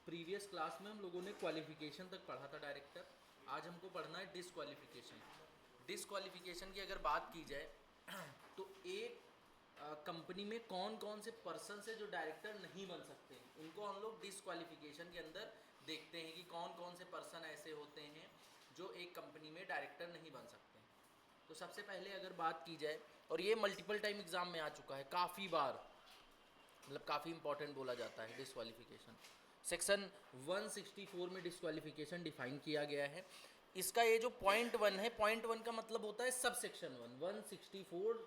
Previous class में हम लोगों ने क्वालिफिकेशन तक पढ़ा था डायरेक्टर। आज हमको पढ़ना है डिसक्वालिफिकेशन। डिसक्वालिफिकेशन की अगर बात की जाए तो एक कंपनी में कौन कौन से पर्सन है जो डायरेक्टर नहीं बन सकते हैं, उनको हम लोग डिसक्वालिफिकेशन के अंदर देखते हैं कि कौन कौन से पर्सन ऐसे होते हैं जो एक कंपनी में डायरेक्टर नहीं बन सकते हैं। तो सबसे पहले अगर बात की जाए, और ये मल्टीपल टाइम एग्जाम में आ चुका है काफ़ी बार, मतलब काफ़ी इंपॉर्टेंट बोला जाता है डिसक्वालिफिकेशन। सेक्शन 164 में डिसक्वालिफिकेशन डिफाइन किया गया है। इसका ये जो पॉइंट 1 है, पॉइंट 1 का मतलब होता है सब section 164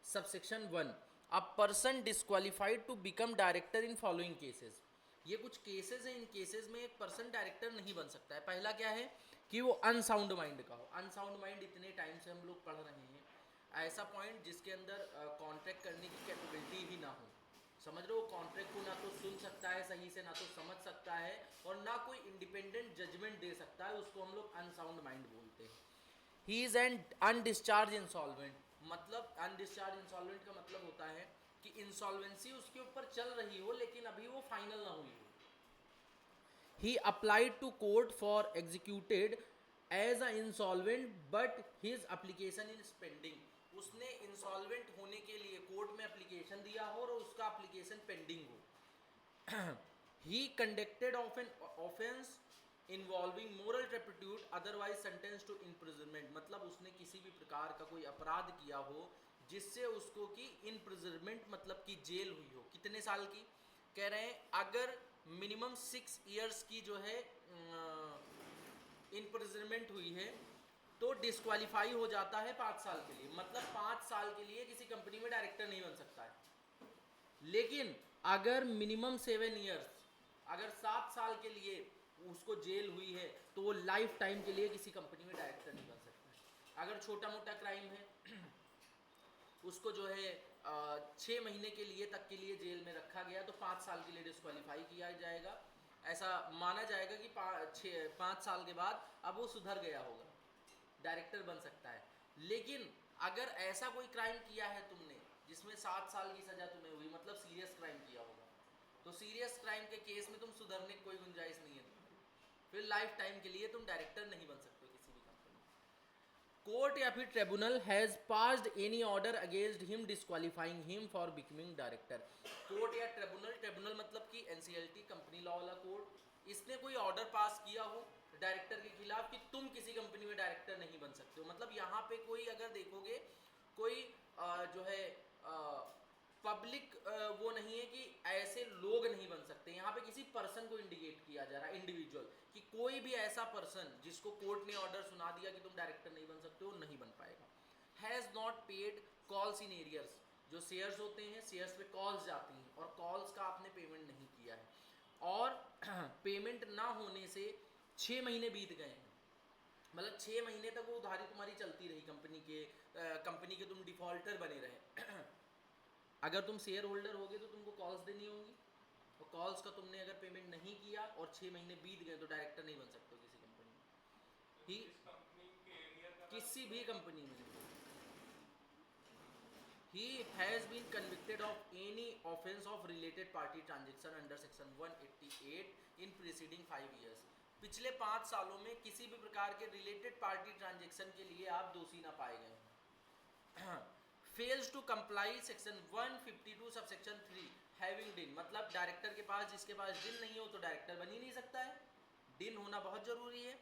sub section 1। A person disqualified to become director in following cases. ये कुछ केसेस हैं, इन केसेस में एक पर्सन डायरेक्टर नहीं बन सकता है। पहला क्या है कि वो अनसाउंड माइंड का हो। अनसाउंड माइंड इतने टाइम से हम लोग पढ़ रहे हैं, ऐसा पॉइंट जिसके अंदर कॉन्ट्रैक्ट करने की कैपेबिलिटी ही ना हो। समझ रहे हो, कॉन्ट्रैक्ट को ना तो सुन सकता है सही से, ना तो समझ सकता है, और ना कोई इंडिपेंडेंट जजमेंट दे सकता है, उसको हम लोग अनसाउंड माइंड बोलते हैं। He is an undischarged insolvent. मतलब अनडिस्चार्ज इंसॉल्वेंट का मतलब होता है कि इंसॉल्वेंसी उसके ऊपर चल रही हो लेकिन अभी वो फाइनल ना हुई हो। He applied to court for executed as a insolvent but his application is pending. उसने इंसॉल्वेंट होने के लिए कोर्ट में एप्लीकेशन दिया हो और उसका एप्लीकेशन पेंडिंग हो। He conducted of an offence involving moral turpitude otherwise sentence to imprisonment. मतलब उसने किसी भी प्रकार का कोई अपराध किया हो जिससे उसको की इम्प्रिजनमेंट मतलब कि जेल हुई हो। कितने साल की कह रहे हैं? अगर मिनिमम 6 ईयर्स की जो है इम्प्रिजनमेंट हुई है तो डिस्क्वालीफाई हो जाता है 5 साल के लिए। मतलब 5 साल के लिए किसी कंपनी में डायरेक्टर नहीं बन सकता है। लेकिन अगर मिनिमम 7 ईयर्स, अगर 7 साल के लिए उसको जेल हुई है तो वो लाइफ टाइम के लिए किसी कंपनी में डायरेक्टर नहीं बन सकता है। अगर छोटा मोटा क्राइम है उसको जो है 6 महीने के लिए तक के लिए जेल में रखा गया तो 5 साल के लिए डिस्क्वालीफाई किया जाएगा। ऐसा माना जाएगा कि 5 साल के बाद अब वो सुधर गया होगा, डायरेक्टर बन सकता है। लेकिन अगर ऐसा कोई क्राइम किया है तुमने जिसमें 7 साल की सजा तुम्हें हुई, मतलब सीरियस क्राइम किया होगा, तो सीरियस क्राइम के केस में तुम सुधरने की कोई गुंजाइश नहीं है तुम्हारी, फिर लाइफ टाइम के लिए तुम डायरेक्टर नहीं बन सकते किसी भी कंपनी में। कोर्ट या फिर tribunal has passed any order against him disqualifying him for becoming director. Court या ट्रिब्यूनल, ट्रिब्यूनल मतलब कि एनसीएलटी कंपनी लॉ वाला कोर्ट, इसने कोई ऑर्डर पास किया हो डायरेक्टर के खिलाफ कि तुम किसी कंपनी में डायरेक्टर नहीं बन सकते हो। मतलब यहाँ पे कोई अगर देखोगे कोई जो है पब्लिक वो नहीं है कि ऐसे लोग नहीं बन सकते, यहाँ पे किसी पर्सन को इंडिकेट किया जा रहा है, इंडिविजुअल, कि कोई भी ऐसा पर्सन जिसको कोर्ट ने ऑर्डर सुना दिया कि तुम डायरेक्टर नहीं बन सकते हो, नहीं बन पाएगा। Has not paid calls in arrears. जो शेयर्स होते हैं, शेयर्स पे कॉल्स जाती हैं और कॉल्स का आपने पेमेंट नहीं किया है, और पेमेंट ना होने से 6 महीने बीत गए हैं, मतलब 6 महीने तक वो उधारी तुम्हारी चलती रही कंपनी के तुम डिफॉल्टर बने रहे। अगर तुम शेयर होल्डर होगे तो तुमको कॉल्स देनी होगी, और कॉल्स का तुमने अगर पेमेंट नहीं किया और 6 महीने बीत गए तो डायरेक्टर नहीं बन सकते किसी कंपनी में। ही किसी भी कंपनी में he has been convicted of any offence of related party transaction under section 188 in preceding 5 years. पिछले 5 सालों में किसी भी प्रकार के रिलेटेड पार्टी ट्रांजेक्शन के लिए आप दोषी ना पाए गए। Fails to comply section 152 sub section 3 having डिन। मतलब डायरेक्टर के पास, जिसके पास डिन नहीं हो तो डायरेक्टर बन ही नहीं सकता है, डिन होना बहुत जरूरी है।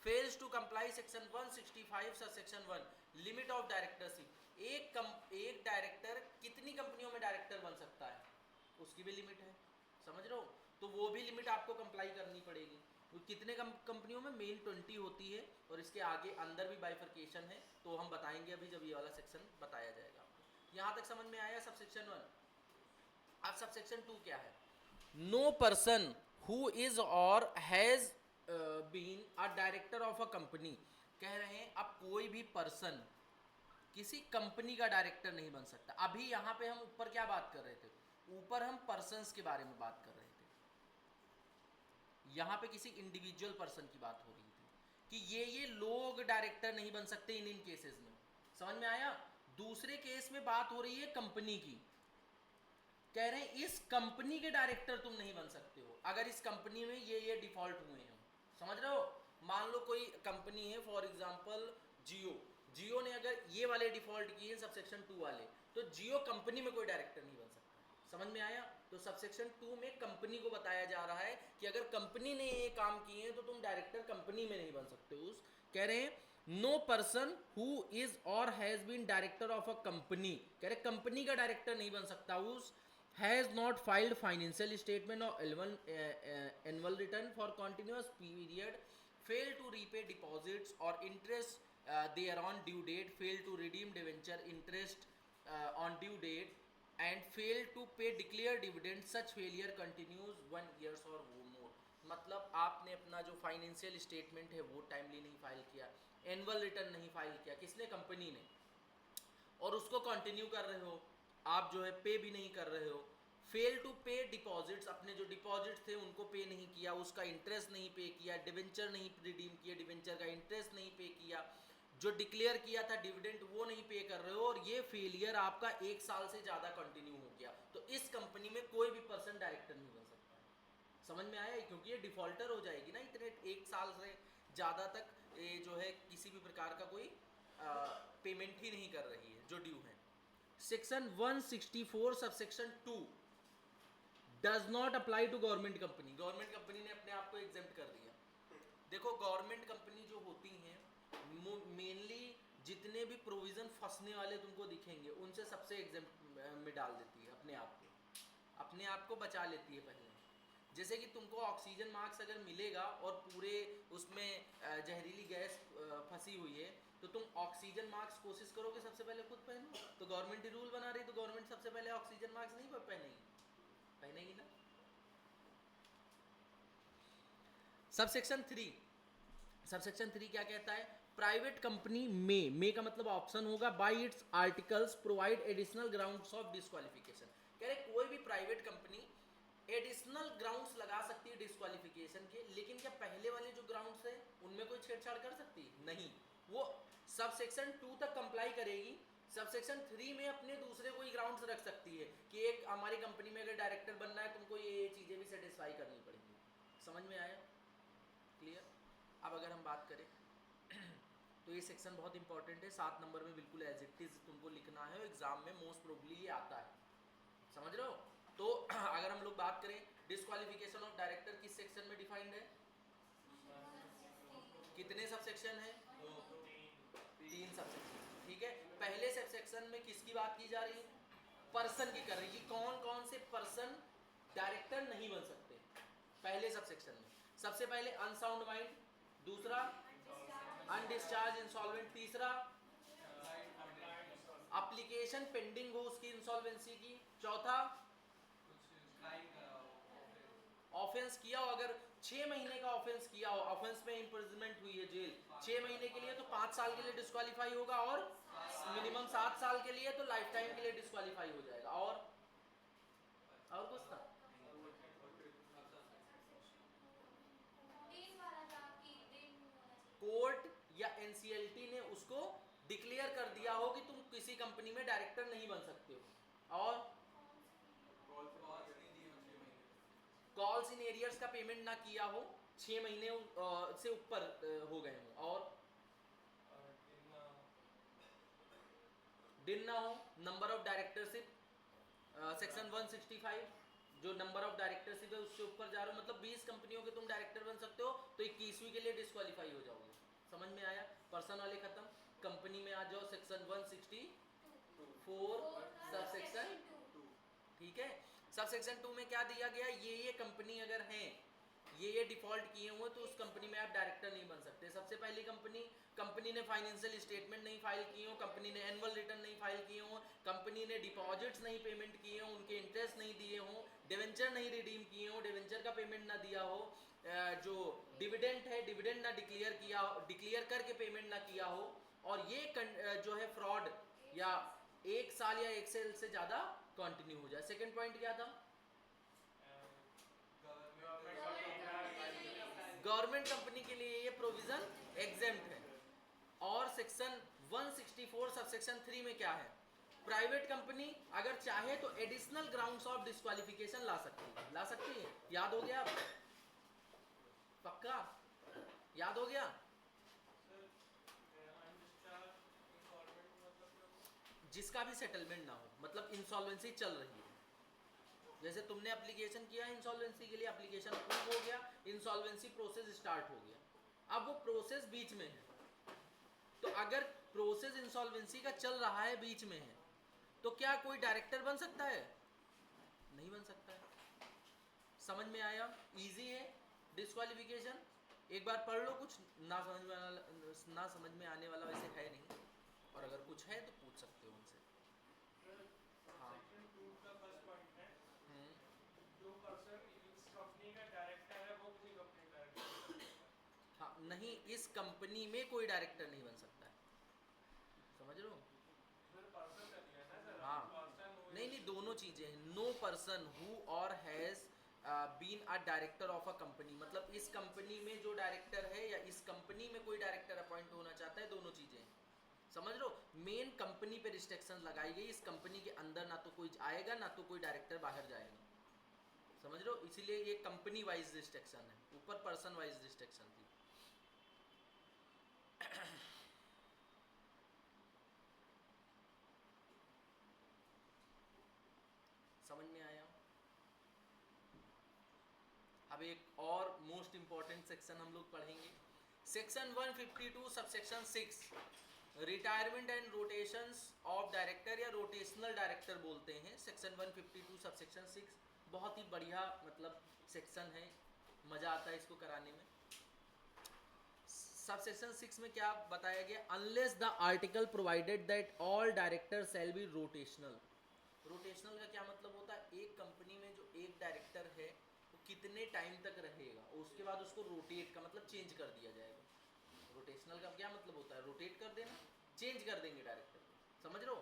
फेल्स टू कंप्लाई सेक्शन 165 सब सेक्शन 1 लिमिट ऑफ डायरेक्टरशिप। एक डायरेक्टर कितनी कंपनियों में डायरेक्टर बन सकता है उसकी भी लिमिट है, समझ रहे हो? तो वो भी लिमिट आपको कंप्लाई करनी पड़ेगी। तो कितने कंपनियों में? मेन 20 होती है, और इसके आगे अंदर भी बाइफर्केशन है, तो हम बताएंगे अभी जब ये वाला सेक्शन बताया जाएगा आपको। यहाँ तक समझ में आया सब सेक्शन 1? अब सब सेक्शन 2 क्या है? नो पर्सन हु इज और has been a director of a company. कह रहे हैं अब कोई भी पर्सन किसी कंपनी का डायरेक्टर नहीं बन सकता। अभी यहाँ पे हम ऊपर क्या बात कर रहे थे? ऊपर हम पर्सन्स के बारे में बात कर रहे थे, यहाँ पे किसी इंडिविजुअल पर्सन की बात हो रही थी कि ये लोग डायरेक्टर नहीं बन सकते इन केसेस में। समझ में आया? दूसरे केस में बात हो रही है कंपनी की, कह रहे हैं इस कंपनी के डायरेक्टर तुम नहीं बन सकते हो। अगर इस कंपनी में ये डिफॉल्ट हुए हैं, समझ रहे हो। मान लो कोई कंपनी है फॉर एग्जांपल जियो ने अगर ये वाले डिफॉल्ट किए सबसेक्शन 2 वाले, तो जियो कंपनी में कोई डायरेक्टर नहीं बन सकता। समझ में आया। तो सबसेक्शन 2 में कंपनी को बताया जा रहा है कि अगर कंपनी ने ये काम किए हैं तो तुम डायरेक्टर कंपनी में नहीं बन सकते। उस कह रहे हैं नो पर्सन हु इज और has been director of a company, कह रहे कंपनी का डायरेक्टर नहीं बन सकता उस has not filed financial statement और annual return for continuous period, fail to repay deposits और interest thereon due date, fail to redeem debenture interest on due date and fail to pay declare dividend, such failure continues 1 years और more. मतलब आपने अपना जो financial statement है वो timely नहीं file किया, एनुअल रिटर्न नहीं फाइल किया, किसने, कंपनी ने, और उसको कंटिन्यू कर रहे हो आप, जो है पे भी नहीं कर रहे हो। फेल टू पे डिपॉजिट्स, अपने जो डिपॉजिट्स थे उनको पे नहीं किया, उसका इंटरेस्ट नहीं पे किया, डिवेंचर नहीं रिडीम किया, डिवेंचर का इंटरेस्ट नहीं पे किया, जो डिक्लेयर किया था डिविडेंड वो नहीं पे कर रहे हो, और ये फेलियर आपका 1 साल से ज़्यादा कंटिन्यू हो गया, तो इस कंपनी में कोई भी पर्सन डायरेक्टर नहीं बन सकता। समझ में आया, क्योंकि ये डिफॉल्टर हो जाएगी ना, इतने 1 साल से ज़्यादा तक ये जो है किसी भी प्रकार का कोई पेमेंट ही नहीं कर रही है जो ड्यू है। Section 164 subsection 2 does not apply to government company. Government company ने अपने आप को एग्जेम्प्ट कर दिया। देखो गवर्नमेंट कंपनी जो होती हैं मेनली जितने भी प्रोविजन फंसने वाले तुमको दिखेंगे उनसे सबसे एग्जेम्प्ट में डाल देती है, अपने आप को बचा लेती है पहले। जैसे कि तुमको ऑक्सीजन मास्क अगर मिलेगा और पूरे उसमें जहरीली गैस फंसी हुई है, तो तुम ऑक्सीजन मास्क कोशिश करोगे सबसे पहले खुद पहनो, तो गवर्नमेंट ही रूल बना रही, तो गवर्नमेंट सबसे पहले ऑक्सीजन मास्क नहीं पहनेगी ना। सबसेक्शन 3 क्या कहता है, प्राइवेट कंपनी में का मतलब ऑप्शन होगा, bye it's articles provide additional grounds of disqualification. कह रहे कोई भी प्राइवेट कंपनी एडिशनल ग्राउंड्स लगा सकती है डिस्क्वालिफिकेशन के, लेकिन क्या पहले वाले जो ग्राउंड्स है उनमें कोई छेड़छाड़ कर सकती है? नहीं, वो सबसेक्शन 2 तक कंप्लाई करेगी। सबसेक्शन 3 में अपने दूसरे कोई ग्राउंड्स रख सकती है कि एक हमारी कंपनी में अगर डायरेक्टर बनना है तुमको ये चीज़ें भी सेटिस्फाई करनी पड़ेंगी। समझ में आया, क्लियर। अब अगर हम बात करें तो ये सेक्शन बहुत इंपॉर्टेंट है, 7 नंबर में बिल्कुल एज इट इज तुमको लिखना है, एग्जाम में मोस्ट प्रोबेबली ये आता है, समझ रहे हो। तो अगर हम लोग बात करें डिस्क्वालिफिकेशन ऑफ डायरेक्टर किस सेक्शन में डिफाइंड है, कितने सब सेक्शन है, 3 सब सेक्शन, ठीक है। पहले सब सेक्शन में किसकी बात की जा रही है, पर्सन की कर रही है कि कौन कौन से पर्सन डायरेक्टर नहीं बन सकते। पहले सब सेक्शन में सबसे पहले अनसाउंड माइंड, दूसरा अनडिस्चार्ज इंसॉल्वेंट, तीसरा एप्लीकेशन पेंडिंग हो उसकी इंसॉल्वेंसी की, चौथा ऑफेंस किया हो, अगर 6 महीने का ऑफेंस किया हो, ऑफेंस में इंप्रिजनमेंट हुई है जेल 6 महीने के लिए तो 5 साल के लिए डिस्क्वालीफाई होगा, और मिनिमम 7 साल के लिए तो लाइफ टाइम के लिए डिस्क्वालीफाई हो जाएगा। और कुछ था, कोर्ट या एनसीएलटी ने उसको डिक्लेयर कर दिया हो कि तुम किसी कंपनी में डायरेक्टर नहीं बन सकते हो, और कॉल्स इन एरियर्स का पेमेंट ना किया हो, 6 महीने से ऊपर हो गए हो, और डिन ना हो, नंबर ऑफ डायरेक्टरशिप सेक्शन 165 जो नंबर ऑफ डायरेक्टरशिप है उससे ऊपर जा रहे हो, मतलब 20 कंपनियों के तुम डायरेक्टर बन सकते हो तो 21वीं के लिए डिस्क्वालीफाई हो जाओगे। समझ में आया, पर्सन वाले खत्म, कंपनी में आ जाओ सेक्शन 164 सब सेक्शन, ठीक है। सब सेक्शन 2 में क्या दिया गया, ये कंपनी अगर है ये डिफॉल्ट किए हुए तो उस कंपनी में आप डायरेक्टर नहीं बन सकते। सबसे पहली कंपनी ने फाइनेंशियल स्टेटमेंट नहीं फाइल किए हो, कंपनी ने एनुअल रिटर्न नहीं फाइल किए हो, कंपनी ने डिपॉजिट्स नहीं पेमेंट किए हो, उनके इंटरेस्ट नहीं दिए हो, डिवेंचर नहीं रिडीम किए हो, डिवेंचर का पेमेंट ना दिया हो, जो डिविडेंड है डिविडेंड ना डिक्लेयर करके पेमेंट ना किया हो, और ये जो है फ्रॉड या 1 साल या 1 साल से ज़्यादा कंटिन्यू हो जाए। सेकेंड पॉइंट क्या था, गवर्नमेंट कंपनी के लिए ये प्रोविजन एग्जेम्प्ट है। और सेक्शन 164 सबसेक्शन 3 में क्या है, प्राइवेट कंपनी अगर चाहे तो एडिशनल ग्राउंड्स ऑफ डिस्क्वालिफिकेशन ला सकती है। याद हो गया? पक्का याद हो गया? जिसका भी सेटलमेंट ना हो, मतलब इंसॉल्वेंसी चल रही है। जैसे तुमने एप्लीकेशन किया इंसॉल्वेंसी के लिए, एप्लीकेशन अप्रूव हो गया, इंसॉल्वेंसी प्रोसेस स्टार्ट हो गया, अब वो प्रोसेस बीच में है, तो अगर प्रोसेस इंसॉल्वेंसी का चल रहा है, बीच में है, तो क्या कोई डायरेक्टर बन सकता है? नहीं बन सकता है। समझ में आया? इजी है डिस्क्वालिफिकेशन। एक बार पढ़ लो, कुछ ना समझ में आने वाला वैसे है नहीं, और अगर कुछ है तो पूछ सकते हो उनसे। हाँ। जो पर्सन इस कंपनी का डायरेक्टर है वो किसी कंपनी का डायरेक्टर? हाँ नहीं, इस कंपनी में कोई डायरेक्टर नहीं बन सकता है, समझ लो। हाँ नहीं नहीं, दोनों चीजें हैं। नो पर्सन हु और has been a director of a company, मतलब इस कंपनी में जो डायरेक्टर है या इस कंपनी में कोई डायरेक्टर अपॉइंट होना चाहता है, दोनों चीजें हैं, समझ लो। मेन कंपनी पे रिस्ट्रिक्शन लगाई गई, इस कंपनी के अंदर ना तो कोई आएगा ना तो कोई डायरेक्टर बाहर जाएगा, समझ लो। इसीलिए ये कंपनी वाइज रिस्ट्रिक्शन है, ऊपर पर्सन वाइज रिस्ट्रिक्शन थी। समझ में आया? अब एक और मोस्ट इंपॉर्टेंट सेक्शन हम लोग पढ़ेंगे, section 152 subsection 6, retirement and rotations of director या रोटेशनल डायरेक्टर बोलते हैं। सेक्शन 152 सबसेक्शन 6 बहुत ही बढ़िया मतलब सेक्शन है, मज़ा आता है इसको कराने में। सबसेक्शन 6 में क्या बताया गया? Unless the article provided that all director shall B rotational. Rotational का क्या मतलब होता है? एक कंपनी में जो एक डायरेक्टर है वो कितने टाइम तक रहेगा, उसके बाद उसको रोटेट का मतलब चेंज कर दिया जाएगा। रोटेशनल का क्या मतलब होता है? रोटेट कर देना, चेंज कर देंगे डायरेक्टर को, समझ लो।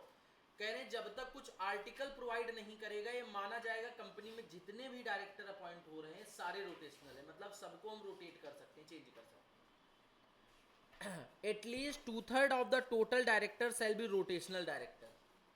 कह रहे हैं जब तक कुछ आर्टिकल प्रोवाइड नहीं करेगा, ये माना जाएगा कंपनी में जितने भी डायरेक्टर अपॉइंट हो रहे हैं सारे रोटेशनल है, मतलब सबको हम रोटेट कर सकते हैं, चेंज कर सकते हैं। At least 2/3 of the total director shall B rotational director.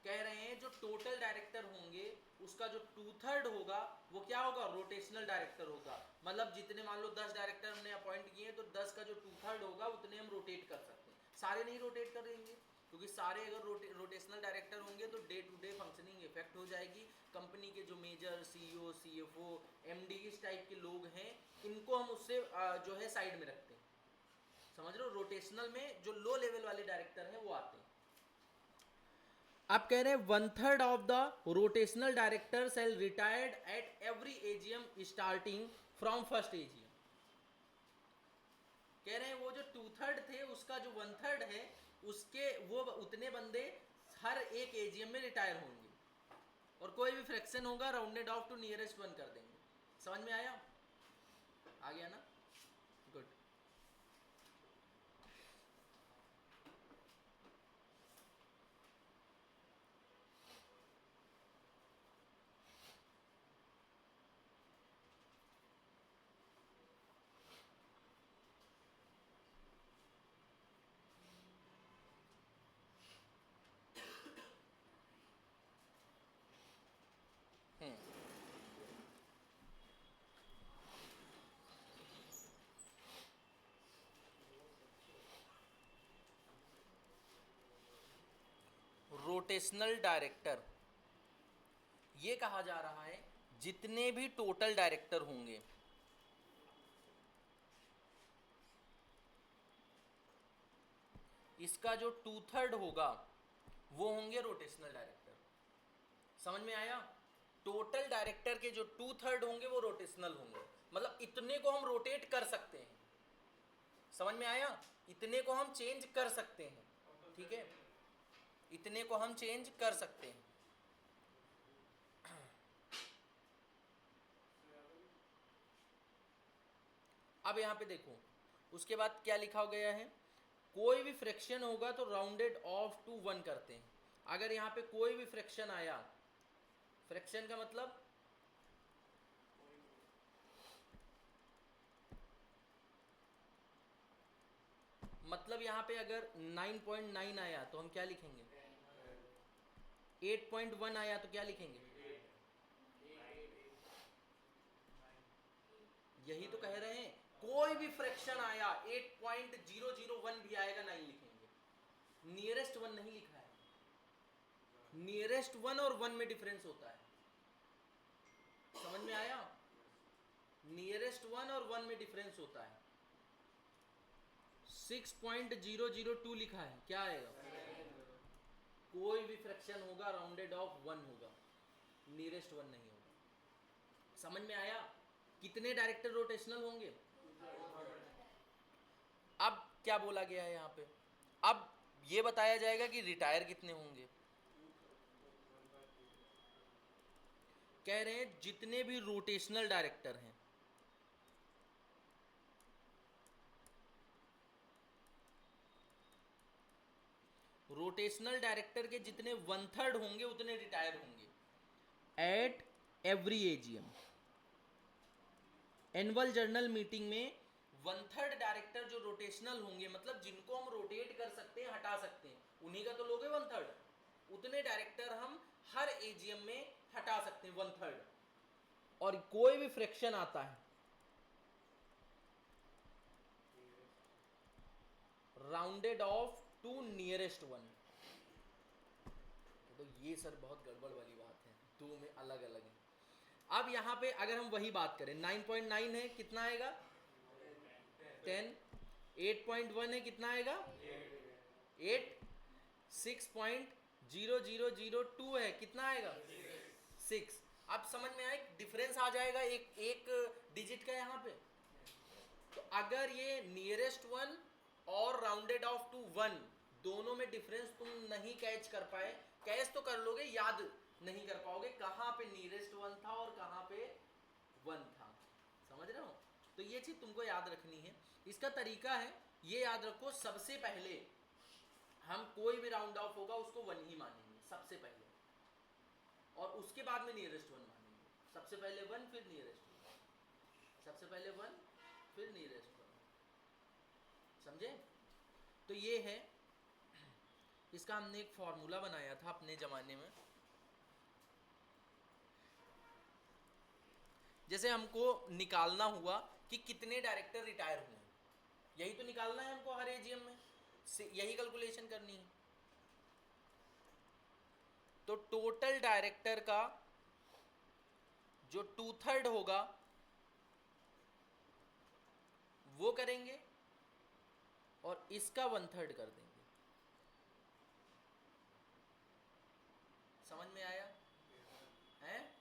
कह रहे हैं जो टोटल डायरेक्टर होंगे उसका जो 2/3 होगा वो क्या होगा? रोटेशनल डायरेक्टर होगा। मतलब जितने मान लो 10 डायरेक्टर हमने अपॉइंट किए तो 10 का जो 2/3 होगा उतने हम रोटेट कर सकते हैं। सारे नहीं रोटेट करेंगे, क्योंकि सारे अगर रोटेशनल डायरेक्टर होंगे तो day to day functioning effect हो जाएगी। कंपनी के जो मेजर सीईओ, सीएफओ, एमडी इस टाइप के लोग हैं, इनको हम उससे जो है साइड में रखते हैं, समझ लो। रोटेशनल में जो लो लेवल वाले डायरेक्टर हैं वो आते हैं। आप कह रहे हैं 1/3 of the rotational director shall retired at every AGM starting from first AGM. कह रहे हैं वो जो 2/3 थे उसका जो 1/3 है उसके वो उतने बंदे हर एक एजीएम में रिटायर होंगे, और कोई भी फ्रैक्शन होगा rounded off to nearest one कर देंगे। समझ में आया? आ गया ना? गुड। रोटेशनल डायरेक्टर ये कहा जा रहा है जितने भी टोटल डायरेक्टर होंगे, इसका जो 2/3 होगा वो होंगे रोटेशनल डायरेक्टर। समझ में आया? टोटल डायरेक्टर के जो 2/3 होंगे वो रोटेशनल होंगे, मतलब इतने को हम रोटेट कर सकते हैं। समझ में आया? इतने को हम चेंज कर सकते हैं, ठीक है, इतने को हम चेंज कर सकते हैं। अब यहां पे देखो, उसके बाद क्या लिखा गया है? कोई भी फ्रैक्शन होगा तो राउंडेड ऑफ टू 1 करते हैं। अगर यहां पे कोई भी फ्रैक्शन आया, फ्रैक्शन का मतलब यहां पे अगर 9.9 आया तो हम क्या लिखेंगे? 8.1 आया तो क्या लिखेंगे? यही तो कह रहे हैं, कोई भी फ्रैक्शन आया 8.001 भी आएगा, नहीं लिखेंगे। नियरेस्ट वन नहीं लिखा है, नियरेस्ट वन और वन में डिफरेंस होता है, समझ में आया? नियरेस्ट वन और वन में डिफरेंस होता है। 6.002 लिखा है, क्या आएगा? कोई भी फ्रैक्शन होगा राउंडेड ऑफ वन होगा, नियरेस्ट वन नहीं होगा। समझ में आया? कितने डायरेक्टर रोटेशनल होंगे? अब क्या बोला गया है यहाँ पे? अब ये बताया जाएगा कि रिटायर कितने होंगे। कह रहे हैं जितने भी रोटेशनल डायरेक्टर हैं, रोटेशनल डायरेक्टर के जितने 1/3 होंगे उतने रिटायर होंगे at every AGM. Annual general meeting में 1/3 डायरेक्टर जो रोटेशनल होंगे, मतलब जिनको हम रोटेट कर सकते हैं, हटा सकते हैं, उन्हीं का तो लोगे 1/3, उतने डायरेक्टर हम हर एजीएम में हटा सकते हैं 1/3। और कोई भी फ्रैक्शन आता है rounded off to nearest one, तो ये सर बहुत गड़बड़ वाली बात है, दो में अलग अलग है। अब यहां पे अगर हम वही बात करें, 9.9 है, कितना आएगा? 10। 8.1 है, कितना आएगा? 8। 6.0002 है, कितना आएगा? 6। अब समझ में आए, डिफरेंस आ जाएगा एक एक डिजिट का यहाँ पे। तो अगर ये नियरेस्ट वन और राउंडेड ऑफ टू वन दोनों में डिफरेंस तुम नहीं कैच कर पाए, कैच तो कर लोगे, याद नहीं कर पाओगे कहाँ पे नियरेस्ट वन था और कहाँ पे वन था। समझ रहे हो? तो ये चीज तुमको याद रखनी है। इसका तरीका है, ये याद रखो, सबसे पहले हम कोई भी राउंड ऑफ होगा उसको वन ही मानेंगे सबसे पहले, और उसके बाद में नियरेस्ट वन मानेंगे। सबसे पहले वन, फिर नियरेस्ट वन, सबसे पहले वन, फिर नियरेस्ट वन। समझे? तो ये है, इसका हमने एक फॉर्मूला बनाया था अपने ज़माने में। जैसे हमको निकालना हुआ कि कितने डायरेक्टर रिटायर हुए हैं, यही तो निकालना है हमको हर एजीएम में, यही कैलकुलेशन करनी है। तो टोटल डायरेक्टर का जो 2/3 होगा वो करेंगे और इसका 1/3 कर देंगे। समझ में आया? हैं?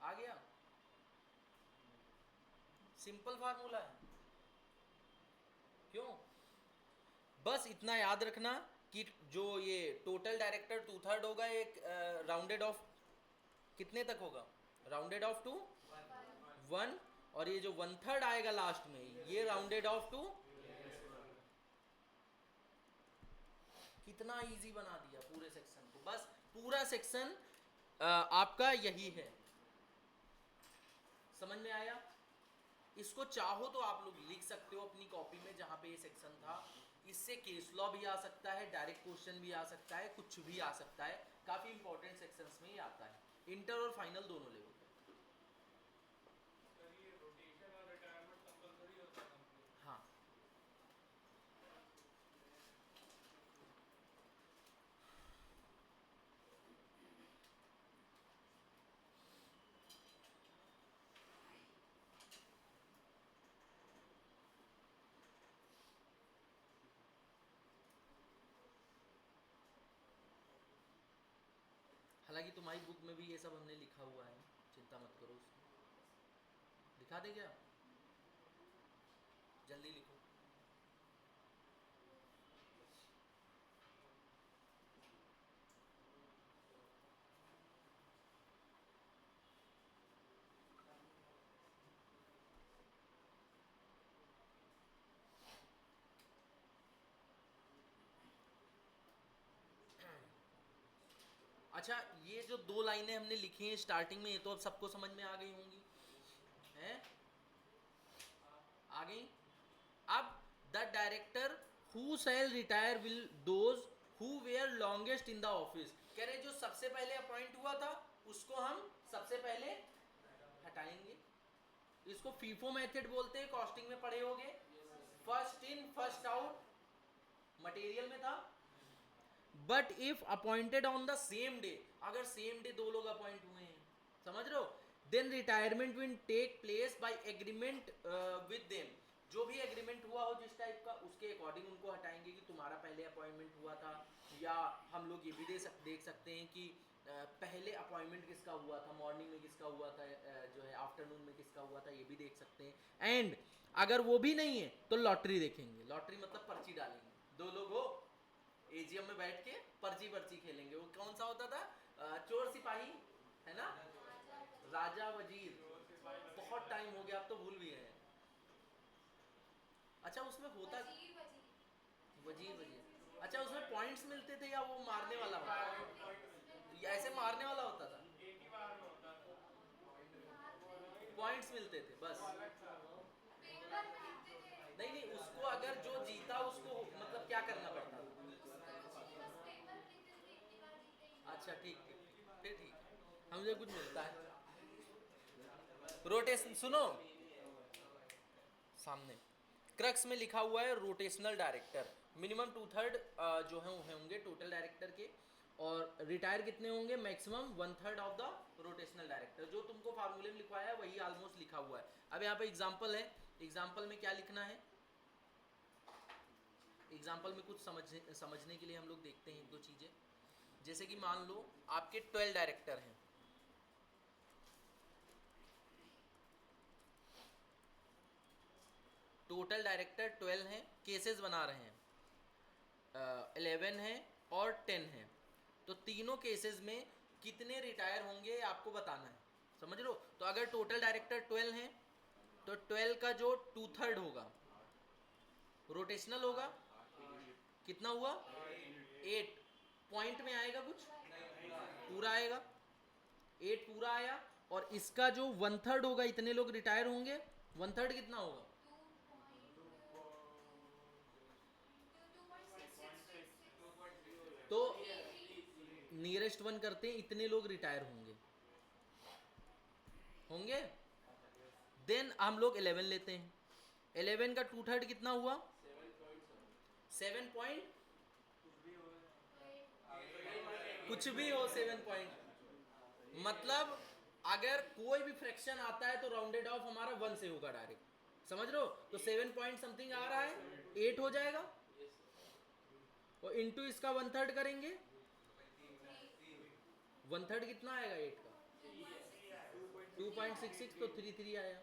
आ गया? सिंपल फार्मूला है। क्यों? बस इतना याद रखना कि जो ये टोटल डायरेक्टर 2/3 होगा, एक राउंडेड ऑफ कितने तक होगा? राउंडेड ऑफ टू 1, और ये जो 1/3 आएगा लास्ट में, ये राउंडेड ऑफ टू। कितना इजी बना दिया पूरे सेक्शन को। बस पूरा सेक्शन आपका यही है। समझ में आया? इसको चाहो तो आप लोग लिख सकते हो अपनी कॉपी में जहां पे ये सेक्शन था। इससे केस लॉ भी आ सकता है, डायरेक्ट क्वेश्चन भी आ सकता है, कुछ भी आ सकता है। काफी इंपॉर्टेंट सेक्शंस में ही आता है, इंटर और फाइनल दोनों लेवल पे। सर ये रोटेशन और रिटायरमेंट कंपलसरी होता है कंपनी में? हाँ, हालांकि तुम्हारी बुक में भी ये सब हमने लिखा हुआ है, चिंता मत करो उसको। दिखा दे क्या? जल्दी लिखो। अच्छा, ये जो 2 लाइनें हमने लिखी हैं स्टार्टिंग में, ये तो अब सबको समझ में आ गई होंगी, हैं? आ गई? अब the director who shall retire will those who were longest in the office. कह रहे जो सबसे पहले अपॉइंट हुआ था उसको हम सबसे पहले हटाएंगे। इसको फीफो मेथड बोलते हैं, कॉस्टिंग में पढ़े होगे, first in first out material में था। But if appointed on the same day, अगर सेम डे दो लोग अपॉइंट हुए हैं, समझ रहे हो, then retirement will take place by agreement with them. जो भी एग्रीमेंट हुआ हो जिस टाइप का, उसके अकॉर्डिंग उनको हटाएंगे कि तुम्हारा पहले अपॉइंटमेंट हुआ था। या हम लोग ये भी देख सकते हैं कि पहले अपॉइंटमेंट किसका हुआ था, मॉर्निंग में किसका हुआ था, जो है आफ्टरनून में किसका हुआ था, ये भी देख सकते हैं। एंड अगर वो भी नहीं है तो लॉटरी देखेंगे। लॉटरी मतलब पर्ची डालेंगे, दो लोग हो एजीएम में बैठ के पर्ची खेलेंगे। वो कौन सा होता था, चोर सिपाही है ना, राजा वजीर, बहुत टाइम हो गया, अब तो भूल भी गए। अच्छा उसमें होता वजीर, अच्छा उसमें पॉइंट्स मिलते थे या वो मारने वाला होता था, या ऐसे मारने वाला होता था, एक ही बार में होता था। पॉइंट्स मिलते थे बस। नहीं नहीं, उसको अगर जो जीता उसको मतलब क्या करना पड़ता था। अच्छा ठीक ठीक ठीक, फिर ठीक है, हमसे कुछ मिलता है। रोटेशन सुनो, सामने क्रक्स में लिखा हुआ है रोटेशनल डायरेक्टर। मिनिमम 2/3 जो है वो होंगे टोटल डायरेक्टर के, और रिटायर कितने होंगे, maximum 1/3 of the rotational director. जो तुमको फार्मूले में लिखवाया है वही ऑलमोस्ट लिखा हुआ है। अब यहाँ पे एग्जांपल है, एग्जांपल में क्या लिखना है, एग्जांपल में कुछ समझने के लिए हम लोग देखते हैं एक दो चीज़ें। जैसे कि मान लो आपके 12 डायरेक्टर हैं, टोटल डायरेक्टर 12 हैं, केसेस बना रहे हैं 11 है और 10 है, तो तीनों केसेस में कितने रिटायर होंगे आपको बताना है, समझ लो। तो अगर टोटल डायरेक्टर 12 हैं तो 12 का जो 2/3 होगा रोटेशनल होगा, कितना हुआ 8, पॉइंट में आएगा कुछ, पूरा आएगा 8 पूरा आया। और इसका जो 1/3 होगा, इतने लोग रिटायर होंगे, 1/3 कितना होगा, तो नियरेस्ट वन करते हैं, इतने लोग रिटायर होंगे होंगे देन हम लोग 11 लेते हैं। 11 का 2/3 कितना हुआ, 7 पॉइंट कुछ भी हो, 7 पॉइंट मतलब अगर कोई भी फ्रैक्शन आता है तो राउंडेड ऑफ हमारा 1 से होगा डायरेक्ट, समझ रहे हो। तो 7 पॉइंट समथिंग आ रहा है, 8 हो जाएगा, और इंटू इसका 1/3 करेंगे, 1/3 कितना आएगा 8 का, 2.66, तो 33 आया।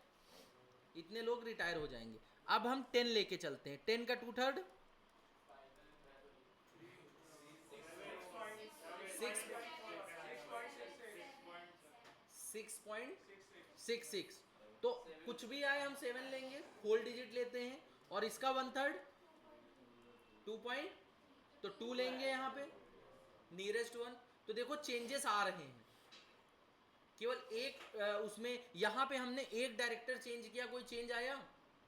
इतने लोग रिटायर हो जाएंगे। अब हम 10 लेके चलते हैं, 10 का 2/3 6.66, तो कुछ भी आए हम 7 लेंगे, होल डिजिट लेते हैं, और इसका 1/3 2 पॉइंट, तो 2 लेंगे यहाँ पे नियरेस्ट वन। तो देखो चेंजेस आ रहे हैं, केवल एक उसमें यहाँ पे हमने एक डायरेक्टर चेंज किया, कोई चेंज आया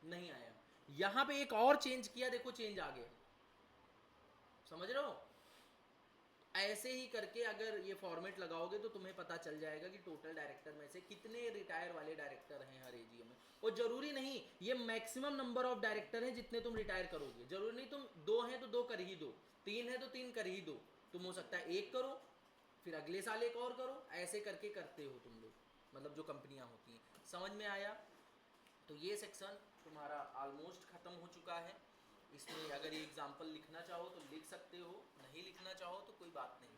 नहीं आया। यहाँ पे एक और चेंज किया, देखो चेंज आ गया, समझ रहे हो। ऐसे ही करके अगर ये फॉर्मेट लगाओगे तो तुम्हें पता चल जाएगा कि टोटल डायरेक्टर में से कितने रिटायर वाले डायरेक्टर हैं हर एजीएम में। और जरूरी नहीं, ये मैक्सिमम नंबर ऑफ डायरेक्टर हैं जितने तुम रिटायर करोगे। जरूरी नहीं तुम 2 हैं तो 2 कर ही दो, 3 है तो 3 कर ही दो, तुम हो सकता है 1 करो, फिर अगले साल एक और करो, ऐसे करके करते हो तुम लोग, मतलब जो कंपनियां होती हैं। समझ में आया। तो ये सेक्शन तुम्हारा ऑलमोस्ट ख़त्म हो चुका है। इसमें अगर ये एग्जाम्पल लिखना चाहो तो लिख सकते हो, नहीं लिखना चाहो तो कोई बात नहीं।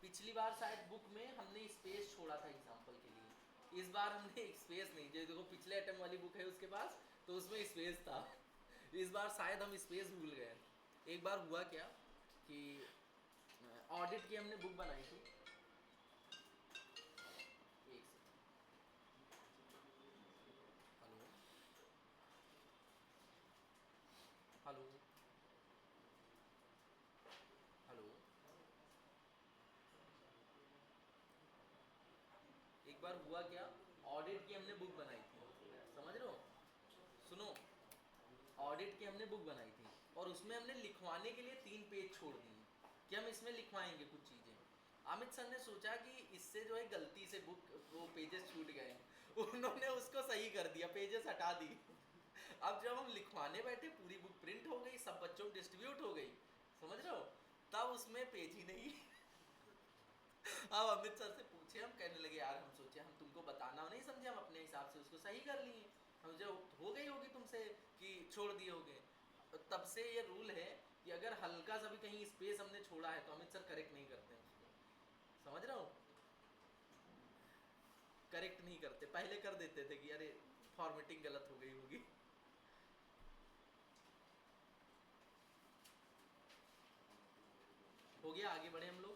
पिछली बार शायद बुक में हमने स्पेस छोड़ा था एग्जाम्पल के लिए, इस बार हमने स्पेस नहीं, जो देखो पिछले अटेम्प्ट वाली बुक है उसके पास, तो उसमें स्पेस था। इस बार शायद हम स्पेस भूल गए। एक बार हुआ क्या कि ऑडिट की हमने बुक बनाई थी, एक सेकंड, हेलो हेलो हेलो, एक बार हुआ क्या, ऑडिट की हमने बुक बनाई थी, समझ रहे हो, सुनो, ऑडिट की हमने बुक बनाई थी और उसमें हमने लिखवाने के लिए 3 पेज छोड़ दिए। कि हम इसमें लिखवाएंगे कुछ चीज़ें। अमित सर ने सोचा कि इससे जो है गलती से बुक वो पेजेस छूट गए हैं, उन्होंने उसको सही कर दिया, पेजेस हटा दी। अब जब हम लिखवाने बैठे पूरी बुक प्रिंट हो गई, सब बच्चों को डिस्ट्रीब्यूट हो गई, समझ रहे हो, तब उसमें पेज ही नहीं। अब अमित सर से पूछे, हम कहने लगे यार हम सोचे हम तुमको बताना नहीं समझे, हम अपने हिसाब से उसको सही कर लिए, हम जो हो गई होगी तुमसे कि छोड़ दिए होगे। तब से ये रूल है कि अगर हल्का सा भी कहीं स्पेस हमने छोड़ा है तो अमित सर करेक्ट नहीं करते हैं उसको, समझ रहे हो, करेक्ट नहीं करते। पहले कर देते थे कि अरे फॉर्मेटिंग गलत हो गई होगी। हो गया, आगे बढ़े हम लोग।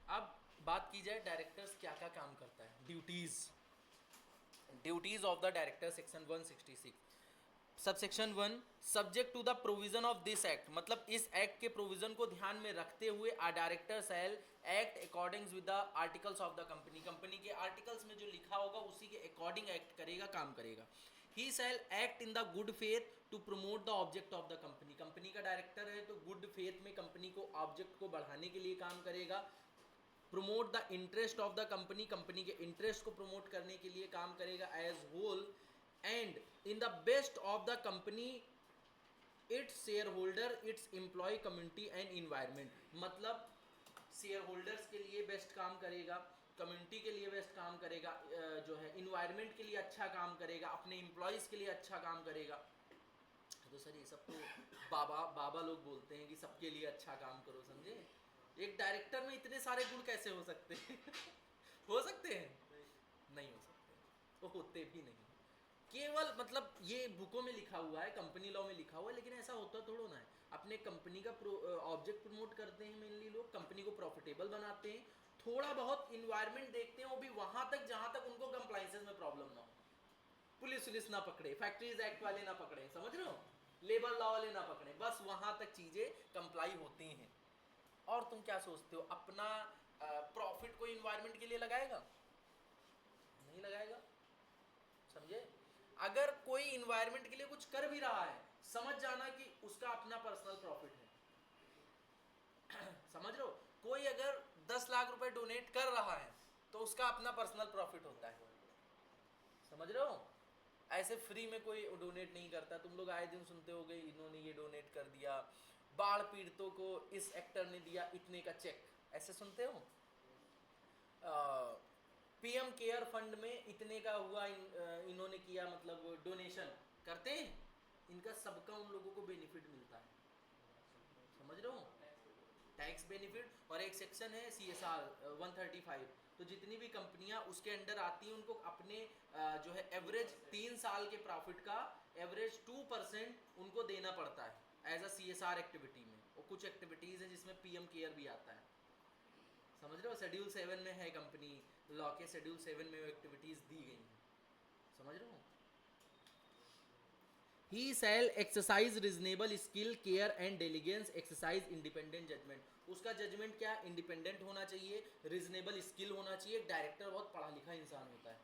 अब बात की जाए डायरेक्टर्स क्या क्या काम करता है, duties. Duties of the director section 166 subsection 1, subject to the provision of this act, मतलब इस एक्ट के प्रोविजन को ध्यान में रखते हुए a director shall act according with the articles of the company, company के आर्टिकल्स में जो लिखा होगा उसी के अकॉर्डिंग एक्ट करेगा, काम करेगा। He shall act in the good faith to promote the object of the company, company का डायरेक्टर है तो गुड फेथ में कंपनी को ऑब्जेक्ट को बढ़ाने के लिए काम करेगा। Promote the interest of the company, company के इंटरेस्ट को प्रमोट करने के लिए काम करेगा as whole, and in the best of the company, its shareholder, its employ community and environment, मतलब शेयर होल्डर्स के लिए बेस्ट काम करेगा, कम्युनिटी के लिए बेस्ट काम करेगा, जो है इन्वायरमेंट के लिए अच्छा काम करेगा, अपने एम्प्लॉयज़ के लिए अच्छा काम करेगा। तो सर ये सब तो बाबा लोग बोलते हैं कि सबके लिए अच्छा काम करो, समझे, एक डायरेक्टर में इतने सारे गुण कैसे हो सकते हैं? हो सकते हैं? नहीं हो सकते, तो होते भी नहीं। केवल मतलब ये बुकों में लिखा हुआ है, कंपनी लॉ में लिखा हुआ है, लेकिन ऐसा होता थोड़ा ना है। अपने कंपनी का ऑब्जेक्ट प्रमोट करते हैं मेनली लोग, कंपनी को प्रॉफिटेबल बनाते हैं, थोड़ा बहुत इन्वायरमेंट देखते हैं, वो भी वहां तक जहां तक उनको कंप्लाइंसेस में प्रॉब्लम ना हो, पुलिस ना पकड़े, फैक्ट्रीज एक्ट वाले ना पकड़े, समझ रहे हो, लेबर लॉ वाले ना पकड़े, बस वहां तक चीजें कंप्लाई होती हैं। और तुम क्या सोचते हो, अपना प्रॉफिट कोई इन्वायरमेंट के लिए लगाएगा? नहीं लगाएगा, समझे। अगर कोई इन्वायरमेंट के लिए कुछ कर भी रहा है, समझ जाना कि उसका अपना पर्सनल प्रॉफिट है। समझ रहे हो, कोई अगर 10 लाख रुपए डोनेट कर रहा है तो उसका अपना पर्सनल प्रॉफिट होता है, समझ रहे हो। ऐसे फ्री में कोई डोनेट नहीं करता, तुम लोग आए दिन सुनते हो गए इन्होंने ये डोनेट कर दिया, बाढ़ पीड़ितों को इस एक्टर ने दिया इतने का चेक, ऐसे सुनते हो। पीएम केयर फंड में इतने का हुआ, इन्होंने किया, मतलब डोनेशन करते हैं, इनका सबका उन लोगों को बेनिफिट मिलता है, समझ रहे हो, टैक्स बेनिफिट। और एक सेक्शन है CSR 135, तो जितनी भी कंपनियां उसके अंडर आती हैं उनको अपने जो है एवरेज 3 साल के प्रॉफिट का एवरेज 2% उनको देना पड़ता है एज अ CSR एक्टिविटी में। और कुछ एक्टिविटीज़ है जिसमें PM केयर भी आता है, समझ रहे हो, शेड्यूल 7 में है, कंपनी लॉ के शेड्यूल 7 में वो एक्टिविटीज़ दी गई हैं, समझ रहे हो। He shall exercise reasonable skill, care and diligence, exercise independent judgment, उसका जजमेंट क्या, इंडिपेंडेंट होना चाहिए, रीजनेबल स्किल होना चाहिए। डायरेक्टर बहुत पढ़ा लिखा इंसान होता है,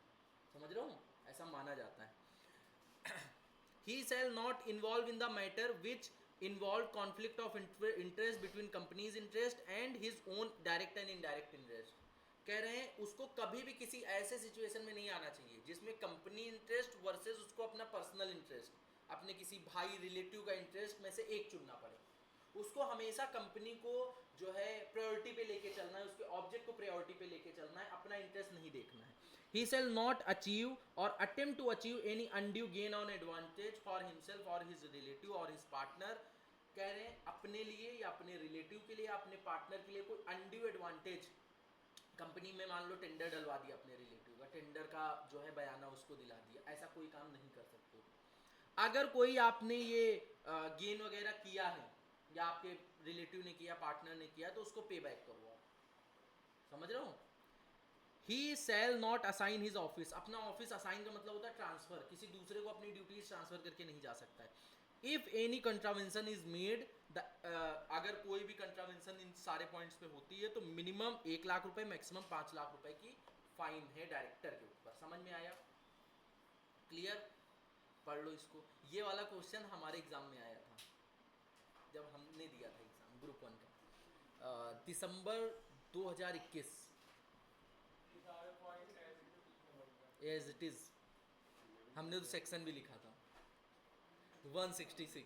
समझ रहे हो, ऐसा माना जाता है। He shall not involve in the matter which involve conflict of interest between company's interest and his own direct and indirect interest, कह रहे हैं उसको कभी भी किसी ऐसे सिचुएशन में नहीं आना चाहिए जिसमें कंपनी इंटरेस्ट वर्सेस उसको अपना पर्सनल इंटरेस्ट, अपने किसी भाई रिलेटिव का इंटरेस्ट में से एक चुनना पड़े। उसको हमेशा कंपनी को जो है प्रायोरिटी पे लेके चलना है, उसके ऑब्जेक्ट को प्रायोरिटी पे लेके चलना है, अपना इंटरेस्ट नहीं देखना है। ही शैल नॉट अचीव और attempt to achieve any undue gain on advantage for himself और हिज रिलेटिव और हिज पार्टनर, कह रहे हैं अपने लिए या अपने रिलेटिव के लिए या अपने पार्टनर के लिए कोई अनड्यू एडवांटेज, कंपनी में मान लो टेंडर डलवा दिया अपने रिलेटिव का, टेंडर का जो है बयाना उसको दिला दिया, ऐसा कोई काम नहीं कर सकते। अगर कोई आपने ये गेन वगैरह किया है या आपके रिलेटिव ने किया, पार्टनर ने किया, तो उसको पे बैक करो आप, समझ रहे हो। He shall not assign his office, अपना ऑफिस असाइन का मतलब होता है ट्रांसफर, किसी दूसरे को अपनी ड्यूटीज ट्रांसफर करके नहीं जा सकता है। If any contravention is made, अगर कोई भी कंट्रावेंशन इन सारे पॉइंट्स पे होती है तो मिनिमम 1 लाख रुपए, मैक्सिमम 5 लाख रुपए की फाइन है डायरेक्टर के ऊपर। समझ में आया, क्लियर, पढ़ लो इसको, ये वाला क्वेश्चन हमारे एग्जाम में आया था। जब हमने दिया था एग्ज़ाम ग्रुप 1 का, दिसंबर 2021, ये सारे पॉइंट ऐसे तो लिखने पड़ेगा। As it is. हमने तो सेक्शन भी लिखा था 166।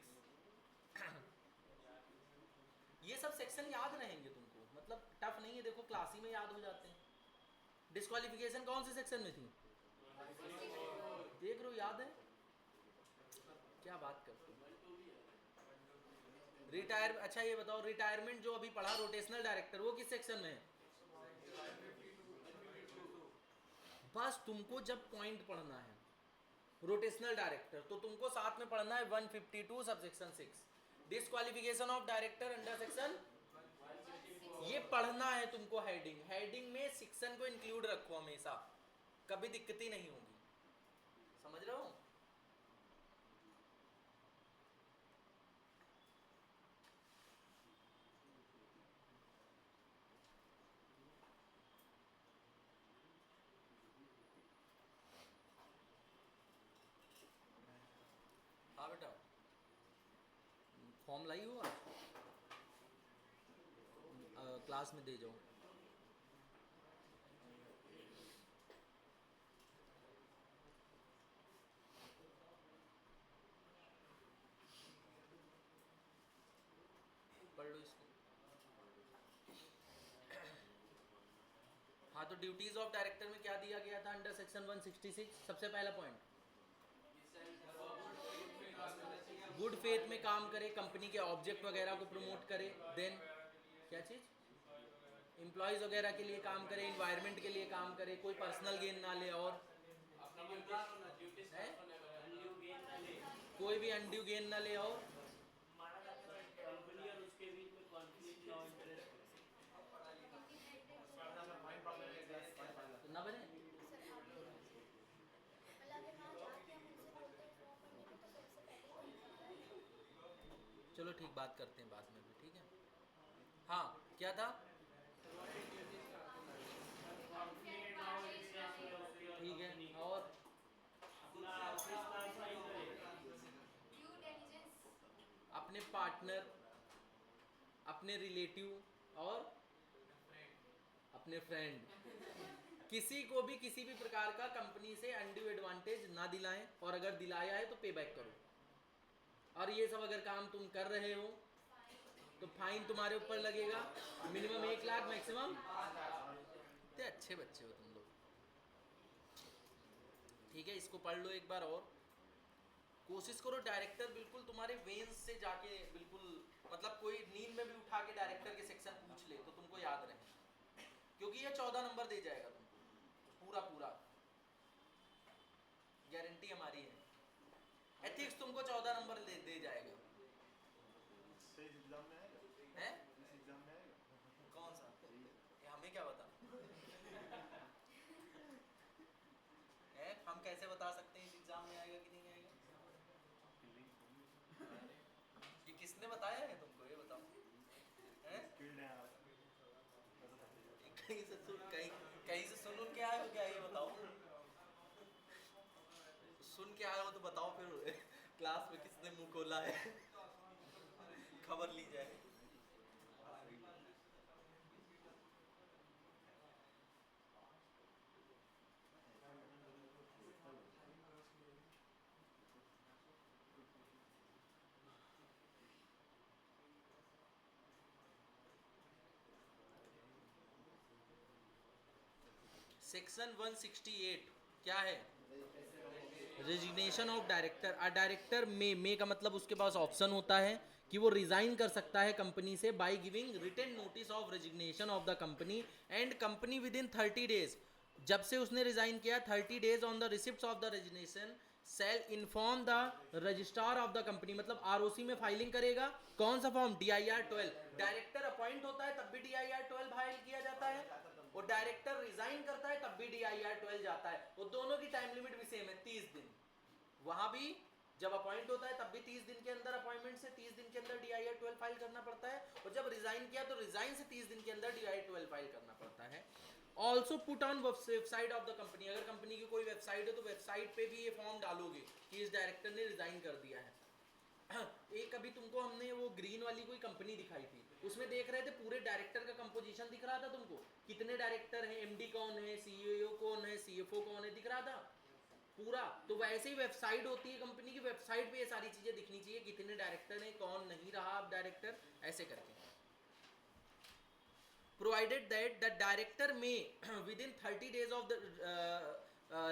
ये सब सेक्शन याद रहेंगे तुमको, मतलब टफ नहीं है, देखो क्लास ही में याद हो जाते हैं। डिस्क्वालिफिकेशन कौन से सेक्शन में थी? देख रहे हो, याद है, क्या बात करते हो। रिटायर, अच्छा ये बताओ, रिटायरमेंट जो अभी पढ़ा रोटेशनल डायरेक्टर, वो किस सेक्शन में है? बस तुमको जब पॉइंट पढ़ना है रोटेशनल डायरेक्टर, तो तुमको साथ में पढ़ना है 152 sub section 6, disqualification of director under section, ये पढ़ना है तुमको। हेडिंग, हेडिंग में सेक्शन को इंक्लूड रखो हमेशा, कभी दिक्कत ही नहीं होगी, समझ रहे हो। हाँ बेटा, फॉर्म लाई हो आज? क्लास में दे जाओ। पढ़ लो इसको। हाँ, तो ड्यूटीज ऑफ डायरेक्टर में क्या दिया गया था अंडर सेक्शन 166? सबसे पहला पॉइंट, गुड फेथ में काम करे, कंपनी के ऑब्जेक्ट वगैरह को प्रमोट करे। देन क्या चीज़? एम्प्लॉयज़ वगैरह के लिए काम करे, इन्वायरमेंट के लिए काम करे, कोई पर्सनल गेन ना ले, और है? कोई भी अनड्यू गेन ना ले, और कंपनी और उसके बीच में कॉन्फ्लिक्ट ना हो इंटरेस्ट। तो ना बने। चलो ठीक, बात करते हैं बाद में भी, ठीक है। हाँ, क्या था? ठीक है, और अपने पार्टनर, अपने रिलेटिव और अपने फ्रेंड, किसी को भी किसी भी प्रकार का कंपनी से अनड्यू एडवांटेज ना दिलाएं, और अगर दिलाया है तो पे बैक करो। और ये सब अगर काम तुम कर रहे हो तो फाइन तुम्हारे ऊपर लगेगा, मिनिमम 1 लाख, मैक्सिमम। इतने अच्छे बच्चे हो तुम लोग, ठीक है। इसको पढ़ लो एक बार, और कोशिश करो डायरेक्टर बिल्कुल तुम्हारे वेन्स से जाके, बिल्कुल मतलब कोई नींद में भी उठा के डायरेक्टर के सेक्शन पूछ ले तो तुमको याद रहे, क्योंकि ये 14 नंबर दे जाएगा तुमको पूरा पूरा, गारंटी हमारी है। एथिक्स तुमको 14 नंबर दे जाएगा। एग्जाम में आएगा? हैं? इस एग्जाम में आएगा? कौन सा? ये हमें क्या बता है, हम कैसे बता सकते हैं इस एग्जाम में आएगा कि नहीं आएगा? ये किसने बताया है तुमको, ये बताओ। हैं? स्किल्ड है आप। कहीं से सुन के आए हो क्या, ये बताओ। सुन के आए हो तो बताओ फिर क्लास में किसने मुंह खोला है, खबर ली जाए। सेक्शन 168 क्या है? Resignation of director. A director may का मतलब उसके पास ऑप्शन होता है कि वो रिजाइन कर सकता है कंपनी से by giving written notice of resignation of the company and company within 30 days. जब से उसने रिजाइन किया 30 days on the receipt of the resignation shall inform the registrar of the company, मतलब आरओसी में फाइलिंग करेगा। कौन सा फॉर्म? DIR 12। डायरेक्टर अपॉइंट होता है तब भी DIR 12 फाइल किया जाता है, और डायरेक्टर रिजाइन करता है तब भी DIR 12 जाता है। वो दोनों की टाइम लिमिट भी सेम है, 30 दिन। वहां भी जब अपॉइंट होता है तब भी 30 दिन के अंदर, अपॉइंटमेंट से 30 दिन के अंदर DIR 12 फाइल करना पड़ता है, और जब रिजाइन किया तो रिजाइन से 30 दिन के अंदर DIR 12 फाइल करना पड़ता है। Also put on website of the company. अगर कंपनी की कोई वेबसाइट है तो वेबसाइट पे भी ये फॉर्म डालोगे कि इस डायरेक्टर ने रिजाइन कर दिया है। एक अभी तुमको हमने वो ग्रीन वाली कोई कंपनी दिखाई थी, उसमें देख रहे थे पूरे डायरेक्टर का कंपोजिशन दिख रहा था तुमको, कितने डायरेक्टर हैं, एमडी कौन है, सीईओ कौन है, सीएफओ कौन है, दिख रहा था पूरा। तो वैसे ही वेबसाइट होती है कंपनी की, वेबसाइट पे ये सारी चीजें दिखनी चाहिए, कितने डायरेक्टर हैं, कौन नहीं रहा अब डायरेक्टर, ऐसे करके। प्रोवाइडेड दैट द डायरेक्टर में with in 30 days of the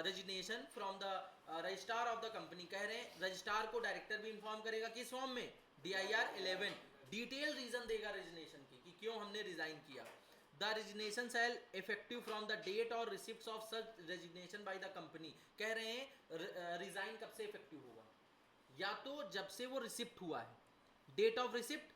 resignation from the registrar of the company, कह रहे हैं रजिस्ट्रार को डायरेक्टर भी इन्फॉर्म करेगा किस फॉर्म में, DIR 11, डिटेल रीजन देगा रेजिग्नेशन की कि क्यों हमने रिजाइन किया। The resignation shall effective from the date और receipt of such resignation by the company, कह रहे हैं रिजाइन कब से इफेक्टिव होगा, या तो जब से वो रिसिप्ट हुआ है, डेट ऑफ रिसिप्ट,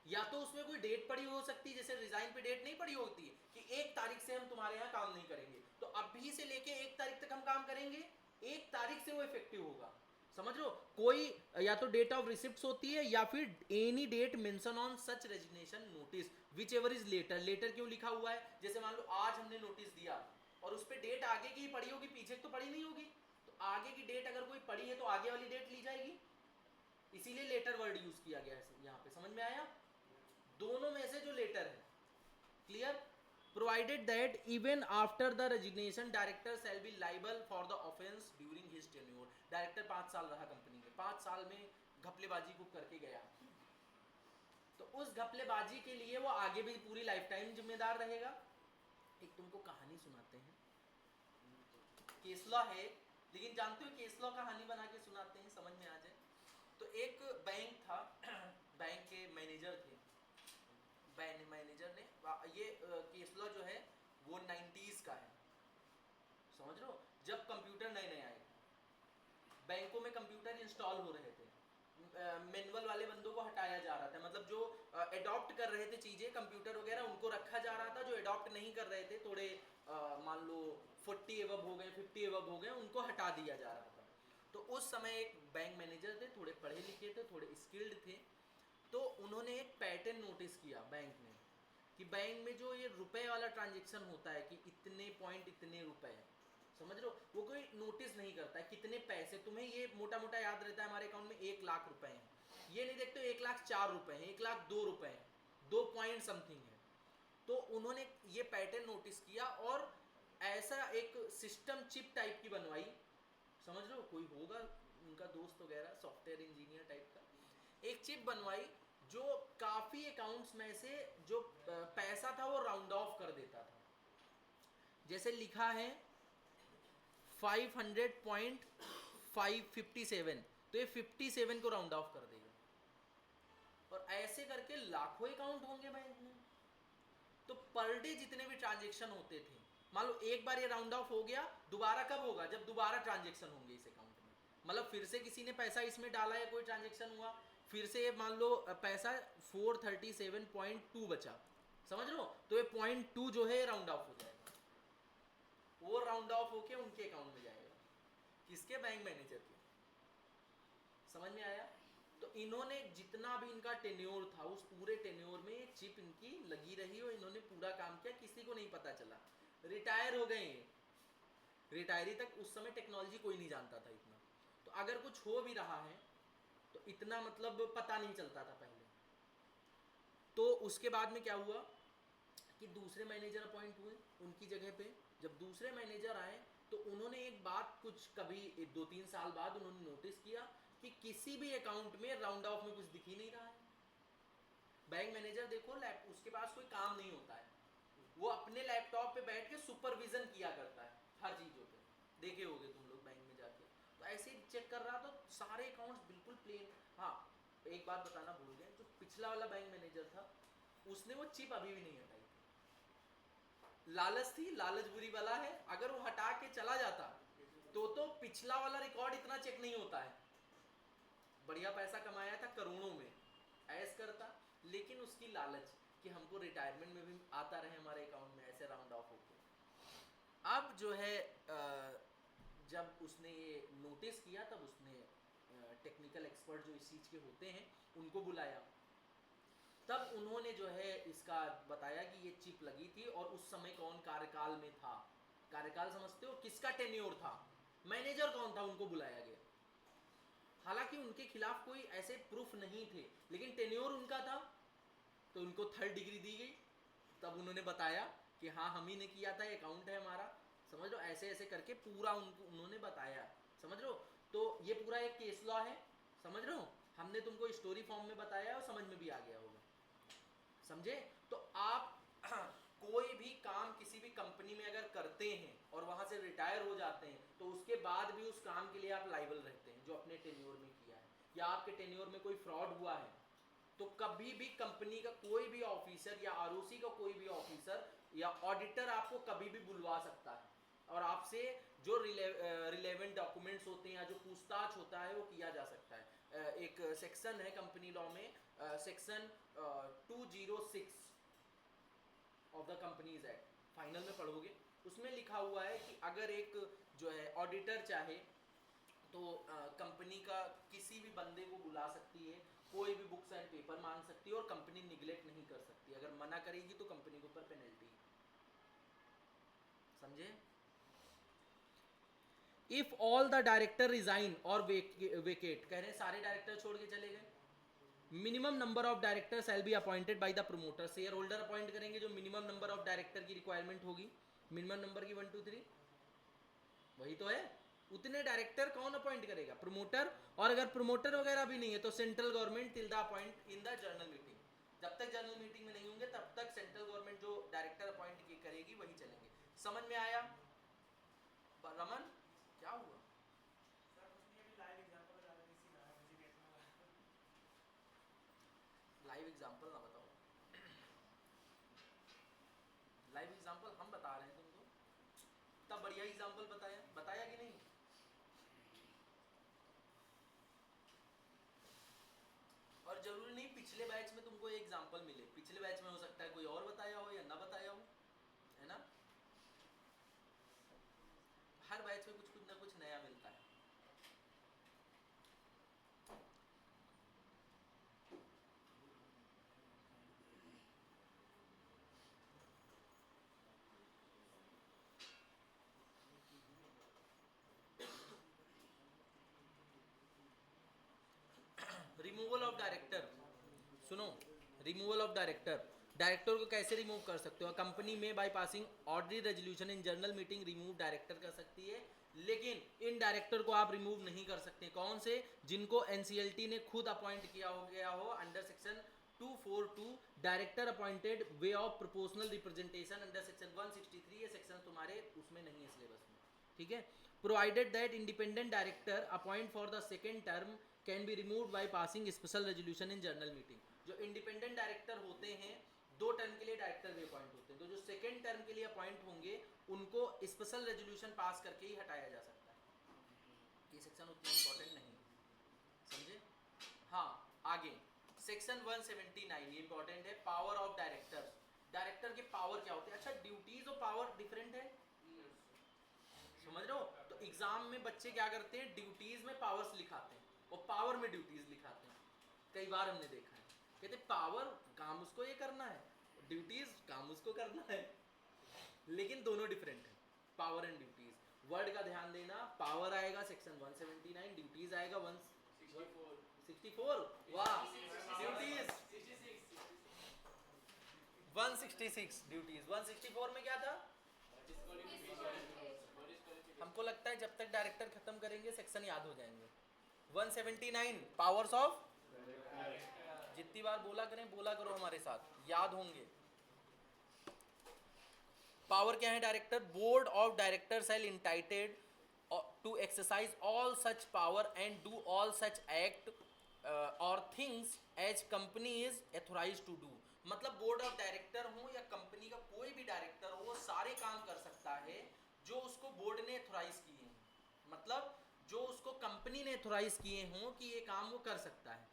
या तो उसमें कोई डेट पड़ी हो सकती है, जैसे रिजाइन पे डेट नहीं पड़ी होती है कि 1 तारीख से हम तुम्हारे यहाँ काम नहीं करेंगे, तो अभी से लेके 1 तारीख तक हम काम करेंगे, 1 तारीख से वो इफेक्टिव होगा, समझ लो। कोई या तो डेट ऑफ रिसिप्ट होती है या फिर any date mention on such resignation notice whichever is later. Later क्यों लिखा हुआ है, जैसे मान लो आज हमने नोटिस दिया और उस पर डेट आगे की ही पड़ी होगी, पीछे तो पड़ी नहीं होगी, तो आगे की डेट अगर कोई पड़ी है तो आगे वाली डेट ली जाएगी, इसीलिए लेटर वर्ड यूज किया गया है यहाँ पे, समझ में आया। दोनों में से जो लेटर है, clear. Provided that even after the resignation director shall be liable for the offence during his tenure. Director 5 साल रहा कंपनी में, 5 साल में घपलेबाजी को करके गया, तो उस घपलेबाजी के लिए वो आगे भी पूरी लाइफ टाइम जिम्मेदार रहेगा। एक तुमको कहानी सुनाते हैं, केस लॉ है, लेकिन जानते हो केस लॉ कहानी बना के सुनाते हैं, समझ में आ जाए। तो एक बैंक था, बैंक के मैनेजर थे, बैंक मैनेजर ने ये केस लॉ जो है वो 90s का है, समझ लो, जब कंप्यूटर नए नए आए, बैंकों में कंप्यूटर इंस्टॉल हो रहे थे, मैनुअल वाले बंदों को हटाया जा रहा था, मतलब जो अडॉप्ट कर रहे थे चीज़ें कंप्यूटर वगैरह उनको रखा जा रहा था, जो अडॉप्ट नहीं कर रहे थे, थोड़े मान लो 40 एवब हो गए, 50 एवब हो गए, उनको हटा दिया जा रहा था। तो उस समय एक बैंक मैनेजर थे, थोड़े पढ़े लिखे थे, थोड़े स्किल्ड थे, तो उन्होंने एक पैटर्न नोटिस किया बैंक में कि बैंक में जो ये रुपए वाला ट्रांजेक्शन होता है कि इतने पॉइंट इतने रुपए, समझ लो, वो कोई नोटिस नहीं करता है कितने पैसे, तुम्हें ये मोटा मोटा याद रहता है हमारे अकाउंट में 1 लाख रुपए हैं, ये नहीं देखते 1 लाख 4 रुपए हैं, 1 लाख 2 रुपए हैं, 2 पॉइंट समथिंग है। तो उन्होंने ये पैटर्न नोटिस किया और ऐसा एक सिस्टम चिप टाइप की बनवाई, समझ लो, कोई होगा उनका दोस्त वगैरह सॉफ्टवेयर इंजीनियर टाइप का, एक चिप बनवाई जो काफ़ी अकाउंट्स में से जो पैसा था वो राउंड ऑफ कर देता था, जैसे लिखा है 500.557, तो ये 57 को राउंड ऑफ कर देगा, और ऐसे करके लाखों अकाउंट होंगे बैंक में। तो पर डे जितने भी ट्रांजेक्शन होते थे, मान लो एक बार ये राउंड ऑफ हो गया, दोबारा कब होगा, जब दोबारा ट्रांजेक्शन होंगे इस अकाउंट में, मतलब फिर से किसी ने पैसा इसमें डाला या कोई ट्रांजेक्शन हुआ, फिर से मान लो पैसा 437.2 बचा, समझ लो, तो ये 0.2 जो है राउंड ऑफ हो जाएगा, वो राउंड ऑफ होके उनके अकाउंट में जाएगा, किसके, बैंक मैनेजर के, समझ में आया। तो इन्होंने जितना भी इनका टेन्योर था, उस पूरे टेन्योर में ये चिप इनकी लगी रही और इन्होंने पूरा काम किया, किसी को नहीं पता चला, रिटायर हो गए, रिटायरी तक उस समय टेक्नोलॉजी कोई नहीं जानता था इतना, तो अगर कुछ हो भी रहा है तो इतना मतलब पता नहीं चलता था पहले। तो उसके बाद में क्या हुआ कि दूसरे मैनेजर अपॉइंट हुए उनकी जगह पे, जब दूसरे मैनेजर आए तो उन्होंने एक बात, कुछ कभी 2-3 साल बाद उन्होंने नोटिस किया कि किसी भी अकाउंट में राउंड ऑफ में कुछ दिख ही नहीं रहा है। बैंक मैनेजर देखो, उसके पास कोई काम नहीं होता है, वो अपने लैपटॉप पे बैठ के सुपरविजन किया करता है हर चीज़ों पे, देखे होगे तुम लोग बैंक में जाके, तो ऐसे ही चेक कर रहा था, सारे अकाउंट्स बिल्कुल प्लेन। हाँ, एक बात बताना भूल गए, जो पिछला वाला बैंक मैनेजर था उसने वो चिप अभी भी नहीं हटाई थी, लालच थी, लालच बुरी वाला है, अगर वो हटा के चला जाता तो पिछला वाला रिकॉर्ड इतना चेक नहीं होता है, बढ़िया पैसा कमाया था करोड़ों में, ऐस करता, लेकिन उसकी लालच कि हमको रिटायरमेंट में भी आता रहे हमारे अकाउंट में, ऐसे राउंड ऑफ होके। अब जो है जब उसने ये नोटिस किया तब उसने टेक्निकल एक्सपर्ट जो इस चीज़ के होते हैं उनको बुलाया, तब उन्होंने जो है इसका बताया कि ये चिप लगी थी और उस समय कौन कार्यकाल में था, कार्यकाल समझते हो, किसका टेन्योर था, मैनेजर कौन था, उनको बुलाया गया। हालांकि उनके खिलाफ कोई ऐसे प्रूफ नहीं थे, लेकिन टेन्योर उनका था तो उनको 3rd डिग्री दी गई। तब उन्होंने बताया कि हाँ हम ही ने किया था, अकाउंट है हमारा, समझ लो, ऐसे ऐसे करके पूरा उनको उन्होंने बताया, समझ लो। तो ये पूरा एक केस लॉ है, समझ लो, हमने तुमको स्टोरी फॉर्म में बताया और समझ में भी आ गया होगा, समझे। तो आप कोई भी काम किसी भी कंपनी में अगर करते हैं और वहां से रिटायर हो जाते हैं तो उसके बाद भी उस काम के लिए आप लाइबल रहते हैं जो अपने टेन्योर में किया है, या आपके टेन्योर में कोई फ्रॉड हुआ है तो कभी भी कंपनी का कोई भी ऑफिसर या आरओसी का कोई भी ऑफिसर या ऑडिटर आपको कभी भी बुलवा सकता है और आपसे जो रिलेवेंट डॉक्यूमेंट्स होते हैं या जो पूछताछ होता है वो किया जा सकता है। एक सेक्शन है कंपनी लॉ में, section 206 of the companies act, final में पढ़ोगे, उसमें लिखा हुआ है कि अगर एक जो है ऑडिटर चाहे तो कंपनी का किसी भी बंदे को बुला सकती है, कोई भी बुक्स एंड पेपर मांग सकती है और कंपनी निगलेक्ट नहीं कर सकती। अगर मना करेगी तो कंपनी के ऊपर पेनल्टी, समझे। If all the director resign और वेकेट, कह रहे हैं सारे डायरेक्टर छोड़ के चले गए, minimum number of director shall be appointed by the promoter, share holder appoint करेंगे जो मिनिमम नंबर ऑफ डायरेक्टर की रिक्वायरमेंट होगी, मिनिमम नंबर की 1 2 3 वही तो है, उतने डायरेक्टर कौन अपॉइंट करेगा, प्रमोटर। और अगर प्रमोटर वगैरह भी नहीं है तो central government till the appoint in the general meeting, जब तक जनरल मीटिंग में नहीं होंगे तब तक सेंट्रल गवर्नमेंट जो डायरेक्टर अपॉइंट करेगी वही चलेंगे। समझ में आया रमन, क्या हुआ? सर उसने अभी लाइव एग्जांपल बता रहे थे, इसी लाया मुझे देखना है। लाइव एग्जांपल ना बताओ, लाइव एग्जांपल हम बता रहे हैं तुमको, तब बढ़िया एग्जांपल बताया, बताया कि नहीं? और जरूरी नहीं पिछले बैच में तुमको एग्जांपल मिले, पिछले बैच में हो सकता है कोई और बताया हो या ना बताया हो, है ना। हर बैच में कुछ ना कुछ नया मिलता है। रिमूवल ऑफ डायरेक्टर, सुनो, रिमूवल ऑफ डायरेक्टर, डायरेक्टर को कैसे रिमूव कर सकते हो? कंपनी में by passing ordinary resolution in general meeting remove director कर सकती है, लेकिन इन डायरेक्टर को आप रिमूव नहीं कर सकते। कौन से? जिनको एनसीएलटी ने खुद अपॉइंट किया हो गया हो under section 242 director appointed way of proportional representation under section 163, ये सेक्शन तुम्हारे उसमें नहीं है सिलेबस में, ठीक है। Provided that independent director appoint for the second term can be removed by passing special resolution in general meeting. जो independent director होते हैं 2 टर्म के लिए डायरेक्टर भी अपॉइंट होते हैं, तो जो सेकेंड टर्म के लिए अपॉइंट होंगे उनको स्पेशल रेजोल्यूशन पास करके ही हटाया जा सकता है। ये सेक्शन उतना इंपॉर्टेंट नहीं, समझे। हाँ, आगे सेक्शन 179 ये इंपॉर्टेंट है, पावर ऑफ डायरेक्टर। डायरेक्टर के पावर क्या होते हैं? अच्छा, ड्यूटीज और पावर डिफरेंट है, समझ रहे हो। तो एग्जाम में बच्चे क्या करते हैं, ड्यूटीज में पावर्स लिखाते हैं और पावर में ड्यूटीज लिखाते हैं। कई बार हमने देखा है, कहते पावर काम उसको ये करना है, ड्यूटीज काम उसको करना है, लेकिन दोनों डिफरेंट है, पावर एंड ड्यूटीज। वर्ड का ध्यान देना, पावर आएगा सेक्शन 179, ड्यूटीज आएगा 164, वाह, ड्यूटीज 166, ड्यूटीज 164 में क्या था? हमको लगता है जब तक डायरेक्टर खत्म करेंगे सेक्शन याद हो जाएंगे। 179 पावर्स ऑफ, जितनी बार बोला करें, बोला करो हमारे साथ, याद होंगे। पावर क्या है director? Board of director shall entitled to exercise all such power and do all such act और things as company is authorise to do. मतलब बोर्ड ऑफ डायरेक्टर हो या कंपनी का कोई भी डायरेक्टर हो, वो सारे काम कर सकता है जो उसको बोर्ड ने एथोराइज किए हैं, मतलब जो उसको कंपनी ने एथोराइज किए हों कि ये काम वो कर सकता है।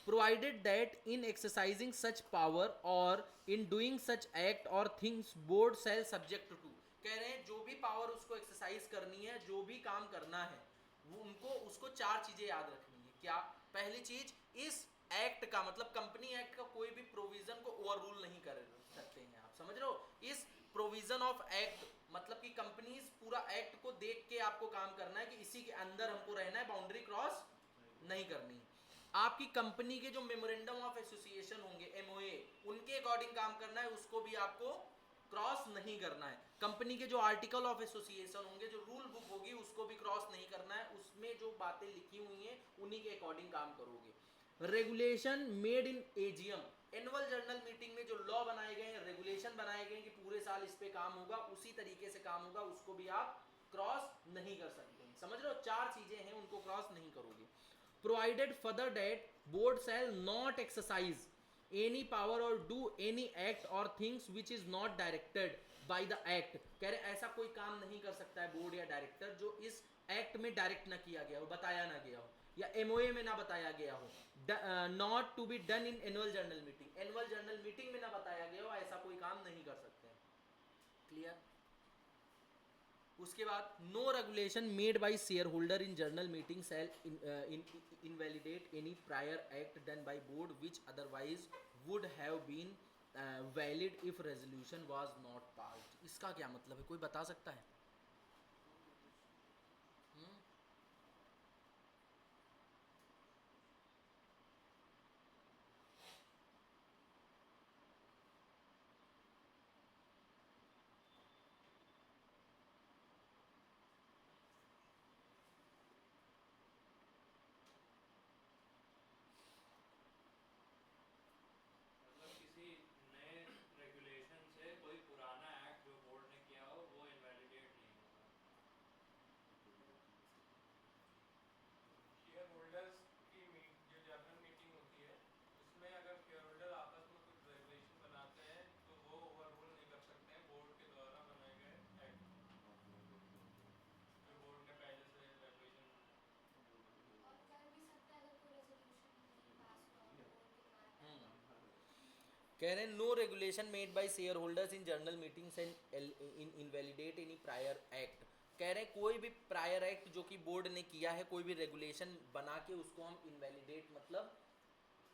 Provided that in exercising such power और इन डूइंग सच एक्ट और things board shall subject to, कह रहे हैं जो भी पावर उसको एक्सरसाइज करनी है, जो भी काम करना है, वो उनको उसको 4 चीजें याद रखनी है। क्या? पहली चीज, इस एक्ट का मतलब कंपनी एक्ट का कोई भी प्रोविजन को ओवर रूल नहीं कर सकते हैं आप, समझ रहे हो। इस प्रोविजन ऑफ एक्ट मतलब कि कंपनीज पूरा एक्ट को देख के आपको काम करना है कि इसी के अंदर हमको रहना है, बाउंड्री क्रॉस नहीं करनी है। आपकी कंपनी के जो मेमोरेंडम ऑफ एसोसिएशन होंगे एमओए, उनके अकॉर्डिंग काम करना है, उसको भी आपको क्रॉस नहीं करना है। कंपनी के जो आर्टिकल ऑफ एसोसिएशन होंगे, जो रूल बुक होगी, उसको भी क्रॉस नहीं करना है। उसमें जो बातें लिखी हुई हैं उन्हीं के अकॉर्डिंग काम करोगे। Regulation made in AGM, annual general meeting में जो लॉ बनाए गए हैं, रेगुलेशन बनाए गए हैं कि पूरे साल इस पे काम होगा, उसी तरीके से काम होगा, उसको भी आप क्रॉस नहीं कर सकते हैं। समझ लो, 4 चीजें हैं, उनको क्रॉस नहीं करोगे। Provided further that board shall not exercise any power और डू एनी एक्ट और things which is not directed by the act. कह रहे ऐसा कोई काम नहीं कर सकता है बोर्ड या डायरेक्टर जो इस एक्ट में डायरेक्ट ना किया गया हो, बताया ना गया हो, या एमओए में ना बताया गया हो। Not to be done in annual general meeting, annual general meeting में ना बताया गया हो, ऐसा कोई काम नहीं कर सकते हैं। क्लियर? उसके बाद no regulation made by share holder in general meeting shall invalidate any prior act done by board which otherwise would have been valid if resolution was not passed. इसका क्या मतलब है, कोई बता सकता है? मतलब किसी नए रेगुलेशन से कोई पुराना एक्ट जो बोर्ड ने किया हो वो इनवैलिडेट नहीं होगा। शेयर होल्डर्स की जो जनरल मीटिंग होती है, उसमें अगर शेयर होल्डर आपस में कुछ रेगुलेशन बनाते हैं तो वो ओवर रूल नहीं कर सकते हैं बोर्ड के द्वारा बनाए गए एक्ट, जो बोर्ड ने पहले से रेगुलेशन बनाए। और कर भी सकता है अगर कोई रेजोल्यूशन नहीं पास हुआ हो बोर्ड के द्वारा। कह रहे हैं no regulation made by share holders in general meetings and invalidate any prior act. कह रहे हैं कोई भी प्रायर एक्ट जो कि बोर्ड ने किया है, कोई भी रेगुलेशन बना के उसको हम इनवैलिडेट मतलब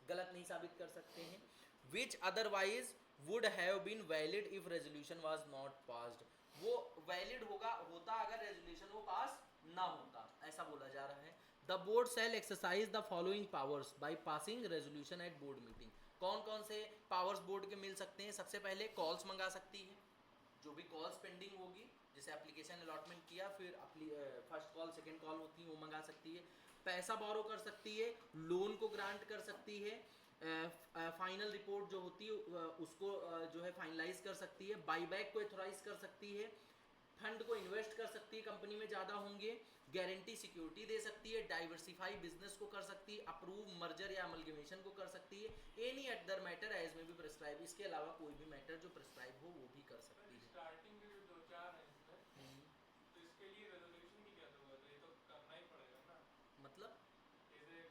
गलत नहीं साबित कर सकते हैं। Which otherwise would have been valid if resolution was not passed, वो वैलिड होता अगर रेजोल्यूशन वो पास ना होता, ऐसा बोला जा रहा है। The board shall exercise the following powers by passing resolution at board meeting. कौन कौन से पावर्स बोर्ड के मिल सकते हैं? सबसे पहले कॉल्स मंगा सकती है, जो भी कॉल्स पेंडिंग होगी, जैसे एप्लीकेशन अलॉटमेंट किया, फिर फर्स्ट कॉल सेकंड कॉल होती है, वो मंगा सकती है। पैसा बोरो कर सकती है, लोन को ग्रांट कर सकती है, फाइनल रिपोर्ट जो होती है उसको जो है फाइनलाइज कर सकती है, बाईबैक को एथोराइज कर सकती है, फंड को इन्वेस्ट कर सकती है कंपनी में ज़्यादा होंगे, गारंटी सिक्योरिटी दे सकती है, डाइवर्सिफाई बिजनेस को कर सकती है, अप्रूव मर्जर या अमलगमेशन को कर सकती है, एनी अदर मैटर एज में भी प्रेस्क्राइब, इसके अलावा कोई भी मैटर जो प्रेस्क्राइब हो वो भी कर सकती है। स्टार्टिंग के जो 2-4 हैं इसमें, तो इसके लिए रेजोल्यूशन की क्या जरूरत है? ये तो करना ही पड़ेगा ना। मतलब जैसे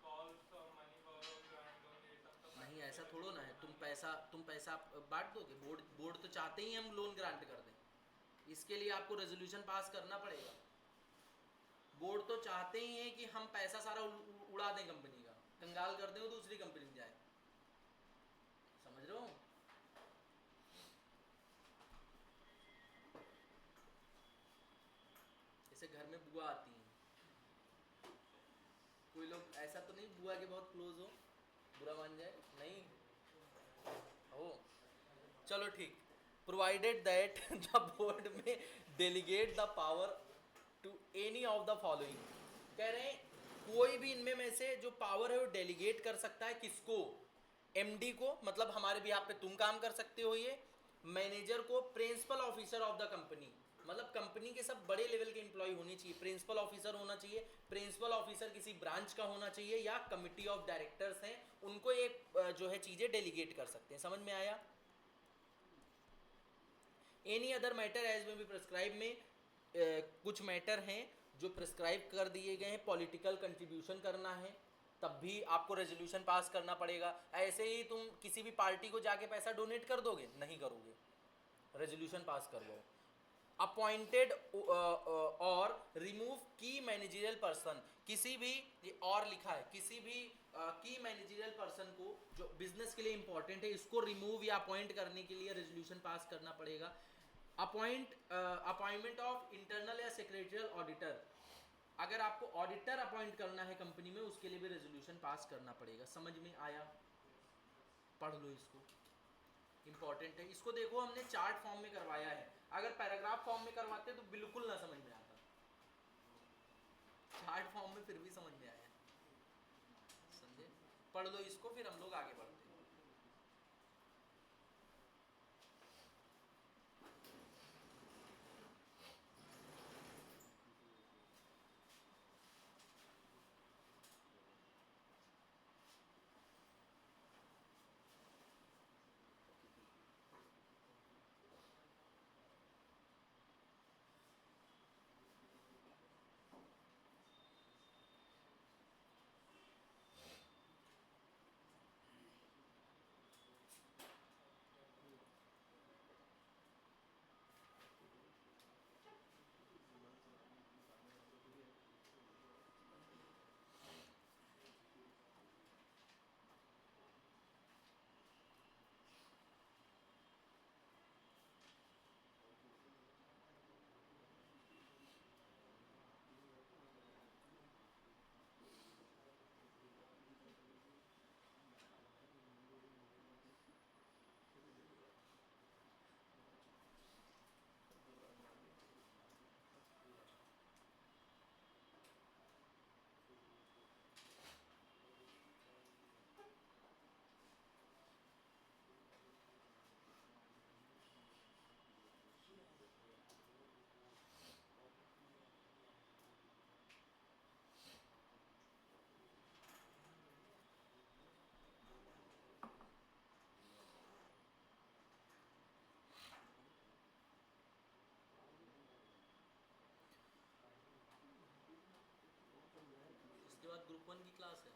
कॉल्स और मनी बोरो ग्रांट और ये सब तो नहीं, ऐसा थोड़ो ना है, तुम पैसा बांट दोगे। बोर्ड तो चाहते ही हम लोन ग्रांट कर दें, इसके लिए आपको रेजोल्यूशन पास करना पड़ेगा। बोर्ड तो चाहते ही हैं कि हम पैसा सारा उड़ा दें, कंपनी का कंगाल कर दें, वो दूसरी कंपनी में जाए। समझ रहे हो? जैसे घर में बुआ आती हैं, कोई लोग ऐसा तो नहीं बुआ के बहुत क्लोज हो, बुरा मान जाए, नहीं हो। चलो ठीक। Provided that the board may delegate the power to any of the following. कह रहे हैं कोई भी इनमें में से जो पावर है वो डेलीगेट कर सकता है, किसको? एमडी को, मतलब हमारे भी यहाँ पे तुम काम कर सकते हो ये। मैनेजर को, principal officer of the company, मतलब कंपनी के सब बड़े लेवल के एम्प्लॉय होने चाहिए, प्रिंसिपल ऑफिसर होना चाहिए, प्रिंसिपल ऑफिसर किसी ब्रांच का होना चाहिए, या कमिटी ऑफ डायरेक्टर्स हैं, उनको एक जो है चीज़ें डेलीगेट कर सकते हैं। समझ में आया? एनी अदर मैटर एज में भी प्रेस्क्राइब में कुछ मैटर हैं जो प्रेस्क्राइब कर दिए गए हैं, पॉलिटिकल कंट्रीब्यूशन करना है तब भी आपको रेजोल्यूशन पास करना पड़ेगा। ऐसे ही तुम किसी भी पार्टी को जाके पैसा डोनेट कर दोगे? नहीं करोगे, रेजोल्यूशन पास करवाओ। अपॉइंटेड और रिमूव की मैनेजरियल पर्सन, किसी भी, ये और लिखा है, किसी भी की मैनेजरियल पर्सन को जो बिजनेस के लिए इंपॉर्टेंट है, इसको रिमूव या अपॉइंट करने के लिए रेजोल्यूशन पास करना पड़ेगा। अपॉइंटमेंट ऑफ इंटरनल या सेक्रेटरियल ऑडिटर, अगर आपको ऑडिटर अपॉइंट करना है कंपनी में, उसके लिए भी रेजोल्यूशन पास करना पड़ेगा। समझ में आया? पढ़ लो इसको, इंपॉर्टेंट है। इसको देखो हमने चार्ट फॉर्म में करवाया है, अगर पैराग्राफ फॉर्म में करवाते तो बिल्कुल ना समझ में आता, चार्ट फॉर्म में फिर भी समझ में आया। समझे? पढ़ लो इसको, फिर हम लोग आगे बढ़ते हैं। इसके बाद ग्रुप 1 की क्लास है।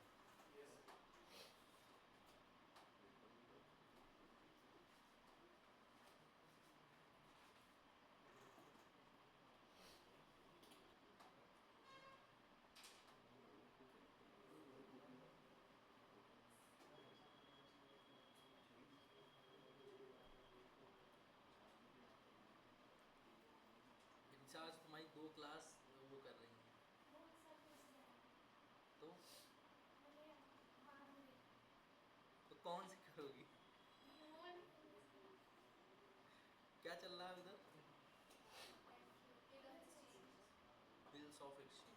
इंचार्ज तुम्हारी 2 क्लास वो कर रही हैं, वो सर कैसे जाएगा? तो बोले मारूंगी। कौन सी करोगी? मोहन क्या चल रहा है उधर? Bill exchange. Bills of exchange.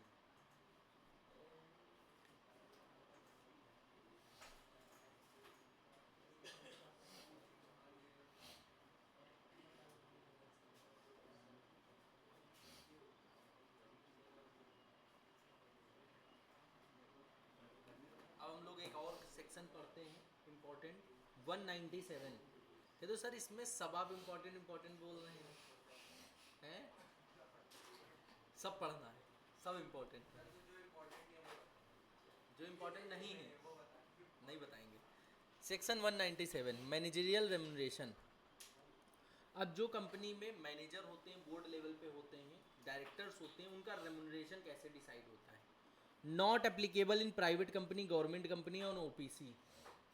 अब हम लोग एक और सेक्शन पढ़ते हैं इम्पोर्टेंट, 197। ये तो सर इसमें सब आप इम्पोर्टेंट इम्पोर्टेंट बोल रहे हैं सब पढ़ना है, सब इम्पोर्टेंट है। जो इम्पोर्टेंट नहीं है नहीं बताएंगे। Section 197 managerial remuneration. अब जो कंपनी में मैनेजर होते हैं, बोर्ड लेवल पे होते हैं, डायरेक्टर्स होते हैं, उनका रेम्यूनरेशन कैसे डिसाइड होता है? Not applicable in private company, government company और ओपीसी।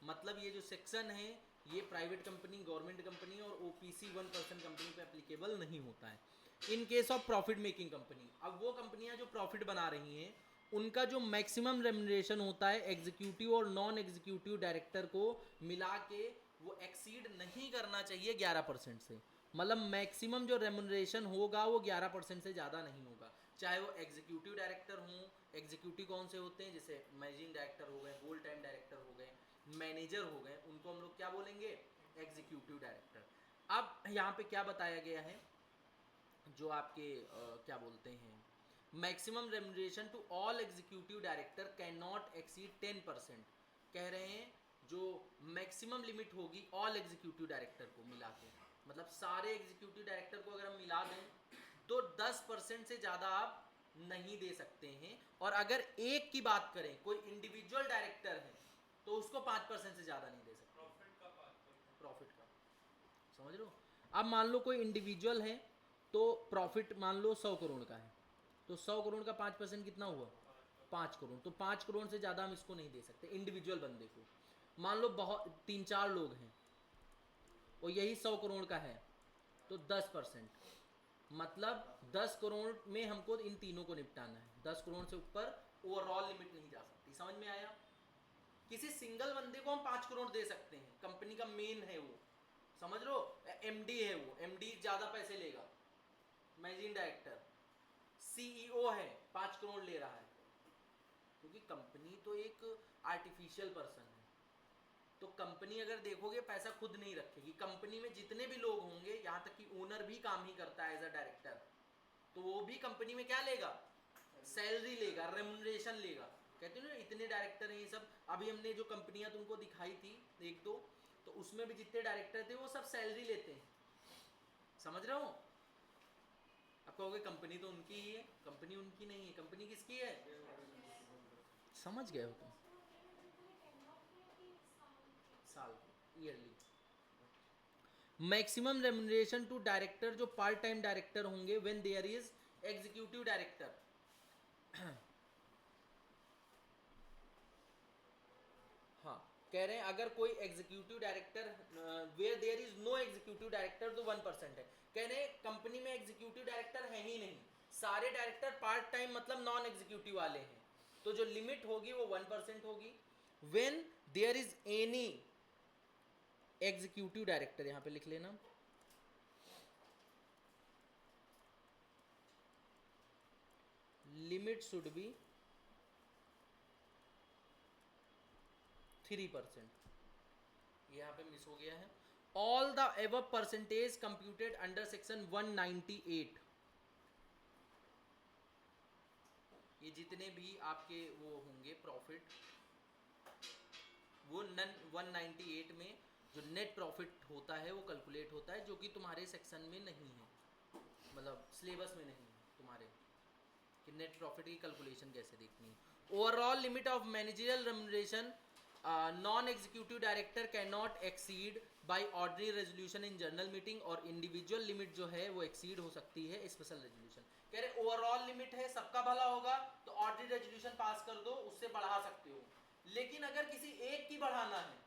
मतलब ये जो सेक्शन है ये प्राइवेट कंपनी, गवर्नमेंट कंपनी और ओपीसी 1% कंपनी पे एप्लीकेबल नहीं होता है। In case of profit making company, अब वो कंपनियां जो प्रॉफिट बना रही हैं उनका जो मैक्सिमम रेम्यूनरेशन होता है एग्जीक्यूटिव और नॉन एग्जीक्यूटिव डायरेक्टर को मिला के वो एक्सीड नहीं करना चाहिए 11% से। मतलब मैक्सिमम जो रेम्यूनरेशन होगा वो 11% से ज़्यादा नहीं होगा, चाहे वो एग्जीक्यूटिव डायरेक्टर हों। एग्जीक्यूटिव कौन से होते हैं? जैसे मैनेजिंग डायरेक्टर हो गए, होल टाइम डायरेक्टर हो गए, मैनेजर हो गए, उनको हम लोग क्या बोलेंगे? Executive director. अब यहाँ पे क्या बताया गया है, जो आपके क्या बोलते हैं, maximum remuneration to all executive director can not exceed 10%। कह रहे हैं जो मैक्सिमम लिमिट होगी ऑल एग्जीक्यूटिव डायरेक्टर को मिला के, मतलब सारे एग्जीक्यूटिव डायरेक्टर को अगर हम मिला दें तो 10% से ज़्यादा आप नहीं दे सकते हैं। और अगर एक की बात करें, कोई इंडिविजुअल डायरेक्टर है तो उसको 5% से ज़्यादा नहीं दे सकते प्रॉफिट का 5%। प्रॉफिट का। समझ लो? अब मान लो कोई इंडिविजुअल है तो प्रॉफिट मान लो 100 करोड़ का है, तो 100 करोड़ का 5% कितना हुआ? 5 करोड़। तो 5 करोड़ से ज़्यादा हम इसको नहीं दे सकते इंडिविजुअल बंदे को। मान लो बहुत 3-4 लोग हैं और यही 100 करोड़ का है तो 10%। मतलब 10 करोड़ में हमको इन तीनों को निपटाना है, 10 करोड़ से ऊपर ओवरऑल लिमिट नहीं जा सकती। समझ में आया? किसी सिंगल बंदे को हम 5 करोड़ दे सकते हैं, कंपनी का मेन है वो, समझ लो, एमडी है वो, एमडी ज़्यादा पैसे लेगा, मैनेजिंग डायरेक्टर, सीईओ है 5 करोड़ ले रहा है, क्योंकि कंपनी तो एक आर्टिफिशियल पर्सन है। तो कंपनी अगर देखोगे पैसा खुद नहीं रखेगी, कंपनी में जितने भी लोग होंगे, यहाँ तक कि ओनर भी काम ही करता है एज अ डायरेक्टर, तो वो भी कंपनी में क्या लेगा, सैलरी लेगा, रेम्युनरेशन लेगा। कहते हैं ना इतने डायरेक्टर हैं ये सब, अभी हमने जो कंपनियां तुमको दिखाई थी एक दो, तो उसमें भी जितने डायरेक्टर थे वो सब सैलरी लेते हैं, समझ रहे हो? आप कहोगे कंपनी तो उनकी ही है, कंपनी उनकी नहीं है, कंपनी किसकी है? समझ गए हो तुम? साल yearly. Maximum remuneration to director, जो पार्ट टाइम डायरेक्टर होंगे, when there is executive director. हाँ, कह रहे हैं अगर कोई executive director, where there is no executive director तो 1% है। कह रहे हैं कंपनी में एग्जीक्यूटिव डायरेक्टर है ही नहीं, सारे डायरेक्टर पार्ट टाइम मतलब नॉन एग्जीक्यूटिव वाले हैं, तो जो लिमिट होगी वो 1% होगी। When there is any executive director, यहां पे लिख लेना, लिमिट शुड बी 3%, यहाँ पे मिस हो गया है। All the above percentage computed under section 198, ये जितने भी आपके वो होंगे प्रॉफिट, वो 198 में जो नेट प्रॉफिट होता है वो कैलकुलेट होता है, जो कि तुम्हारे सेक्शन में नहीं है, मतलब सिलेबस में नहीं है तुम्हारे, कि नेट प्रॉफिट की कैलकुलेशन कैसे देखनी है। Overall limit of managerial remuneration non executive director can not exceed by ordinary resolution in general meeting, और इंडिविजुअल लिमिट जो है वो एक्सीड हो सकती है स्पेशल रेजोल्यूशन। कह रहे ओवरऑल लिमिट है, सबका भला होगा तो ऑर्डिनरी रेजोल्यूशन पास कर दो, उससे बढ़ा सकते हो, लेकिन अगर किसी एक की बढ़ाना है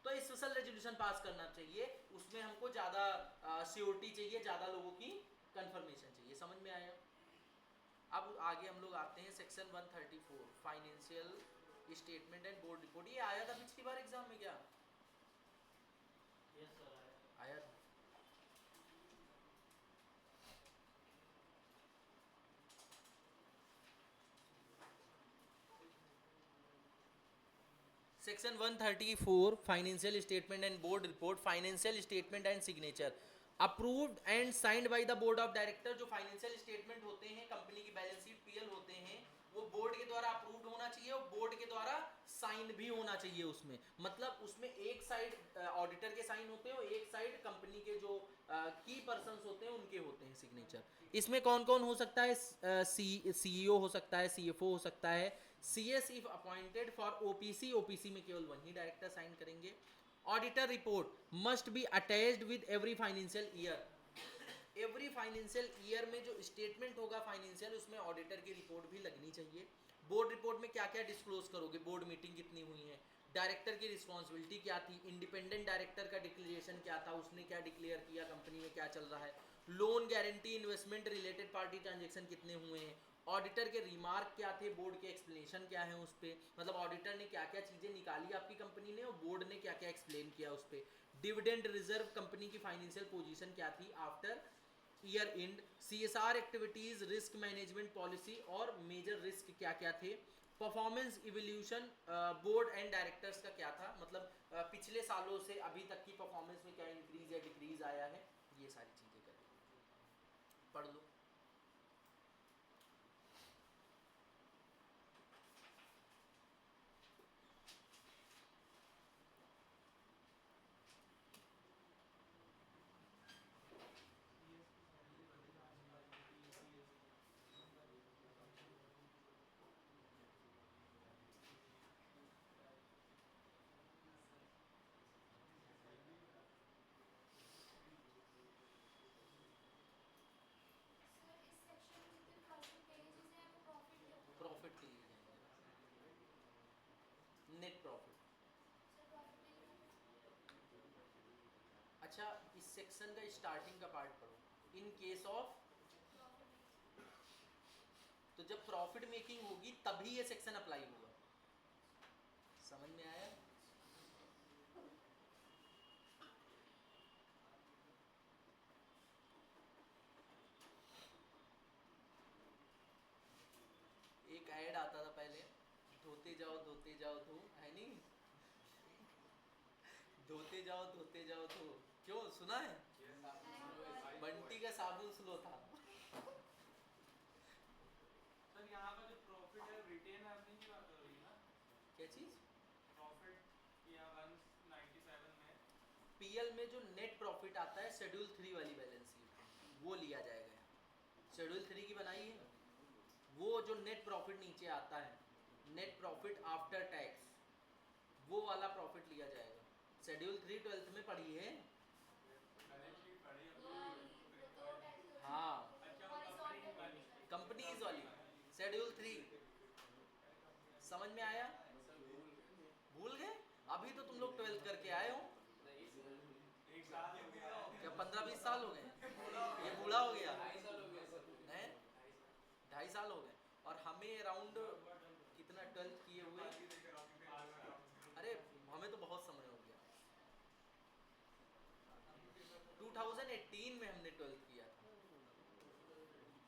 तो स्पेशल रेजोल्यूशन पास करना चाहिए, उसमें हमको ज़्यादा सियोरिटी चाहिए, ज़्यादा लोगों की कंफर्मेशन चाहिए। समझ में आया? अब आगे हम लोग आते हैं section 134 financial statement and board report. ये आया था पिछली बार एग्जाम में क्या? यस सर आया था। Section 134 financial statement and board report, financial statement and signature approved and signed by the board of director. जो फाइनेंशियल स्टेटमेंट होते हैं, कंपनी की बैलेंस शीट पीएल होते हैं, वो बोर्ड के द्वारा अप्रूव्ड होना चाहिए और बोर्ड के द्वारा साइन भी होना चाहिए उसमें। मतलब उसमें एक साइड ऑडिटर के साइन होते हैं और एक साइड कंपनी के जो की पर्सन्स होते हैं उनके होते हैं सिग्नेचर। इसमें कौन कौन हो सकता है? सीईओ हो सकता है, सीएफओ हो सकता है, CS if appointed for OPC, OPC में केवल वही डायरेक्टर साइन करेंगे। Auditor report must be attached with every financial year. Every financial year में जो स्टेटमेंट होगा फाइनेंशियल, उसमें ऑडिटर की रिपोर्ट भी लगनी चाहिए। बोर्ड रिपोर्ट में क्या क्या डिस्क्लोज करोगे, बोर्ड मीटिंग कितनी हुई है, डायरेक्टर की रिस्पॉन्सिबिलिटी क्या थी, इंडिपेंडेंट डायरेक्टर का डिक्लेरेशन क्या था, उसने क्या डिक्लेयर किया, कंपनी में क्या चल रहा है, loan guarantee investment related party transaction कितने हुए हैं, ऑडिटर के रिमार्क क्या थे, बोर्ड के एक्सप्लेनेशन क्या है उस पर, मतलब ऑडिटर ने क्या क्या चीज़ें निकाली आपकी कंपनी ने और बोर्ड ने क्या क्या एक्सप्लेन किया उस पर, डिविडेंड रिजर्व, कंपनी की फाइनेंशियल पोजीशन क्या थी after year and, CSR activities, risk management policy और मेजर रिस्क क्या क्या थे, performance evolution board and directors का क्या था, मतलब पिछले सालों से अभी तक की परफॉर्मेंस में क्या इंक्रीज या डिक्रीज आया है, ये सारी चीज़ें करें। पढ़ लो। सर इस सेक्शन में जितने परसेंटेजेस हैं वो प्रॉफिट के ऊपर, प्रॉफिट के लिए नेट प्रॉफिट। सर प्रॉफिट नहीं है। अच्छा, इस सेक्शन का स्टार्टिंग का पार्ट पढ़ो। इन केस ऑफ जब प्रॉफिट मेकिंग होगी तभी ये सेक्शन अप्लाई होगा। समझ में आया? एक ऐड आता था पहले, धोते जाओ धो, है नहीं? धोते जाओ धो। क्यों सुना है? बंटी का साबुन स्लो था। सर यहाँ का जो प्रॉफिट है रिटेन अर्निंग की बात हो रही है ना? क्या चीज? प्रॉफिट यहाँ 197 में पीएल में जो नेट प्रॉफिट आता है शेड्यूल 3 वाली बैलेंस शीट वो लिया जाएगा। शेड्यूल 3 की बनाई है, वो जो नेट प्रॉफिट नीचे आता है, नेट प्रॉफिट आफ्टर टैक्स, वो वाला प्रॉफिट लिया जाएगा। शेड्यूल 3 12th में पढ़ी है? बैलेंस शीट पड़ी है। वो दो टाइप की हाँ, अच्छा, वो हॉरिजॉन्टल वाली। कंपनीज वाली शेड्यूल 3 समझ में आया? भूल गए? अभी तो तुम लोग 12th करके आए हो। एक साल हो गया। क्या 15-20 साल हो गए? ये बूढ़ा हो गया है? 2.5 साल हो गए। और हमें अराउंड कितना 12th किए हुए? अरे हमें तो बहुत समय हो गया। 2018 में हमने 12th किया था।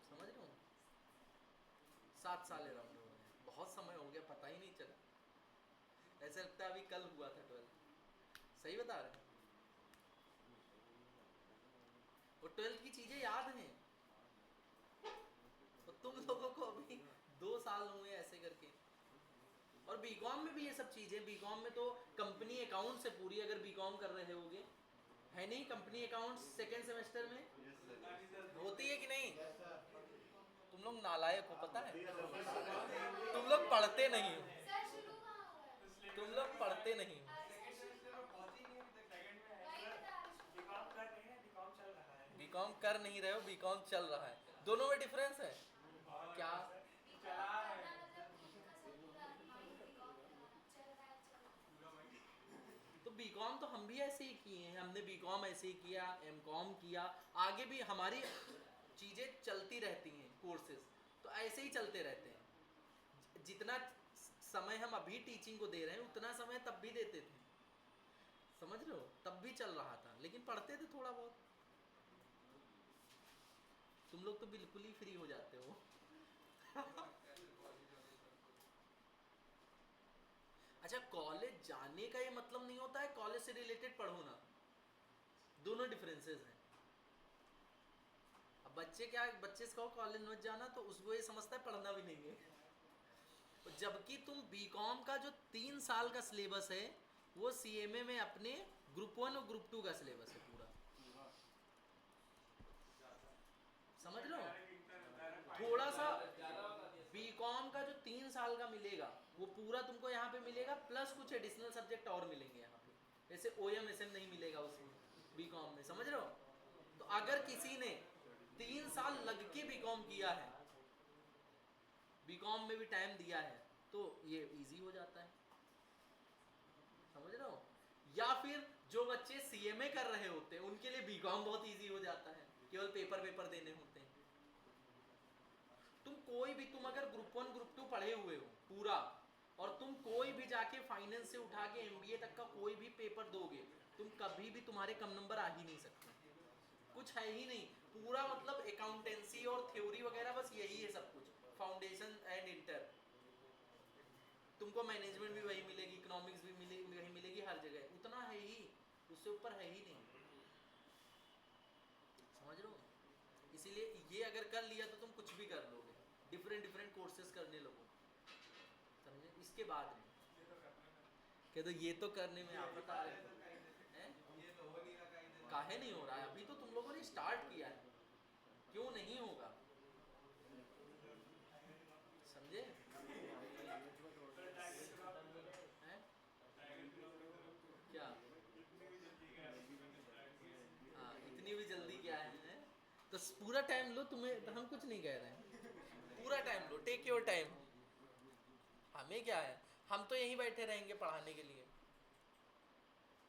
समझ रहे हो? 7 साल अराउंड हो गए। बहुत समय हो गया, पता ही नहीं चला। ऐसा लगता है अभी कल हुआ था 12th। सही बता रहे? वो 12th की चीजें याद हैं। तो तुम लोगों को अभी 2 साल हुए ऐसे करके। और बीकॉम में भी ये सब चीजें, बीकॉम में तो कंपनी अकाउंट से पूरी, अगर बीकॉम कर रहे होगे, है नहीं? कंपनी अकाउंट सेकेंड सेमेस्टर में होती है कि नहीं? तुम लोग नालायक हो, पता है? तुम लोग पढ़ते नहीं हो, सर शुरू कहाँ हुआ है? तुम लोग पढ़ते नहीं हो। वही बता रही हूँ। बीकॉम कर नहीं रहे हो, बीकॉम चल रहा है। दोनों में डिफरेंस है क्या? चला है। मतलब कि कसम पूरा माइंड बीकॉम चल रहा है, चल रहा है। तो बीकॉम तो हम भी ऐसे ही किए हैं। हमने बीकॉम ऐसे ही किया, एमकॉम किया, आगे भी हमारी चीज़ें चलती रहती हैं, कोर्सेज तो ऐसे ही चलते रहते हैं। जितना समय हम अभी टीचिंग को दे रहे हैं उतना समय तब भी देते थे। समझ रहे हो? तब भी चल रहा था, लेकिन पढ़ते थे थोड़ा बहुत। तुम लोग तो बिल्कुल ही फ्री हो जाते हो। अच्छा, कॉलेज जाने का ये मतलब नहीं होता है कॉलेज से रिलेटेड पढ़ो ना। दोनों डिफरेंसेस हैं। अब बच्चे क्या, बच्चे से कहो कॉलेज मत जाना तो उसको ये समझता है पढ़ना भी नहीं है। जबकि तुम बीकॉम का जो 3 साल का सिलेबस है वो सीएमए में अपने ग्रुप 1 और ग्रुप 2 का सिलेबस है पूरा। समझ लो? थोड़ा सा बीकॉम का जो 3 साल का मिलेगा वो पूरा तुमको यहाँ पे मिलेगा, प्लस कुछ एडिशनल सब्जेक्ट और मिलेंगे यहाँ पे। जैसे OM-SM नहीं मिलेगा उसमें बीकॉम में। समझ रहे हो? तो अगर किसी ने 3 साल लग के बीकॉम किया है, बीकॉम में भी टाइम दिया है, तो ये इजी हो जाता है। समझ रहे हो? या फिर जो बच्चे सीएमए कर रहे होते हैं उनके लिए बीकॉम बहुत इजी हो जाता है, केवल पेपर देने होते हैं। तुम कोई भी, तुम अगर ग्रुप 1 ग्रुप 2 पढ़े हुए हो पूरा, और तुम कोई भी जाके फाइनेंस से उठा के एमबीए तक का कोई भी पेपर दोगे, तुम कभी भी, तुम्हारे कम नंबर आ ही नहीं सकते। कुछ है ही नहीं पूरा, मतलब अकाउंटेंसी और थ्योरी वगैरह बस यही है सब कुछ, फाउंडेशन एंड इंटर। तुमको मैनेजमेंट भी वही मिलेगी, इकोनॉमिक्स भी वही मिलेगी, हर जगह उतना है ही, उससे ऊपर है ही नहीं। समझ रहे हो? इसीलिए ये अगर कर लिया तो तुम कुछ भी कर लोगे, डिफरेंट कोर्सेज करने लोगो। समझे? इसके बाद में कह दो ये तो करने में आप बता रहे हैं, काहे नहीं हो रहा है? अभी तो तुम लोगों ने स्टार्ट किया है, क्यों नहीं होगा? समझे? हैं? क्या? हाँ, इतनी भी जल्दी क्या है? तो पूरा टाइम लो, तुम्हें हम कुछ नहीं कह रहे हैं, पूरा टाइम लो, टेक योर टाइम। हमें क्या है, हम तो यहीं बैठे रहेंगे पढ़ाने के लिए।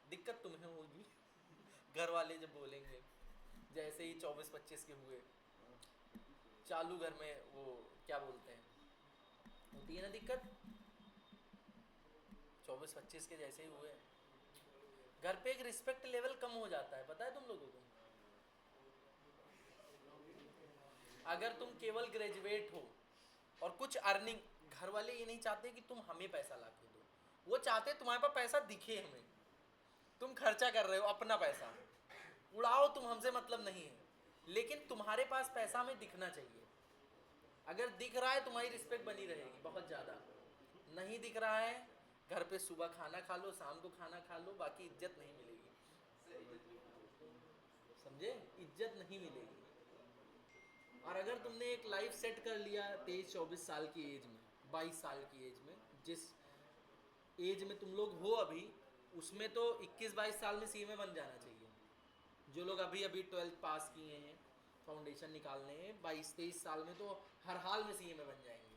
दिक्कत तुम्हें होगी घर वाले जब बोलेंगे, जैसे ही 24-25 के हुए चालू घर में वो क्या बोलते हैं, होती है ना दिक्कत, 24-25 के जैसे ही हुए। घर पे एक रिस्पेक्ट लेवल कम हो जाता है, पता है तुम लोगों को। अगर तुम केवल ग्रेजुएट हो और कुछ अर्निंग, घर वाले ये नहीं चाहते कि तुम हमें पैसा ला के दो, वो चाहते तुम्हारे पास पैसा दिखे हमें, तुम खर्चा कर रहे हो अपना पैसा, उड़ाओ तुम, हमसे मतलब नहीं है, लेकिन तुम्हारे पास पैसा हमें दिखना चाहिए। अगर दिख रहा है तुम्हारी रिस्पेक्ट बनी रहेगी बहुत ज़्यादा, नहीं दिख रहा है घर पे सुबह खाना खा लो, शाम को खाना खा लो, बाकी इज्जत नहीं मिलेगी, समझे, इज्जत नहीं मिलेगी। और अगर तुमने एक लाइफ सेट कर लिया 23-24 साल की एज में, 22 साल की एज में, जिस एज में तुम लोग हो अभी, उसमें तो 21-22 साल में सीएमए बन जाना चाहिए। जो लोग अभी अभी 12th पास किए हैं, फाउंडेशन निकालने हैं, 22-23 साल में तो हर हाल में सीएमए बन जाएंगे,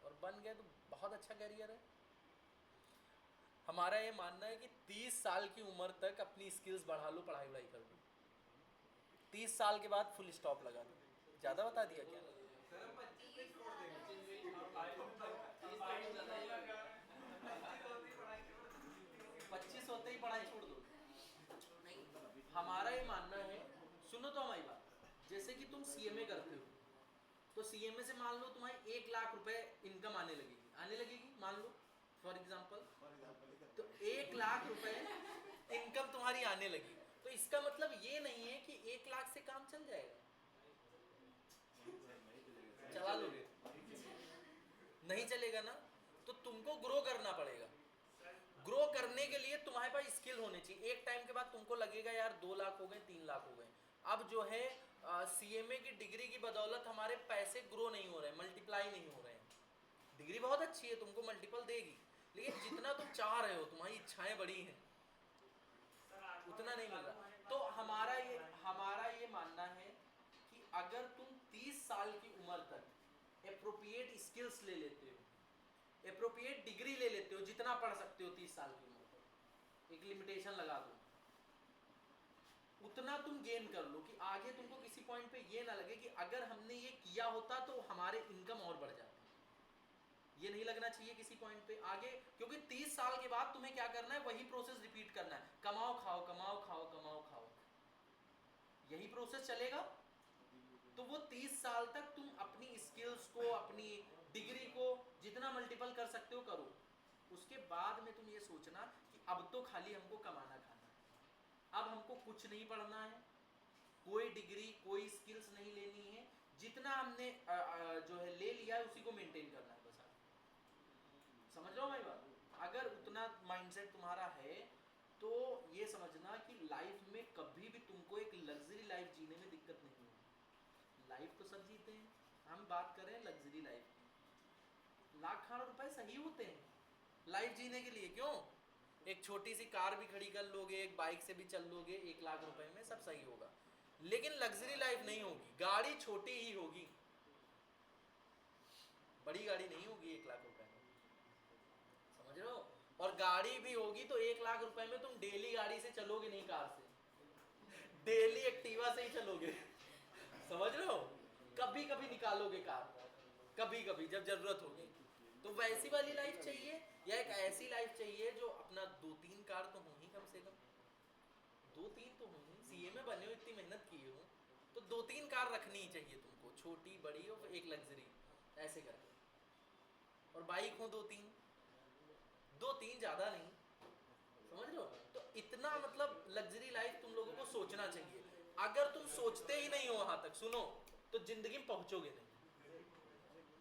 और बन गए तो बहुत अच्छा करियर है। हमारा ये मानना है कि 30 साल की उम्र तक अपनी स्किल्स बढ़ा लो, पढ़ाई वढ़ाई कर लो, 30 साल के बाद फुल स्टॉप लगा दो। ज़्यादा बता दिया क्या? सर हम 25 पे छोड़ देंगे। अब 22 पच्चीस होते ही पढ़ाई छोड़ दो? नहीं, हमारा ये मानना है, सुनो तो हमारी बात, जैसे कि तुम सीएमए करते हो, तो सीएमए से मान लो तुम्हारी 1 लाख रुपए इनकम आने लगेगी मान लो फॉर एग्जांपल, तो 1 लाख रुपए इनकम तुम्हारी आने लगी, तो इसका मतलब ये नहीं है कि 1 लाख से काम चल जाएगा, चला लोगे, नहीं चलेगा ना, तो तुमको ग्रो करना पड़ेगा। ग्रो करने के लिए तुम्हारे पास स्किल होने चाहिए। एक टाइम के बाद तुमको लगेगा यार 2 लाख हो गए, 3 लाख हो गए, अब जो है सीएमए की डिग्री की बदौलत हमारे पैसे ग्रो नहीं हो रहे, मल्टीप्लाई नहीं हो रहे हैं। डिग्री बहुत अच्छी है, तुमको मल्टीपल देगी, लेकिन जितना तुम चाह रहे हो, तुम्हारी इच्छाएं बड़ी हैं, उतना नहीं मिल रहा। तो हमारा ये मानना है कि अगर तुम 30 साल की उम्र तक एप्रोप्रिएट स्किल्स ले लेते हो, एप्रोप्रिएट डिग्री ले लेते हो, जितना पढ़ सकते हो 30 साल की उम्र तक, एक लिमिटेशन लगा दो, उतना तुम गेन कर लो कि आगे तुमको किसी पॉइंट पे ये ना लगे कि अगर हमने ये किया होता तो हमारे इनकम और बढ़ जाती। ये नहीं लगना चाहिए किसी पॉइंट पे आगे, क्योंकि 30 साल के बाद तुम्हें क्या करना है, वही प्रोसेस रिपीट करना है, कमाओ खाओ, कमाओ खाओ, कमाओ खाओ, यही प्रोसेस चलेगा। तो वो 30 साल तक तुम अपनी स्किल्स को, अपनी डिग्री को जितना मल्टीपल कर सकते हो करो, उसके बाद में तुम ये सोचना कि अब तो खाली हमको कमाना खाना है, अब हमको कुछ नहीं पढ़ना है, कोई डिग्री कोई स्किल्स नहीं लेनी है, जितना हमने जो है ले लिया है उसी को मेंटेन करना है बस। समझ रहे हो मेरी बात? अगर उतना माइंडसेट तुम्हारा है तो ये समझना कि लाइफ में कभी भी तुमको एक लग्जरी लाइफ जीने में दिक्कत नहीं होगी। लाइफ तो सब जीते हैं, हम बात कर रहे हैं लग्जरी लाइफ की। लाख रुपए सही होते हैं लाइफ जीने के लिए, क्यों? एक छोटी सी कार भी खड़ी कर लोगे, एक बाइक से भी चल लोगे, 1 लाख रुपए में सब सही होगा, लेकिन लग्जरी लाइफ नहीं होगी। गाड़ी छोटी ही होगी, बड़ी गाड़ी नहीं होगी 1 लाख रुपए में, समझ रहे हो? और गाड़ी भी होगी तो 1 लाख रुपए में तुम डेली गाड़ी से चलोगे नहीं, कार से, डेली एक्टिवा से ही चलोगे, समझ रहे हो? कभी कभी निकालोगे कार, कभी कभी जब जरूरत होगी। तो वैसी वाली लाइफ चाहिए, या एक ऐसी लाइफ चाहिए जो अपना 2-3 कार तो हो ही, कम से कम 2-3 तो हो ही। सीएमए बने हो, इतनी मेहनत की हो, तो 2-3 कार रखनी ही चाहिए तुमको, छोटी बड़ी हो, एक लग्जरी, ऐसे करके। और बाइक हो 2-3 ज़्यादा नहीं, समझ लो? तो इतना मतलब लग्जरी लाइफ तुम लोगों को सोचना चाहिए। अगर तुम सोचते ही नहीं हो वहां तक, सुनो, तो जिंदगी में पहुंचोगे नहीं,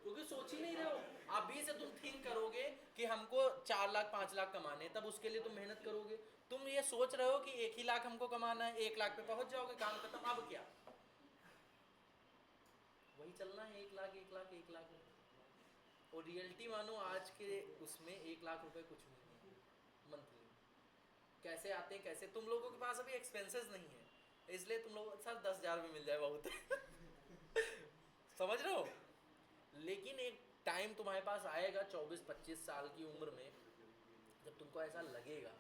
क्योंकि सोच ही नहीं रहे हो। अभी से तुम थिंक करोगे कि हमको 4 लाख 5 लाख कमाने, तब उसके लिए तुम मेहनत करोगे। तुम ये सोच रहे हो कि 1 ही लाख हमको कमाना है, 1 लाख पे पहुंच जाओगे, काम खत्म। अब क्या वही चलना है, 1 लाख 1 लाख 1 लाख। और रियलिटी मानो आज के उसमें 1 लाख रुपए कुछ नहीं है मंथली। कैसे आते हैं, कैसे? तुम लोगों के पास अभी एक्सपेंसेस नहीं है, इसलिए तुम लोग सर 10,000 भी मिल जाए बहुत समझ रहे हो? लेकिन एक टाइम तुम्हारे पास आएगा 24-25 साल की उम्र में, जब तुमको ऐसा लगेगा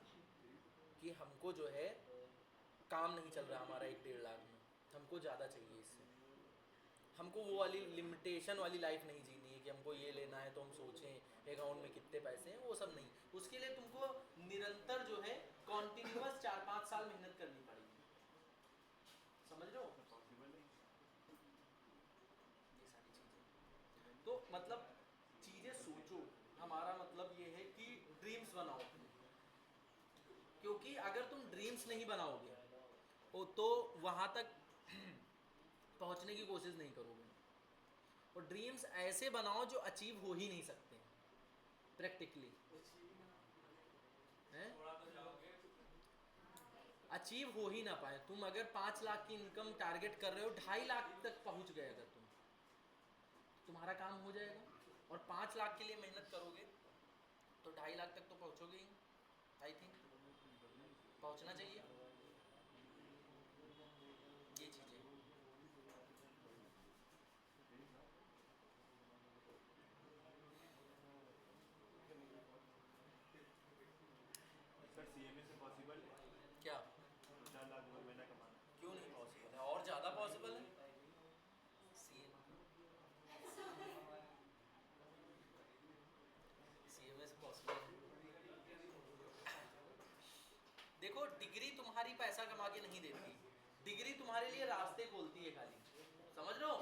कि हमको जो है काम नहीं चल रहा हमारा 1-1.5 लाख में, हमको ज़्यादा चाहिए इससे, हमको वो वाली लिमिटेशन वाली लाइफ नहीं जीनी है कि हमको ये लेना है तो हम सोचें अकाउंट में कितने पैसे हैं, वो सब नहीं। उसके लिए तुमको निरंतर जो है कॉन्टिन्यूअस 4-5 साल मेहनत करनी पड़ेगी, समझ रहे हो? पॉसिबल नहीं। ये सारी चीज़ें तो मतलब चीज़ें सोचो, हमारा मतलब ये है कि ड्रीम्स बनाओ अपने, क्योंकि अगर तुम ड्रीम्स नहीं बनाओगे तो वहाँ तक पहुँचने की कोशिश नहीं करोगे। और ड्रीम्स ऐसे बनाओ जो अचीव हो ही नहीं सकते प्रैक्टिकली, हैं? थोड़ा तो जाओगे। अचीव हो ही ना पाए। तुम अगर 5 लाख की इनकम टारगेट कर रहे हो, 2.5 लाख तक पहुंच गए अगर तुम, तुम्हारा काम हो जाएगा। और 5 लाख के लिए मेहनत करोगे तो 2.5 लाख तक तो पहुंचोगे ही, आई थिंक पहुंचना चाहिए। ये चीज़ें सर सीएमए से पॉसिबल है क्या 4 लाख महीना कमाना? क्यों नहीं पॉसिबल है, और ज़्यादा पॉसिबल है। सीएमए से पॉसिबल है। देखो डिग्री तुम्हारी पैसा कमा के नहीं देती, डिग्री तुम्हारे लिए रास्ते खोलती है खाली, समझ रहे हो?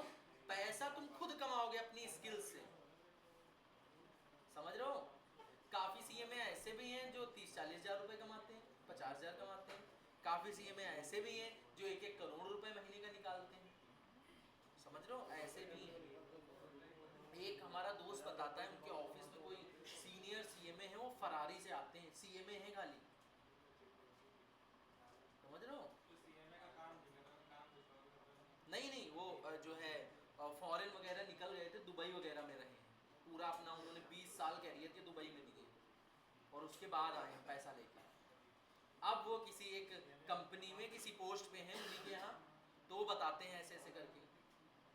पैसा तुम खुद कमाओगे अपनी स्किल्स से, समझ रहे हो? काफ़ी सीएमए ऐसे भी हैं जो 30-40 हज़ार रुपये कमाते हैं, 50 हज़ार कमाते हैं। काफ़ी सीएमए ऐसे भी हैं जो 1-1 करोड़ रुपए महीने का निकालते हैं, समझ रहे हो? ऐसे भी हैं। एक हमारा दोस्त बताता है उनके ऑफिस में कोई सीनियर सीएमए है, वो फरारी से आते हैं, सीएमए है खाली, समझ रहे हो? तो सीएमए का काम दिखेगा, काम दिखाओगे। नहीं नहीं, वो जो है फॉरेन वगैरह निकल गए थे, दुबई वगैरह में रहे हैं, पूरा अपना उन्होंने 20 साल कैरियर के दुबई में दिए और उसके बाद आए हैं पैसा लेकर। अब वो किसी एक कंपनी में किसी पोस्ट पे हैं उन्हीं के यहाँ, तो वो बताते हैं ऐसे ऐसे करके,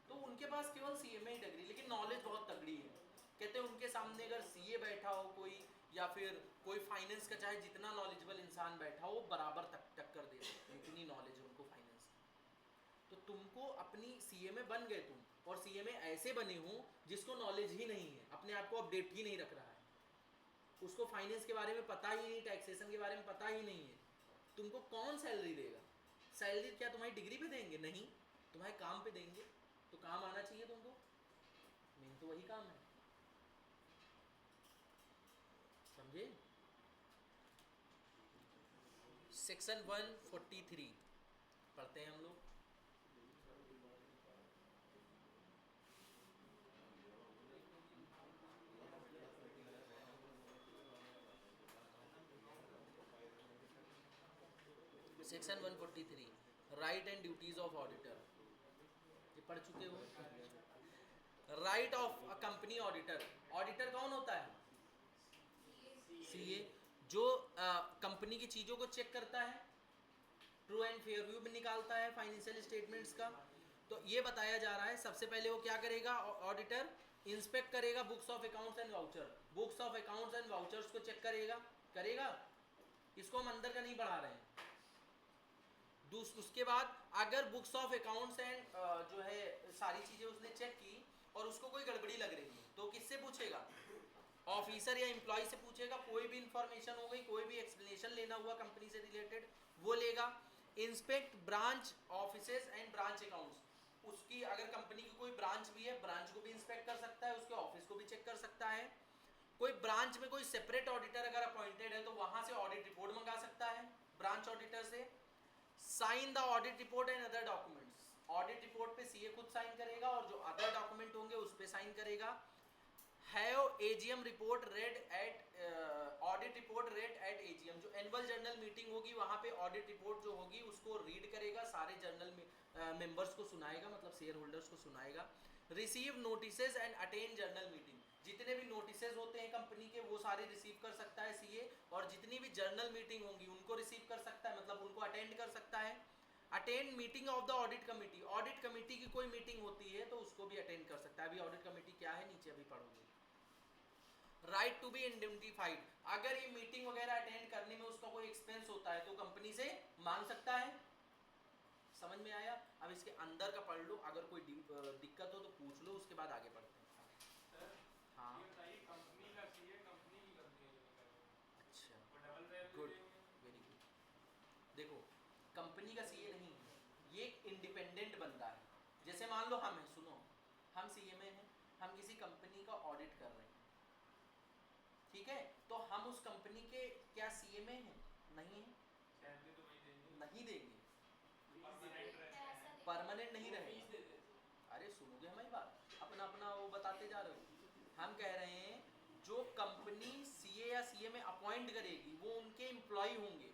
तो उनके पास केवल सीएमए डिग्री, लेकिन नॉलेज बहुत तगड़ी है। कहते हैं उनके सामने अगर सीए बैठा हो कोई, या फिर कोई फाइनेंस का चाहे जितना नॉलेजेबल इंसान बैठा हो, बराबर टक्कर दे सकते हैं, इतनी नॉलेज है उनको फाइनेंस की। तो तुमको अपनी सीएमए बन गए तुम, और सीएमए ऐसे बने हो जिसको नॉलेज ही नहीं है, अपने आप को अपडेट ही नहीं रख रहा है, उसको फाइनेंस के बारे में पता ही नहीं, टैक्सेशन के बारे में पता ही नहीं है, तुमको कौन सैलरी देगा? सैलरी क्या तुम्हारी डिग्री पे देंगे? नहीं, तुम्हारे काम पे देंगे। तो काम आना चाहिए तुमको, मेन तो वही काम है, समझे? सेक्शन 143 पढ़ते हैं हम लोग। Section 143 right and duties of auditor, ये पढ़ चुके हो? Right of a company auditor. Auditor कौन होता है? सीए, जो कंपनी की चीज़ों को चेक करता है, ट्रू एंड फेयर व्यू भी निकालता है फाइनेंशियल स्टेटमेंट्स का। तो ये बताया जा रहा है, सबसे पहले वो क्या करेगा? ऑडिटर इंस्पेक्ट करेगा books of accounts and voucher, books of accounts and vouchers को चेक करेगा। इसको हम अंदर का नहीं बढ़ा रहे हैं। उसके बाद अगर बुक्स ऑफ अकाउंट्स एंड जो है सारी चीज़ें उसने चेक की और उसको कोई गड़बड़ी लग रही है, तो किससे पूछेगा? ऑफिसर या एम्प्लॉय से पूछेगा। कोई भी इंफॉर्मेशन हो गई, कोई भी एक्सप्लेनेशन लेना हुआ कंपनी से रिलेटेड, वो लेगा। Inspect branch offices and branch accounts, उसकी अगर कंपनी की कोई ब्रांच भी है, ब्रांच को भी इंस्पेक्ट कर सकता है, उसके ऑफिस को भी चेक कर सकता है। कोई ब्रांच में कोई सेपरेट ऑडिटर अगर अपॉइंटेड है तो वहां से ऑडिट रिपोर्ट मंगा सकता है ब्रांच ऑडिटर से। Sign the audit report and other documents, audit report पे सीए खुद साइन करेगा और जो अदर डॉक्यूमेंट होंगे उस पे साइन करेगा। Have AGM report read at audit report read at AGM, जो एनुअल जर्नल मीटिंग होगी वहां पे ऑडिट रिपोर्ट जो होगी उसको रीड करेगा, सारे जर्नल मेंबर्स को सुनाएगा, मतलब शेयर होल्डर्स को सुनाएगा। Receive notices and attend journal meeting, जितने भी नोटिसेज होते हैं कंपनी के वो सारे रिसीव कर सकता है सीए, और जितनी भी जर्नल मीटिंग होंगी उनको रिसीव कर सकता है, मतलब उनको अटेंड कर सकता है। Attend meeting of the audit committee, audit committee की कोई मीटिंग होती है तो उसको भी अटेंड कर सकता है। अभी ऑडिट कमिटी क्या है नीचे अभी पढ़ोगे। राइट टू बी इंडेमनिफाइड, अगर ये मीटिंग वगैरह अटेंड करने में उसका कोई एक्सपेंस होता है तो कंपनी से मांग सकता है, समझ में आया? अब इसके अंदर का पढ़ लो, अगर कोई दिक्कत हो तो पूछ लो, उसके बाद आगे बढ़ते हैं। सर हाँ ये बताइए, कंपनी का सीए कंपनी की गलती है जो नहीं करेगा, अच्छा, वो डबल वैल्यू गुड, देंगे। Very good. देखो कंपनी का सीए नहीं है, ये एक इंडिपेंडेंट बंदा है। जैसे मान लो हम हैं, सुनो, हम सीए में हैं, हम किसी कंपनी का ऑडिट कर रहे हैं, ठीक है, तो हम उस कंपनी के क्या सीए में हैं? नहीं है, सैलरी तो वही देंगे, नहीं देंगे, परमानेंट रहते पैसा हैं। दे परमानेंट नहीं रहेगा। अरे सुनोगे हमारी बात, अपना अपना वो बताते जा रहे हो। हम कह रहे हैं जो कंपनी सीए या सीए में अपॉइंट करेगी वो उनके एम्प्लॉय होंगे,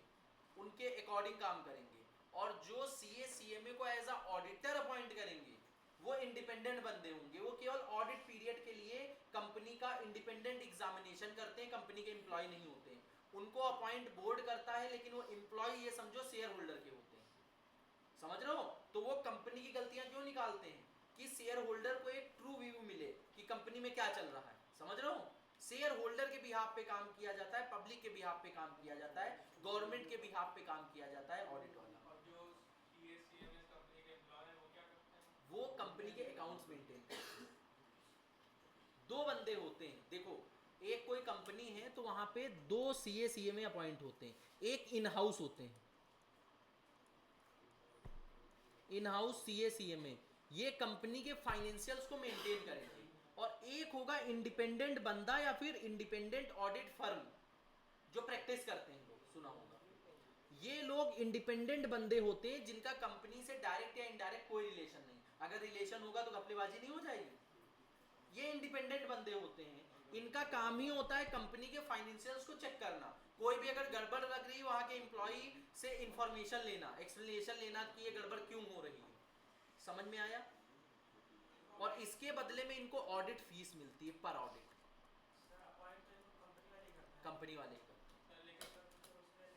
उनके अकॉर्डिंग काम करेंगे, और जो सीए सीएमए को एज अ ऑडिटर अपॉइंट करेंगे वो इंडिपेंडेंट बंदे होंगे। वो केवल ऑडिट पीरियड के लिए कंपनी का इंडिपेंडेंट एग्जामिनेशन करते हैं, कंपनी के एम्प्लॉय नहीं होते हैं। उनको अपॉइंट बोर्ड करता है, लेकिन वो एम्प्लॉय ये समझो शेयर होल्डर के होते हैं। समझ रहे हो? तो वो कंपनी की गलतियां क्यों निकालते हैं कि शेयर होल्डर को एक ट्रू व्यू मिले कि कंपनी में क्या चल रहा है। समझ रहे हो? शेयर होल्डर के बिहाफ पे काम किया जाता है, पब्लिक के बिहाफ पे काम किया जाता है, गवर्नमेंट के बिहाफ पे काम किया जाता है ऑडिट वाला। और जो सीएससीएमएस कंपनी के एम्प्लॉय हैं वो क्या करते हैं? वो कंपनी के अकाउंट्स मेंटेन करते हैं। दो बंदे होते हैं, देखो एक कोई कंपनी है तो वहां पे दो सीए सीएमए अपॉइंट होते हैं, एक इन हाउस होते हैं, इन हाउस सीए सीएमए, ये कंपनी के फाइनेंशियल्स को मेंटेन करेंगे, और एक होगा इंडिपेंडेंट बंदा या फिर इंडिपेंडेंट ऑडिट फर्म जो प्रैक्टिस करते हैं, लोग सुना होगा। ये लोग इंडिपेंडेंट बंदे होते हैं जिनका कंपनी से डायरेक्ट या इनडायरेक्ट कोई रिलेशन नहीं। अगर रिलेशन होगा तो घपलेबाजी नहीं हो जाएगी। ये इंडिपेंडेंट बंदे होते हैं, इनका काम ही होता है कंपनी के फाइनेंशियल्स को चेक करना। कोई भी अगर गड़बड़ लग रही है वहां के एम्प्लॉय से इंफॉर्मेशन लेना, एक्सप्लेनेशन लेना कि ये गड़बड़ क्यों हो रही है। समझ में आया? और इसके बदले में इनको ऑडिट फीस मिलती है पर ऑडिट, सर अपॉइंट कंपनी वाले ही करते हैं। कंपनी वाले को। लेकिन सर उसमें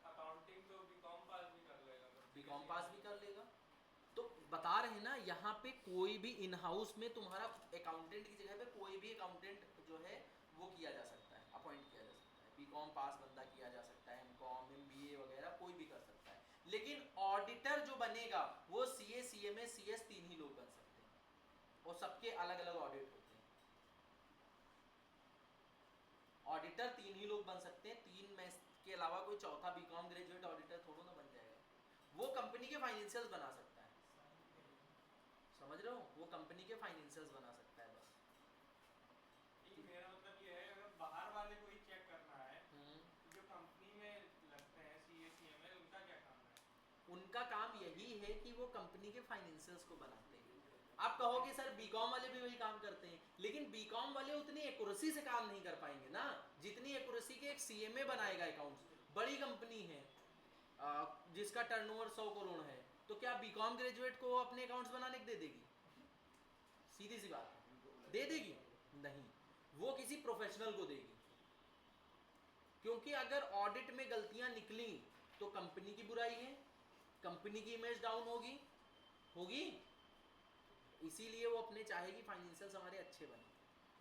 अकाउंटिंग तो बीकॉम पास भी कर लेगा, बीकॉम पास भी कर लेगा। तो बता रहे हैं ना, यहाँ पे कोई भी इन हाउस में तुम्हारा अकाउंटेंट की जगह पे कोई भी अकाउंटेंट जो है वो किया जा सकता है, अपॉइंट किया जा सकता है। बीकॉम पास बंदा किया जा सकता है, एमकॉम एमबीए वगैरह कोई भी कर सकता है। लेकिन ऑडिटर जो बनेगा वो सीए सीएमए सीएस तीन ही लोग बन सकते हैं, और सबके अलग अलग ऑडिट होते हैं। ऑडिटर तीन ही लोग बन सकते हैं, तीन में के अलावा कोई चौथा बीकॉम ग्रेजुएट ऑडिटर थोड़ा ना बन जाएगा। वो कंपनी के फाइनेंशियल्स बना सकता है। समझ रहे हो? वो कंपनी के फाइनेंशियल्स बना सकता है बस। नहीं, मेरा मतलब ये है अगर बाहर वाले को ही चेक करना है हम्म, तो जो कंपनी में लगते हैं सीएसीएमएल उनका क्या काम है? उनका काम यही है कि वो कंपनी के फाइनेंशियल्स को बनाते हैं। आप कहोगे सर बीकॉम वाले भी वही काम करते हैं, लेकिन बीकॉम वाले उतनी एक्यूरेसी से काम नहीं कर पाएंगे ना जितनी एक्यूरेसी के एक सीएमए बनाएगा अकाउंट्स। बड़ी कंपनी है जिसका टर्नओवर 100 करोड़ है, तो क्या बीकॉम ग्रेजुएट को अपने अकाउंट्स बनाने के दे देगी? सीधी सी बात है, दे देगी? नहीं, वो किसी प्रोफेशनल को देगी। क्योंकि अगर ऑडिट में गलतियां निकली तो कंपनी की बुराई है, कंपनी की इमेज डाउन होगी होगी। इसीलिए वो अपने चाहेगी फाइनेंशियल्स हमारे अच्छे बने,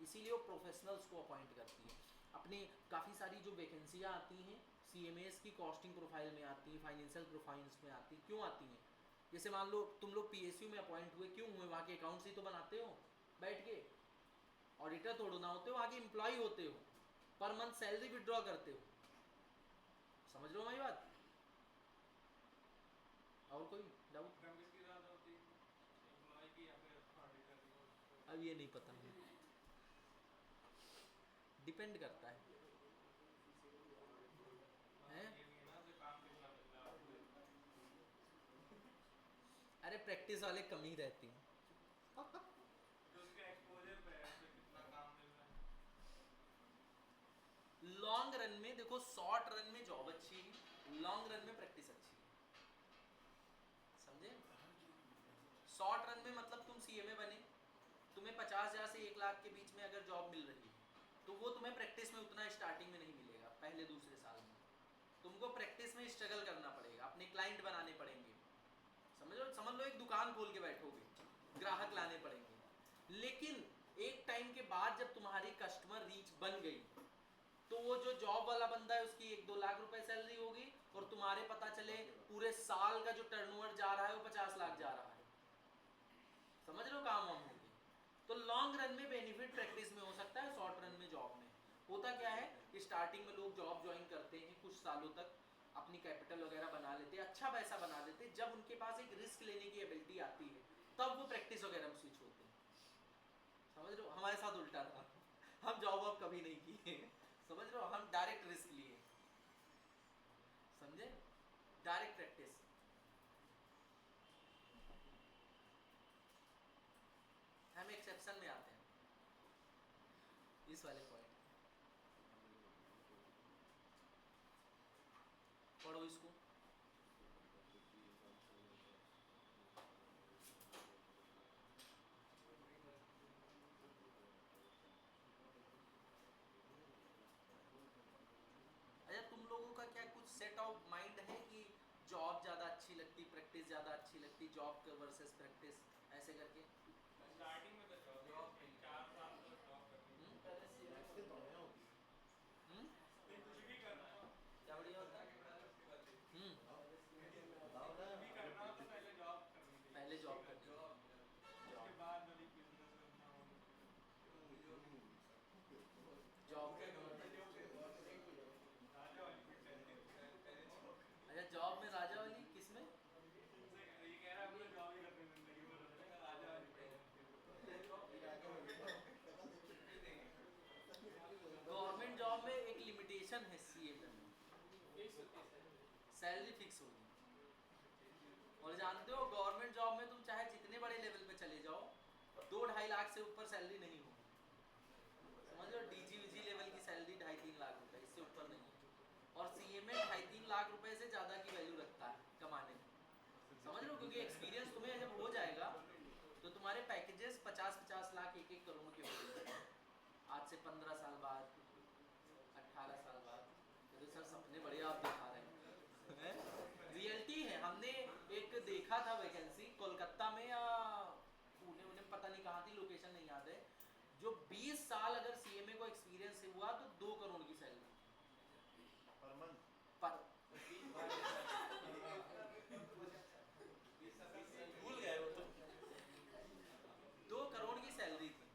इसीलिए वो प्रोफेशनल्स को अपॉइंट करती है। अपने काफ़ी सारी जो वैकेंसियाँ आती हैं सीएमएस की कॉस्टिंग प्रोफाइल में आती हैं, फाइनेंशियल प्रोफाइल्स में आती, क्यों आती हैं? जैसे मान लो तुम लोग पीएसयू में अपॉइंट हुए, क्यों हुए? वहाँ के अकाउंट्स ही तो बनाते हो बैठ के, ऑडिटर थोड़ा ना होते हो, वहाँ के एम्प्लॉय होते हो, पर मंथ सैलरी विड्रॉ करते हो। समझ लो हमारी बात? और कोई डाउट? इनकम किसकी ज़्यादा होती है, एम्प्लॉय की या फिर ऑडिटर की? अब ये नहीं पता है, डिपेंड करता है। हैं? ये भी है ना जो काम कितना मिल रहा है। अरे प्रैक्टिस वाले कम ही रहती हैं। जो उसके एक्सपोजर पे है उसे कितना काम मिल रहा है। लॉन्ग रन में देखो, शॉर्ट रन में जॉब अच्छी है, लॉन्ग रन में प्रैक्टिस अच्छी है। समझे? शॉर्ट रन में मतलब तुम सीएमए बने, तुम्हें 50,000 से 1 लाख के बीच में अगर जॉब मिल रही है तो वो तुम्हें प्रैक्टिस में उतना स्टार्टिंग में नहीं मिलेगा, पहले दूसरे साल में तुमको प्रैक्टिस में स्ट्रगल करना पड़ेगा, अपने क्लाइंट बनाने पड़ेंगे। समझ लो एक दुकान खोल के बैठोगे, ग्राहक लाने पड़ेंगे। लेकिन एक टाइम के बाद जब तुम्हारी कस्टमर रीच बन गई तो वो जो जॉब वाला बंदा है उसकी 1-2 लाख रुपए सैलरी होगी, और तुम्हारे पता चले पूरे साल का जो टर्नओवर जा रहा है वो 50 लाख जा रहा है, समझ रहे हो काम हम होंगे। तो लॉन्ग रन में बेनिफिट प्रैक्टिस में हो सकता है, शॉर्ट रन में जॉब में होता क्या है कि स्टार्टिंग में लोग जॉब ज्वाइन करते हैं, कुछ सालों तक अपनी कैपिटल वगैरह बना लेते हैं, अच्छा पैसा बना लेते हैं, जब उनके पास एक रिस्क लेने की एबिलिटी आती है तब वो प्रैक्टिस वगैरह में स्विच होते हैं, समझ रहे हो। हमारे साथ उल्टा था, हम जॉब वॉब कभी नहीं किए, समझ रहे हो, हम डायरेक्ट रिस्क लिए, समझे, डायरेक्ट प्रैक्टिस। हम एक्सेप्शन में आते हैं इस वाले पॉइंट। पढ़ो इसको। अच्छा तुम लोगों का क्या कुछ सेट ऑफ माइंड है कि जॉब ज़्यादा अच्छी लगती, प्रैक्टिस ज़्यादा अच्छी लगती, जॉब वर्सेस प्रैक्टिस ऐसे करके? स्टार्टिंग में तो जॉब 4 साल तो जॉब करनी हम्म? हम्म? है, कुछ भी करना हो, क्या बढ़िया होता है? हम्म, कुछ भी करना हो तो पहले जॉब करनी चाहिए, पहले जॉब करनी है, उसके जॉब बाद भले बिजनेस करना हो। जॉब राजा वाली फिट है, अच्छा जॉब में राजा वाली किस में? ये कह रहा है हमको जॉब ही करनी है जिंदगी भर, राजा वाली फिट गवर्नमेंट जॉब में एक लिमिटेशन है सीए में, फिक्स होती है सर। सैलरी फिक्स होगी। और जानते हो गवर्नमेंट जॉब में तुम चाहे जितने बड़े लेवल पे चले जाओ 2-2.5 लाख से ऊपर सैलरी नहीं होगी, समझ लो। डीजी वीजी लेवल की सैलरी 2.5-3 लाख रुपए, इससे ऊपर नहीं है। और सीए में 2.5-3 लाख रुपए से ज़्यादा की वैल्यू रखता है कमाने में, समझ लो, क्योंकि एक्सपीरियंस तुम्हें जब हो जाएगा तो तुम्हारे पैकेजेस 50-50 लाख 1-1 करोड़ के हो जाएंगे आज से 15 साल बाद, 18 साल बाद। तो सर सपने बड़े आप दिखा रहे हैं, रियलिटी है। हमने एक देखा था वैकेंसी कोलकाता में या पुणे, उन्हें पता नहीं कहाँ थी, लोकेशन नहीं याद है, जो 20 साल अगर सीएमए को एक्सपीरियंस हुआ तो 2 करोड़ की सैलरी पर मंथ पर। भूल गए वो तो, 2 करोड़ की सैलरी थी,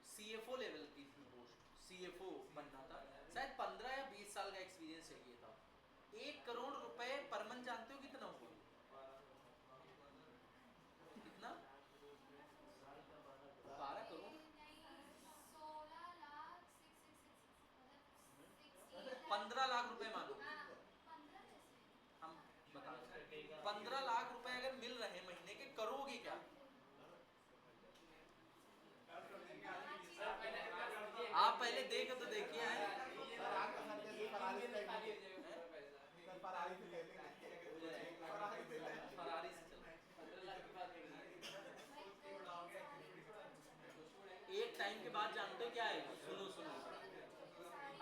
सीएफओ लेवल की थी पोस्ट, सीएफओ बनना था, शायद 15 या 20 साल का एक्सपीरियंस चाहिए था। 1 करोड़ रुपए पर मंथ, जानते हो कितना हुआ? कितना? 12 करोड़, 16 लाख 666 15 लाख रुपए मानो, 15 कैसे? हम बता रहे हैं 15 लाख रुपए अगर मिल रहे हैं महीने के, करोगे क्या? आप पहले देख तो देखिए हैं? फरारी से चल, 15 लाख की बात करिए। एक टाइम के बाद जानते हो क्या आएगा? सुनो सुनो,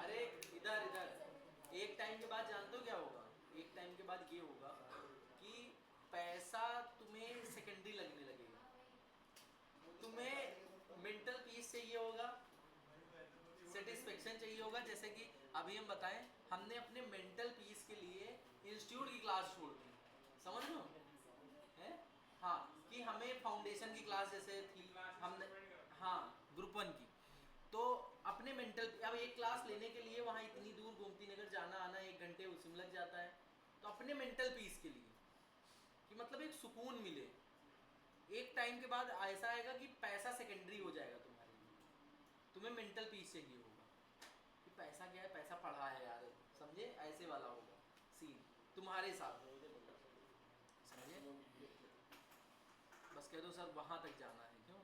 अरे इधर इधर, एक टाइम के बाद जानते हो क्या होगा? एक टाइम के बाद ये होगा कि पैसा तुम्हें सेकेंडरी लगने लगेगा, तुम्हें मेंटल पीस चाहिए होगा, सेटिस्फेक्शन चाहिए होगा। जैसे कि अभी हम बताएं, हमने अपने मेंटल पीस के लिए इंस्टीट्यूट की क्लास छोड़ दी, समझ लो है, हाँ, कि हमें फाउंडेशन की क्लास जैसे थी हमने, हाँ ग्रुप 1 की, तो अपने मेंटल, अब एक क्लास लेने के लिए वहाँ इतनी दूर गोमती नगर जाना आना 1 घंटे उसमें लग जाता है, तो अपने मेंटल पीस के लिए कि मतलब एक सुकून मिले। एक टाइम के बाद ऐसा आएगा कि पैसा सेकेंडरी हो जाएगा तुम्हारे लिए, तुम्हें मेंटल पीस चाहिए होगा कि पैसा क्या है, पैसा पढ़ा है यार, समझे, ऐसे वाला होगा सीन तुम्हारे साथ, समझे। बस कह दो सर वहाँ तक जाना है, क्यों?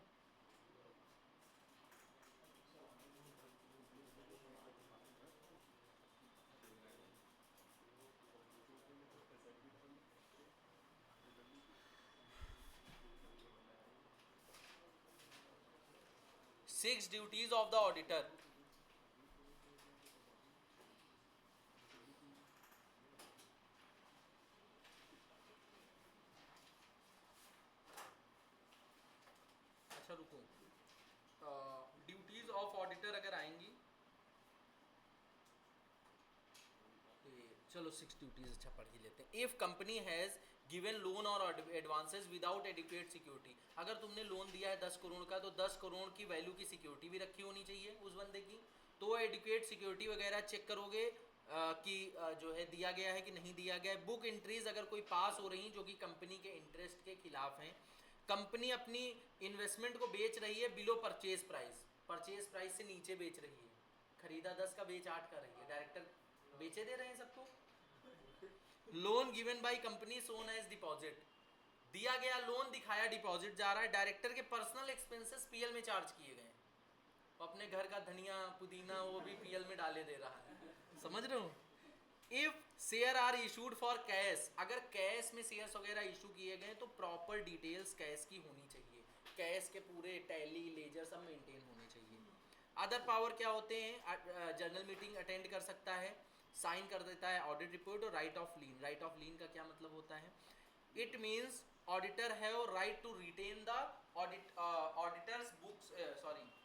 Six duties of the auditor. अच्छा रुको, ड्यूटीज ऑफ ऑडिटर अगर आएंगी, चलो 6 ड्यूटीज अच्छा पढ़ ही लेते हैं। If company has given loan और एडवांसेस विदाउट एडिक्वेट सिक्योरिटी, अगर तुमने लोन दिया है 10 करोड़ का तो 10 करोड़ की वैल्यू की सिक्योरिटी भी रखी होनी चाहिए उस बंदे की। तो एडिक्वेट सिक्योरिटी वगैरह चेक करोगे कि जो है दिया गया है कि नहीं दिया गया है। बुक एंट्रीज अगर कोई पास हो रही जो कि कंपनी के इंटरेस्ट के खिलाफ हैं। कंपनी अपनी इन्वेस्टमेंट को बेच रही है बिलो परचेज प्राइस से नीचे बेच रही है, खरीदा 10 का बेच 8 का रही है, डायरेक्टर बेचे दे रहे हैं सबको। Loan given by company shown as deposit, दिया गया लोन दिखाया डिपॉजिट जा रहा है, डायरेक्टर के पर्सनल एक्सपेंसेस पीएल में चार्ज किए गए, अपने घर का धनिया पुदीना वो भी पीएल में डाले दे रहा है, समझ रहे हो। If share are issued for cash, अगर कैश में शेयर्स वगैरह इशू किए गए तो प्रॉपर डिटेल्स कैश की होनी चाहिए, कैश के पूरे टैली लेजर सब मेंटेन होने चाहिए। अदर पावर क्या होते हैं, जनरल मीटिंग अटेंड कर सकता है, साइन कर देता है ऑडिट रिपोर्ट और right of lien. Right of lien का क्या मतलब होता है, it means auditor have right to retain the auditor's books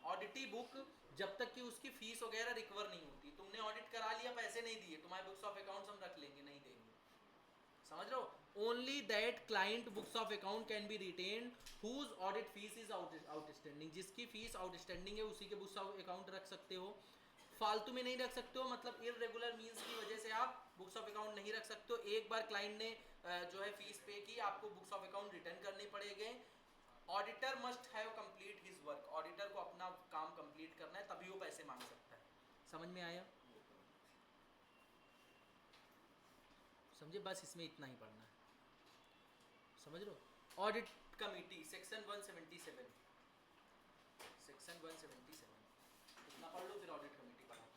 audited book जब तक कि उसकी फीस वगैरह रिकवर नहीं होती। तुमने ऑडिट करा लिया, पैसे नहीं दिए, तुम्हारे बुक्स ऑफ अकाउंट्स हम रख लेंगे, नहीं देंगे, समझ रहे हो। Only that client books of account can be written whose audit fees is outstanding, जिसकी फीस आउटस्टैंडिंग है उसी के बुक्स ऑफ अकाउंट रख सकते हो, फालतू में नहीं रख सकते हो। मतलब इररेगुलर मींस की वजह से आप बुक्स ऑफ अकाउंट नहीं रख सकते हो। एक बार क्लाइंट ने जो है फीस पे की, आपको बुक्स ऑफ अकाउंट रिटर्न करने पड़ेंगे। Auditor must have complete his work, auditor को अपना काम कंप्लीट करना है तभी वो पैसे मांग सकता है। समझ में आया, समझे, बस इसमें इतना ही पढ़ना है, समझ लो। ऑडिट कमेटी सेक्शन 177 इतना पढ़ लो, फिर ऑडिट कमेटी पढ़ाते हैं।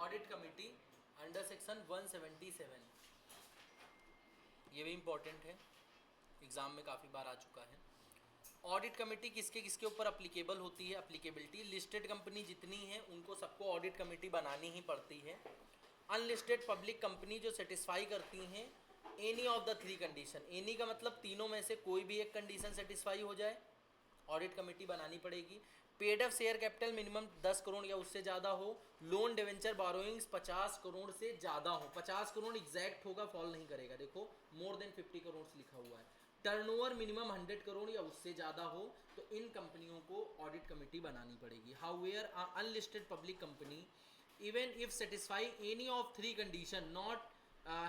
ऑडिट कमेटी अंडर सेक्शन 177, ये भी इम्पोर्टेंट है, एग्ज़ाम में काफ़ी बार आ चुका है। ऑडिट कमेटी किसके किसके ऊपर अप्लीकेबल होती है, अप्लीकेबिलिटी लिस्टेड कंपनी जितनी हैं उनको सबको ऑडिट कमेटी बनानी ही पड़ती है। अनलिस्टेड पब्लिक कंपनी जो सेटिस्फाई करती हैं any of the 3 condition, any का मतलब तीनों में से कोई भी एक कंडीशन सेटिस्फाई हो जाए, ऑडिट कमेटी बनानी पड़ेगी। Paid up share capital minimum 10 crore या उससे ज़्यादा हो, लोन डिवेंचर बोरोइंग्स 50 करोड़ से ज़्यादा हो, 50 करोड़ एग्जैक्ट होगा, फॉल नहीं करेगा, देखो मोर देन 50 करोड़ लिखा हुआ है। टर्नओवर मिनिमम 100 करोड़ या उससे ज़्यादा हो तो इन कंपनियों को ऑडिट कमेटी बनानी पड़ेगी। However unlisted public company even if satisfy any of 3 condition not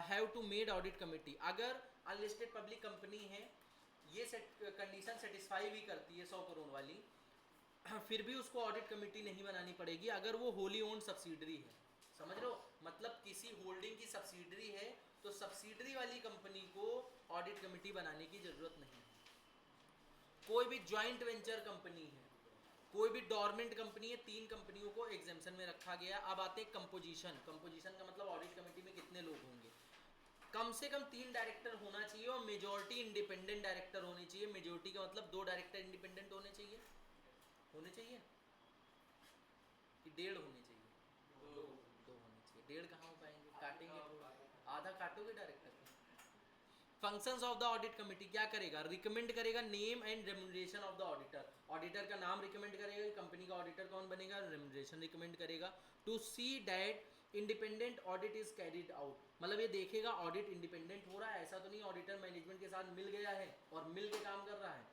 have to made audit committee, अगर अनलिस्टेड पब्लिक कंपनी है ये कंडीशन सेटिस्फाई भी करती है 100 करोड़ वाली, फिर भी उसको ऑडिट कमेटी नहीं बनानी पड़ेगी अगर वो होली ओन्ड सब्सिडरी है, समझ रहे हो। मतलब किसी होल्डिंग की सब्सिडरी है तो सब्सिडरी वाली कंपनी को ऑडिट कमेटी बनाने की जरूरत नहीं है। कोई भी ज्वाइंट वेंचर कंपनी है, कोई भी डोरमेंट कंपनी है, 3 कंपनियों को एग्जेम्पशन में रखा गया। अब आते हैं कंपोजिशन, कंपोजिशन का मतलब ऑडिट कमेटी में कितने लोग होंगे, कम से कम 3 डायरेक्टर होना चाहिए और मेजॉरिटी इंडिपेंडेंट डायरेक्टर होने चाहिए। मेजॉरिटी का मतलब 2 डायरेक्टर इंडिपेंडेंट होने चाहिए होने चाहिए कि 1.5 होने चाहिए? 2 होने चाहिए। 1.5 कहाँ हो पाएंगे, काटेंगे थोड़ा, आधा काटोगे डायरेक्टर का। Functions of the audit committee क्या करेगा, रिकमेंड करेगा name and remuneration of the auditor, auditor का नाम रिकमेंड करेगा, कंपनी का ऑडिटर कौन बनेगा, रेम्युनरेशन रिकमेंड करेगा। To see that independent audit is carried out, मतलब ये देखेगा ऑडिट इंडिपेंडेंट हो रहा है, ऐसा तो नहीं ऑडिटर मैनेजमेंट के साथ मिल गया है और मिल के काम कर रहा है।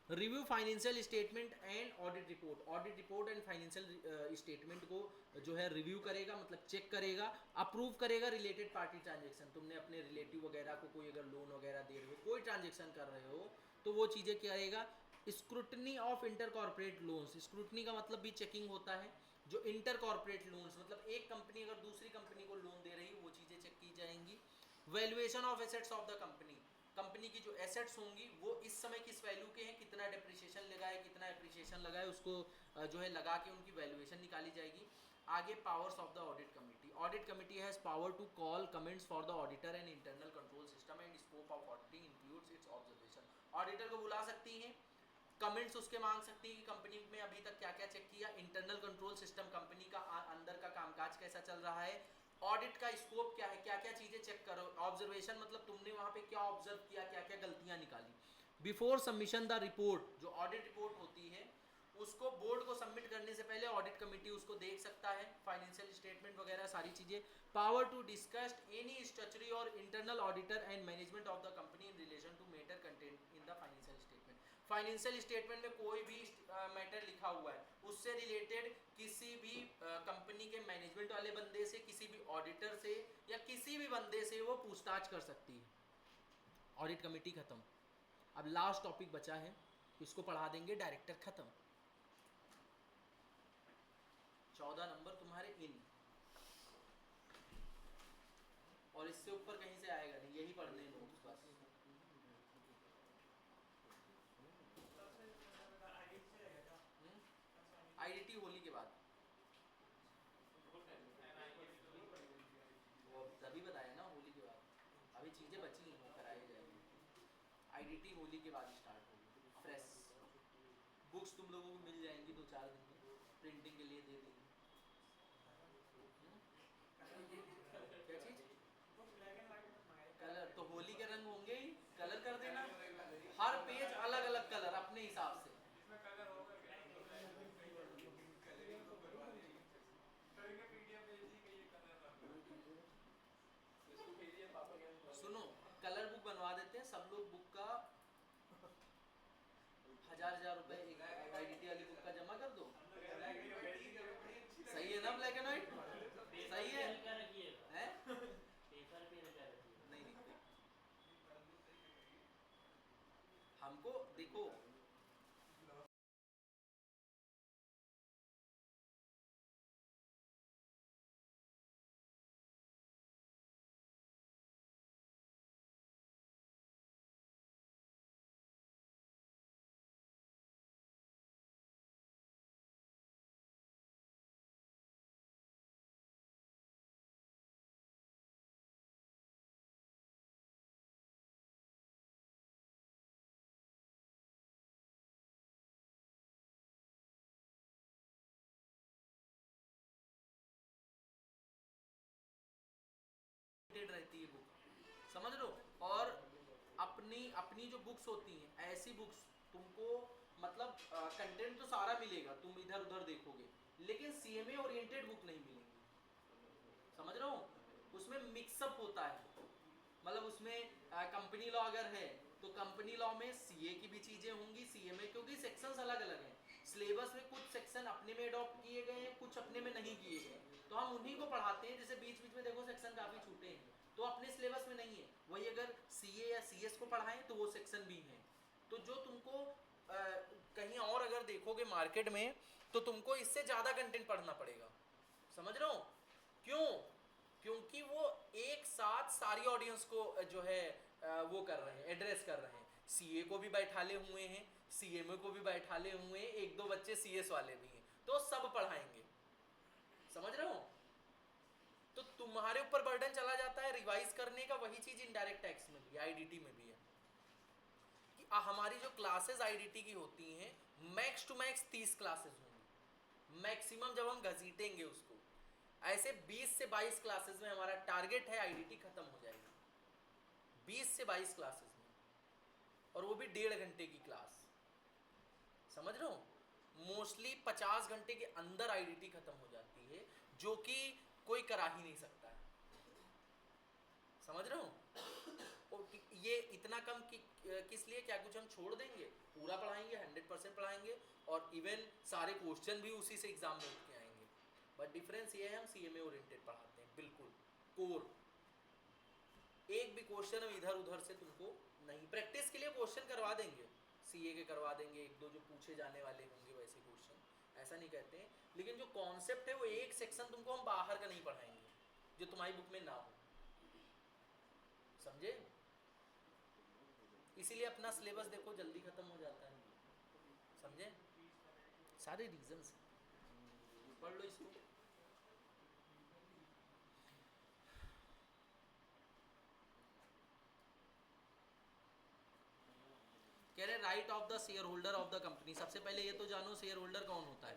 Review financial statement and audit report, audit report and financial statement को जो है रिव्यू करेगा, मतलब चेक करेगा, अप्रूव करेगा रिलेटेड पार्टी ट्रांजेक्शन, तुमने अपने रिलेटिव वगैरह को कोई अगर लोन वगैरह दे रहे हो, कोई ट्रांजेक्शन कर रहे हो तो वो चीज़ें करेगा। Scrutiny of inter corporate loans, scrutiny का मतलब भी चेकिंग होता है, जो इंटर कॉर्पोरेट लोन्स मतलब एक कंपनी अगर दूसरी कंपनी को लोन दे रही है वो चीज़ें चेक की जाएंगी। Valuation of assets of the company, company की जो एसेट्स होंगी वो इस समय किस वैल्यू के हैं, कितना डेप्रिसिएशन लगा है, कितना एप्रिसिएशन लगा है, उसको जो है लगा के उनकी वैल्यूएशन निकाली जाएगी। आगे powers of the audit committee, audit committee has power to call comments for the auditor and internal control system and scope of auditing includes its observation, auditor को बुला सकती हैं, कमेंट्स उसके मांग सकती है कि कंपनी में अभी तक क्या क्या चेक किया, इंटरनल कंट्रोल सिस्टम कंपनी का अंदर का कामकाज कैसा चल रहा है, ऑडिट का स्कोप क्या है, क्या क्या चीजें चेक करो, ऑब्जर्वेशन मतलब तुमने वहां पे क्या ऑब्जर्व किया, क्या क्या गलतियां निकाली। बिफोर सबमिशन द रिपोर्ट, जो ऑडिट रिपोर्ट होती है उसको बोर्ड को सबमिट करने से पहले ऑडिट कमिटी उसको देख सकता है, फाइनेंशियल स्टेटमेंट वगैरह सारी चीजें। Power to discuss any statutory और internal auditor and management of the company in relation to matter content in the financial statement, financial statement में कोई भी मैटर लिखा हुआ है उससे रिलेटेड किसी भी कंपनी के मैनेजमेंट वाले बंदे से, किसी भी ऑडिटर से या किसी भी बंदे से वो पूछताछ कर सकती है। ऑडिट कमेटी खत्म। अब लास्ट टॉपिक बचा है, इसको पढ़ा देंगे, डायरेक्टर खत्म। 14 नंबर तुम्हारे इन, और इससे ऊपर कहीं से आएगा नहीं, यही पढ़ने हैं नोट्स बस। आईडीटी होली के बाद, वो तभी बताया ना होली के बाद, अभी चीजें बची हैं वो कराई जाएगी। आईडीटी होली के बाद स्टार्ट होगी, फ्रेश बुक्स तुम लोगों को मिल जाएंगी 2-4 दिन में, प्रिंटिंग के लिए दे देंगे। क्या चीज, कलर तो होली के रंग होंगे ही, कलर कर देना, हर पेज अलग अलग कलर अपने हिसाब से। इसमें कलर होगा क्या? कलरिंग तो करवा देंगे, करके पीडीएफ भेज दी कि ये कलर रखना, इसको भेजिए पापा के। सुनो, कलर बुक बनवा देते हैं सब लोग, बुक का 1000 रुपए एक आईडीटी वाली बुक का जमा कर दो। सही है ना, ब्लैक एंड व्हाइट सही है, हैं? नहीं नहीं, हमको देखो रहती है बुक, समझ लो। और अपनी अपनी जो बुक्स होती हैं, ऐसी बुक्स तुमको मतलब कंटेंट तो सारा मिलेगा, तुम इधर उधर देखोगे, लेकिन सीएमए ओरिएंटेड बुक नहीं मिलेंगी, समझ रहे हो, उसमें मिक्सअप होता है, मतलब उसमें कंपनी लॉ अगर है तो कंपनी लॉ में सीए की भी चीजें होंगी, सीएमए, क्योंकि सेक्शंस अलग अलग हैं, सिलेबस में कुछ सेक्शन अपने में अडॉप्ट किए गए हैं, कुछ अपने में नहीं किए गए, तो हम उन्हीं को पढ़ाते हैं। जैसे बीच बीच में देखो सेक्शन काफी छूटे हैं तो अपने सिलेबस में नहीं है, वही अगर सीए या सीएस को पढ़ाएं तो वो सेक्शन भी हैं। तो जो तुमको कहीं और अगर देखोगे मार्केट में तो तुमको इससे ज्यादा कंटेंट पढ़ना पड़ेगा, समझ रहे हो क्यों? क्योंकि वो एक साथ सारी ऑडियंस को जो है वो कर रहे हैं, एड्रेस कर रहे हैं, सीए को भी बैठाले हुए हैं, सीएमए को भी बैठाले हुए हैं, 1-2 बच्चे सीएस वाले भी हैं, तो सब पढ़ाएंगे, समझ रहे हो। तो तुम्हारे ऊपर बर्डन चला जाता है रिवाइज करने का, वही चीज इनडायरेक्ट टैक्स में भी, आईडीटी में भी है, कि हमारी जो क्लासेस आईडीटी की होती हैं मैक्स टू मैक्स 30 क्लासेस होंगी मैक्सिमम, जब हम घसीटेंगे उसको। ऐसे 20 से 22 क्लासेस में हमारा टारगेट है आईडीटी खत्म हो जाएगी, 20 से 22 क्लासेस में, और वो भी 1.5 घंटे की क्लास। समझ रहे हो, मोस्टली 50 घंटे के अंदर आईडीटी खत्म हो जाती है, जो कि कोई करा ही नहीं सकता है। समझ रहे हो, और ये इतना कम किस लिए, क्या कुछ हम छोड़ देंगे? पूरा पढ़ाएंगे, 100% पढ़ाएंगे, और इवन सारे क्वेश्चन भी उसी से एग्जाम में उठ के आएंगे। बट डिफरेंस ये है, हम सीएमए ओरिएंटेड पढ़ाते हैं, बिल्कुल कोर। एक भी क्वेश्चन हम इधर उधर से तुमको नहीं, प्रैक्टिस के लिए क्वेश्चन करवा देंगे, सीए के करवा देंगे, एक दो जो पूछे जाने वाले होंगे वैसे क्वेश्चन, ऐसा नहीं कहते हैं। लेकिन जो कॉन्सेप्ट है वो एक सेक्शन तुमको हम बाहर का नहीं पढ़ाएंगे जो तुम्हारी बुक में ना हो, समझे? इसीलिए अपना सिलेबस देखो जल्दी खत्म हो जाता है, समझे? सारे रीजंस पढ़ लो इसको। कह रहे right of the share holder of the company. सबसे पहले ये तो जानो शेयर होल्डर कौन होता है।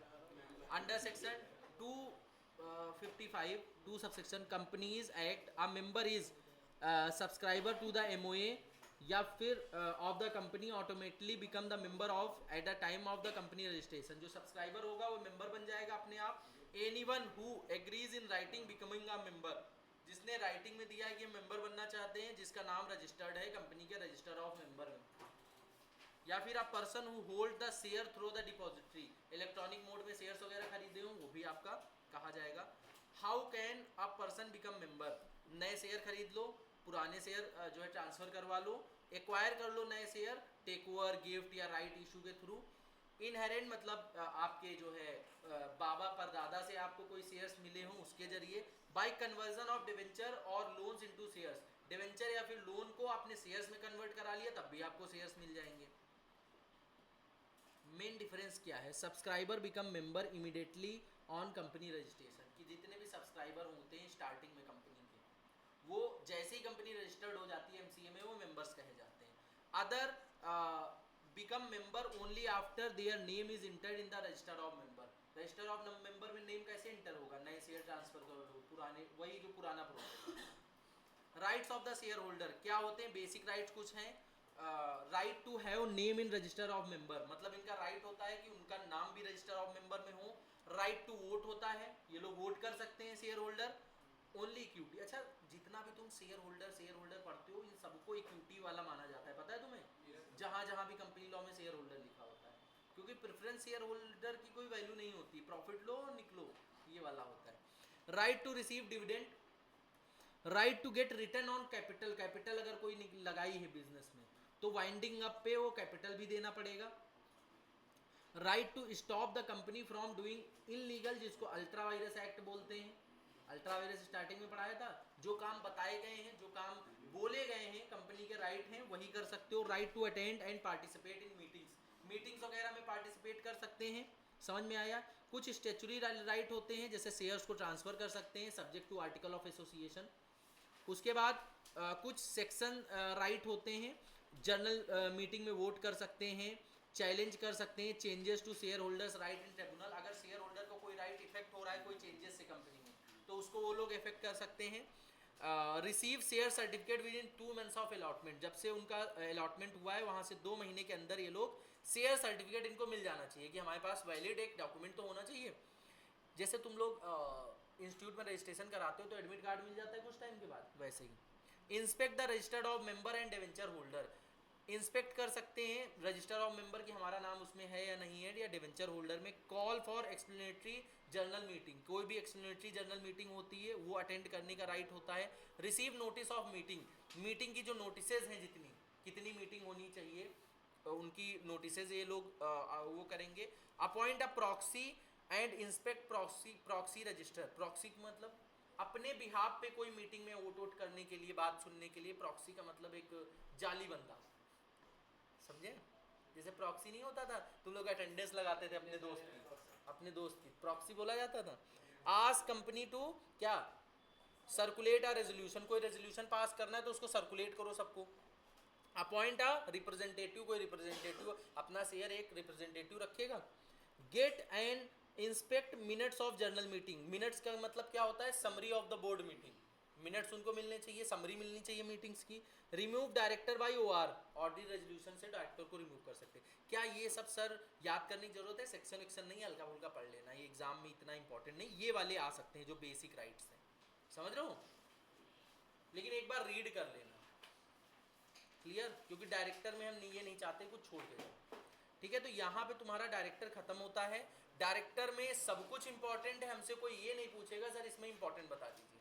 Under section 255 2 subsection companies act, a member is subscriber to the MOA या फिर of the company automatically become the member of at the time of the company registration. जो सब्सक्राइबर होगा वो मेंबर बन जाएगा अपने आप। Anyone who agrees in writing becoming a member, जिसने राइटिंग में दिया है कि मेंबर बनना चाहते हैं, जिसका नाम रजिस्टर्ड है कंपनी के रजिस्टर ऑफ मेंबर में। या फिर आप person who hold the share through the depository, electronic mode में शेयर्स वगैरह खरीदे हो वो भी आपका कहा जाएगा। How can a person become member, नए शेयर खरीद लो, पुराने शेयर जो है ट्रांसफर करवा लो, एक्वायर कर लो नए शेयर, टेक ओवर, गिफ्ट या राइट इशू के थ्रू। इनहेरेंट मतलब आपके जो है बाबा परदादा से आपको कोई शेयर्स मिले हों उसके जरिए। बाय कन्वर्जन ऑफ डिवेंचर और लोन्स इनटू शेयर्स, डिवेंचर या फिर लोन को आपने शेयर्स में कन्वर्ट करा लिया तब भी आपको शेयर्स मिल जाएंगे। मेन डिफरेंस क्या है, subscriber become member immediately on company registration, कि जितने भी सब्सक्राइबर होते हैं स्टार्टिंग में कंपनी के, वो जैसे ही कंपनी रजिस्टर्ड हो जाती है एमसीए में वो मेंबर्स कहे जाते हैं। Other become member only after their name is entered in the register of member. Register of member में नेम कैसे इंटर होगा, नए शेयर ट्रांसफर कर दो, पुराने वही जो पुराना process. Rights of the share holder क्या होते हैं, बेसिक राइट्स कुछ हैं। Right to have name in register of member, मतलब इनका राइट होता है कि उनका नाम भी रजिस्टर ऑफ मेंबर में हो। राइट टू वोट होता है, ये लोग वोट कर सकते हैं शेयर होल्डर। ओनली इक्विटी, अच्छा जितना भी तुम शेयर होल्डर पढ़ते हो इन सबको इक्विटी वाला माना जाता है, पता है तुम्हें? जहां जहां भी कंपनी लॉ में शेयर होल्डर लिखा होता है, क्योंकि प्रेफरेंस शेयर होल्डर की कोई वैल्यू नहीं होती, प्रॉफिट लो निकलो ये वाला होता है। Right to receive dividend, right to get return on capital, capital अगर कोई लगाई है बिजनेस में तो वाइंडिंग अप पे वो कैपिटल भी देना पड़ेगा। Right to stop the company from doing illegal, जिसको अल्ट्रा वायरस एक्ट बोलते हैं। अल्ट्रा वायरस स्टार्टिंग में पढ़ाया था, जो काम बताए गए हैं, जो काम बोले गए हैं कंपनी के राइट हैं वही कर सकते हो। Right to attend and participate in meetings, meetings वगैरह में पार्टिसिपेट कर सकते हैं। समझ में आया? कुछ स्टेचुरी राइट होते हैं, जैसे शेयर्स को ट्रांसफर कर सकते हैं subject to article of association. उसके बाद कुछ सेक्शन राइट होते हैं, जनरल मीटिंग में वोट कर सकते हैं, चैलेंज कर सकते हैं changes to share holders right in tribunal. अगर शेयर होल्डर को कोई राइट इफेक्ट हो रहा है कोई चेंजेस से कंपनी में तो उसको वो लोग इफेक्ट कर सकते हैं। Receive share certificate with in 2 months of allotment, जब से उनका अलॉटमेंट हुआ है वहाँ से 2 महीने के अंदर ये लोग शेयर सर्टिफिकेट इनको मिल जाना चाहिए कि हमारे पास वैलिड एक डॉक्यूमेंट तो होना चाहिए। जैसे तुम लोग इंस्टीट्यूट में रजिस्ट्रेशन कराते हो तो एडमिट कार्ड मिल जाता है कुछ टाइम के बाद, वैसे ही। Inspect the registered of member and debenture holder, inspect कर सकते हैं रजिस्टर ऑफ मेंबर कि हमारा नाम उसमें है या नहीं है, या डिवेंचर होल्डर में। Call for explanatory journal meeting, कोई भी एक्सप्लेनेटरी जर्नल मीटिंग होती है वो अटेंड करने का राइट होता है। Receive notice of meeting, meeting की जो नोटिसेज हैं कितनी मीटिंग होनी चाहिए उनकी नोटिसेज ये लोग वो करेंगे। Appoint a proxy and inspect proxy register, proxy मतलब अपने बिहाफ पे कोई मीटिंग में वोट करने के लिए, बात सुनने के लिए। प्रॉक्सी का मतलब एक जाली बंदा, समझे? जैसे प्रॉक्सी नहीं होता था, तुम लोग अटेंडेंस लगाते थे अपने दोस्त की प्रॉक्सी बोला जाता था। आस्क कंपनी टू क्या सर्कुलेट अ रेजोल्यूशन, कोई रेजोल्यूशन पास करना है तो उसको सर्कुलेट करो सबको, अपॉइंट अ रिप्रेजेंटेटिव, कोई रिप्रेजेंटेटिव अपना शेयर एक रिप्रेजेंटेटिव रखेगा। Get and inspect minutes of general meeting, minutes का मतलब क्या होता है, summary of the board meeting, minutes उनको मिलने चाहिए, समरी मिलनी चाहिए मीटिंग्स की। Remove director by OR, ordinary resolution से डायरेक्टर को रिमूव कर सकते हैं। क्या ये सब सर याद करने की जरूरत है, सेक्शन वेक्शन नहीं, हल्का फुल्का पढ़ लेना, ये एग्जाम में इतना इंपॉर्टेंट नहीं, ये वाले आ सकते हैं जो बेसिक राइट्स हैं, समझ रहे हो, लेकिन एक बार रीड कर लेना, क्लियर, क्योंकि डायरेक्टर में हम ये नहीं चाहते कुछ छोड़ के जाओ, ठीक है। तो यहाँ पे तुम्हारा डायरेक्टर खत्म होता है। डायरेक्टर में सब कुछ इंपॉर्टेंट है, हमसे कोई ये नहीं पूछेगा सर इसमें इंपॉर्टेंट बता दीजिए,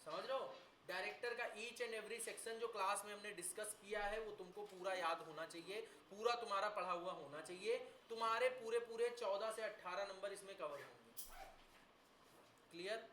समझ रहे हो। डायरेक्टर का ईच एंड एवरी सेक्शन जो क्लास में हमने डिस्कस किया है वो तुमको पूरा याद होना चाहिए, पूरा तुम्हारा पढ़ा हुआ होना चाहिए, तुम्हारे पूरे 14 से 18 नंबर इसमें कवर होंगे, क्लियर।